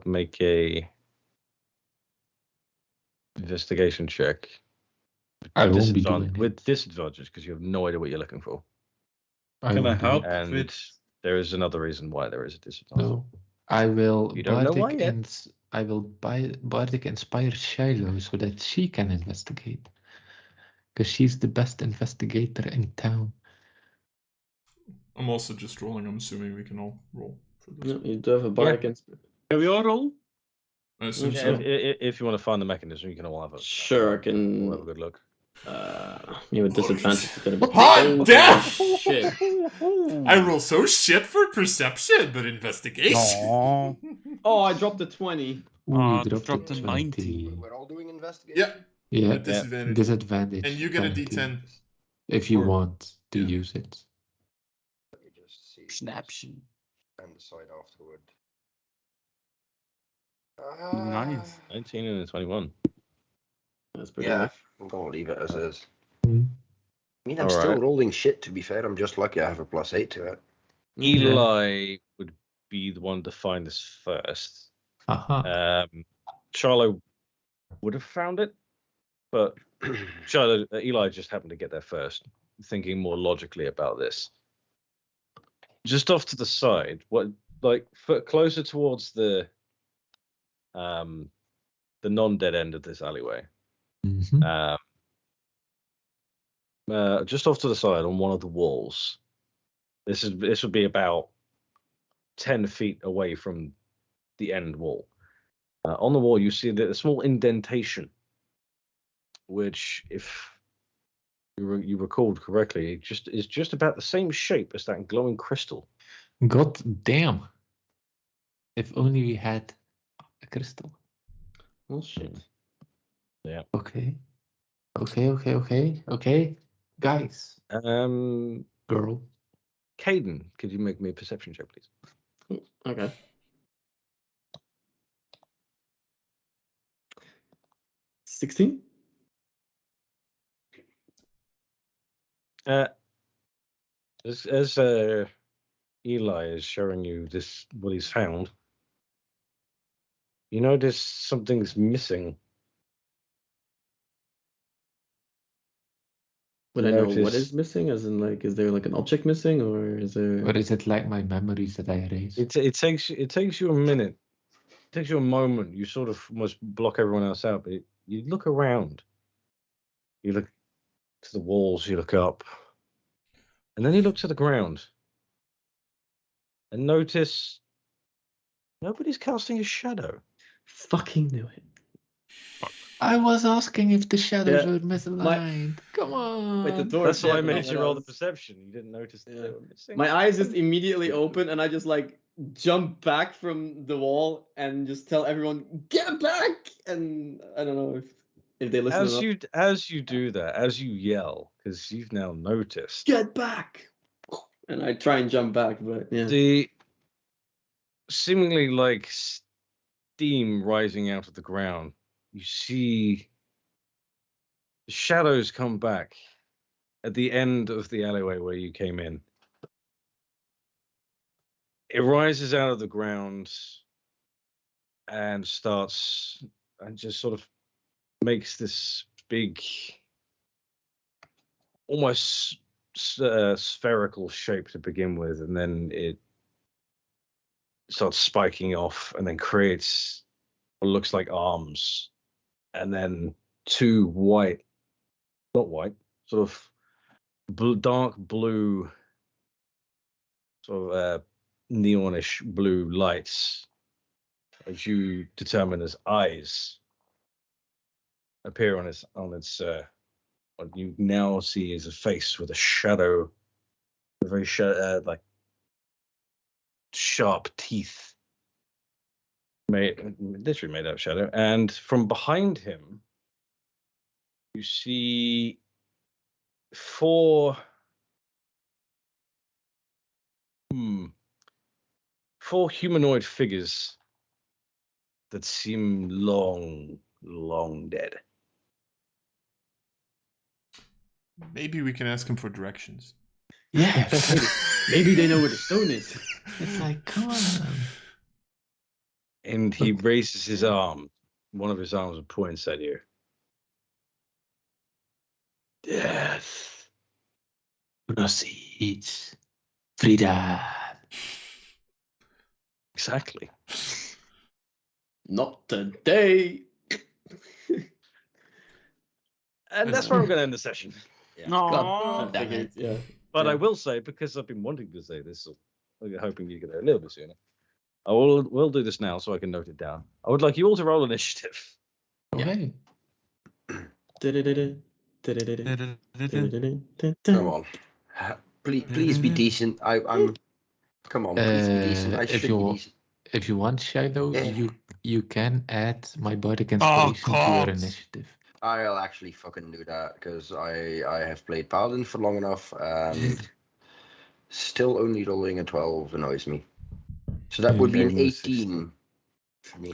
make a investigation check. I won't be doing With it. disadvantage because you have no idea what you're looking for. I Can I won't do help it. And with? there is another reason why there is a disadvantage. No. I will You don't know why bardic yet. I will bardic inspire Shiloh so that she can investigate. Because she's the best investigator in town. I'm also just rolling. I'm assuming we can all roll for this. No, you do have a bar against. Can we all roll? I assume Yeah, so. if you want to find the mechanism, you can all have a Sure, I We'll have a can. good look. You have disadvantage. It's gonna be. Hot Oh, damn! Shit. I roll so shit for perception, but investigation. Aw. Oh, I dropped a 20. Ooh, Ah, dropped dropped a a 20. We're all doing investigation? Yeah, Yeah, at disadvantage. disadvantage. And you get a penalty, D10. if you Or- want to yeah. use it. Let me just see. Snaption. And decide afterward. Nice. 19 and a 21. That's pretty Yeah, nice. I'm gonna leave it as is. Hmm. I mean, I'm All still right. rolling shit, to be fair. I'm just lucky I have a +8 to it. Eli would be the one to find this first. Aha. Charlo would have found it, but Eli just happened to get there first, thinking more logically about this. Just off to the side, closer towards the non-dead end of this alleyway. Mhm. Just off to the side on one of the walls. This would be about 10 feet away from the end wall. On the wall, you see a small indentation, which, if you recalled correctly, is just about the same shape as that glowing crystal. God damn. If only we had a crystal. Oh shit. Yeah. Okay. Okay. Guys. Girl. Caden, could you make me a perception check, please? Okay. $16? As Eli is showing you what he's found, you notice something's missing. Would I know what is missing? As in, like, is there like an object missing, or is there? Or is it like my memories that I erase? It takes you a minute. It takes you a moment. You sort of almost block everyone else out, but you look around. You look to the walls. You look up, and then you look to the ground, and notice nobody's casting a shadow. Fucking knew it. I was asking if the shadows Yeah, were misaligned. Come on. Wait, the door. That's why I yeah, made you no, roll that the was- perception. You didn't notice that Yeah. they were missing. My eyes just immediately open, and I just like jump back from the wall and just tell everyone, "Get back!" And I don't know if they listen. as or not. as you do that, as you yell, because you've now noticed Get back! And I try and jump back, but yeah. the seemingly like steam rising out of the ground. You see the shadows come back at the end of the alleyway where you came in. It rises out of the ground and just sort of makes this big, almost spherical shape to begin with, and then it starts spiking off and then creates what looks like arms, and then two white not white, sort of dark blue, sort of neonish blue lights, as you determine as eyes appear on its what you now see is a face with a shadow, a very like sharp teeth, literally made out of shadow. And from behind him, you see four humanoid figures that seem long dead. Maybe we can ask him for directions. Yeah. Maybe they know where the stone is. It's like, come on. And he raises his arm, one of his arms, and points at you. Death proceeds. Freedom. Exactly. Not today. And that's where I'm going to end the session. Yeah. God damn Figured. it. Yeah. But I Yeah. will say, because I've been wanting to say this, I'm hoping you get there a little bit sooner. I will do this now so I can note it down. I would like you all to roll initiative. Okay. Come on. Please be decent. I'm. Come on, please be decent. I If should be you decent. if you want, Shiloh, Yeah. you can add my bardic Oh, inspiration to your God. initiative. I'll actually fucking do that because I have played Paladin for long enough and still only rolling a 12 annoys me. So that would be an Okay, 18 for me.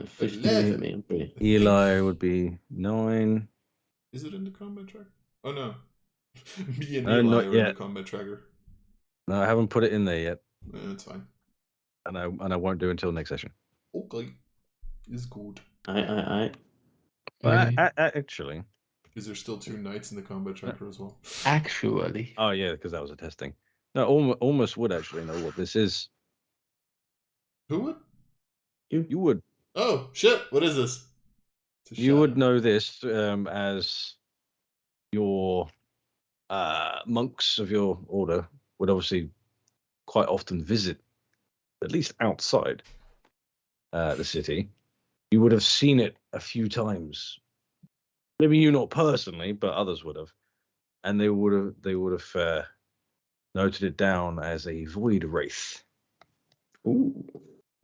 15 for me, I'm pretty. Eli would be 9. Is it in the combat tracker? Oh no. Me and No, Eli not are in the yet. combat tracker. No, I haven't put it in there yet, That's fine. and I won't do until next session. Okay. Is good. I. But Okay. actually, Is there still 2 knights in the combat tracker as well? Actually, oh yeah, because that was a testing. No, almost would actually know what this is. Who would? You would. Oh shit! What is this? It's a You would shadow. know this as your monks of your order would obviously quite often visit, at least outside the city. You would have seen it a few times. Maybe you not personally, but others would have, and they would have noted it down as a void wraith. Ooh.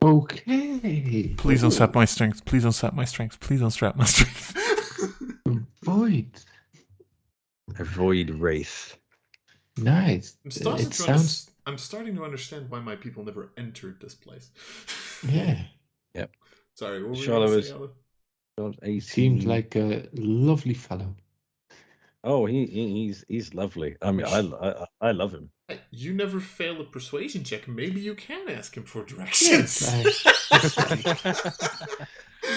okay. Please don't sap my strength. Please don't sap my strength. Please don't strap my strength. Void. A void wraith. Nice. I'm It sounds. I'm starting to understand why my people never entered this place. Yeah. Sorry, what were we Charlotte gonna was- say, Alan? 18. Seems like a lovely fellow. Oh, he's lovely. I mean, I love him. Hey, you never fail a persuasion check. Maybe you can ask him for directions.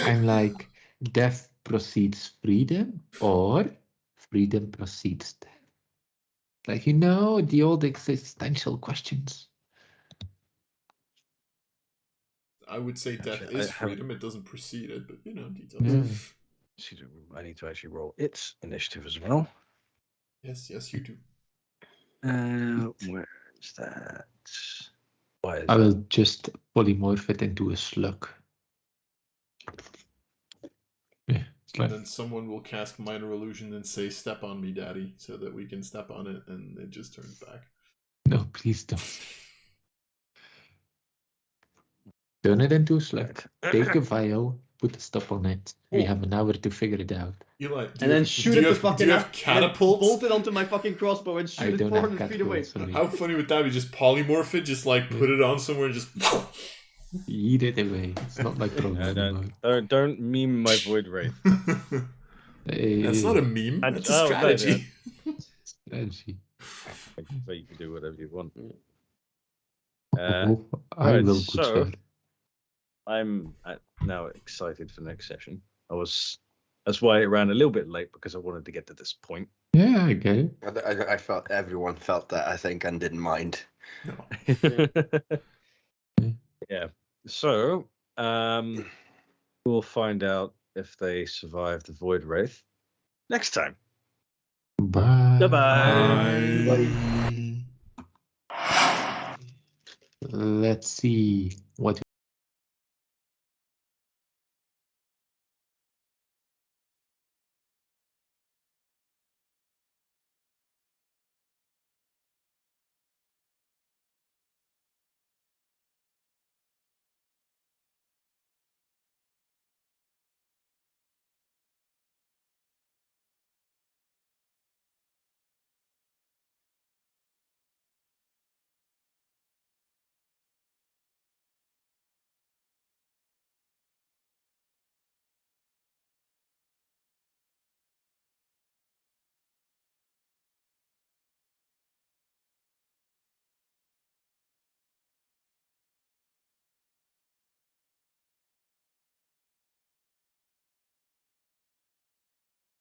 I'm like, death precedes freedom or freedom precedes death. Like, the old existential questions. I would say death Actually, is I haven't- freedom. It doesn't precede it, but details. Yeah. I need to actually roll its initiative as well. Yes, you do. Where is that? Why is I that? will just polymorph it into a slug. Yeah, it's like, And then someone will cast minor illusion and say, "Step on me, daddy," so that we can step on it, and it just turns back. no, please don't. Turn it into a slug. Take a vial, put a stop on it. We have an hour to figure it out. Eli, And then shoot it the fucking do you have catapults? Bolt it onto my fucking crossbow and I shoot it don't have 400 feet away. catapults for me. How funny would that be? Just polymorph it, just like put it on somewhere and just. Eat it away. It's not my problem anymore. Don't meme my void wraith. That's not a meme. And- That's a oh, no, strategy. Strategy. So you can do whatever you want. Oh, I right, will, good so- sir. I'm now excited for the next session. That's why it ran a little bit late, because I wanted to get to this point. Yeah, I get it. I felt everyone felt that, I think, and didn't mind. No. Yeah. So we'll find out if they survive the void wraith next time Bye. Bye. Bye. Let's see what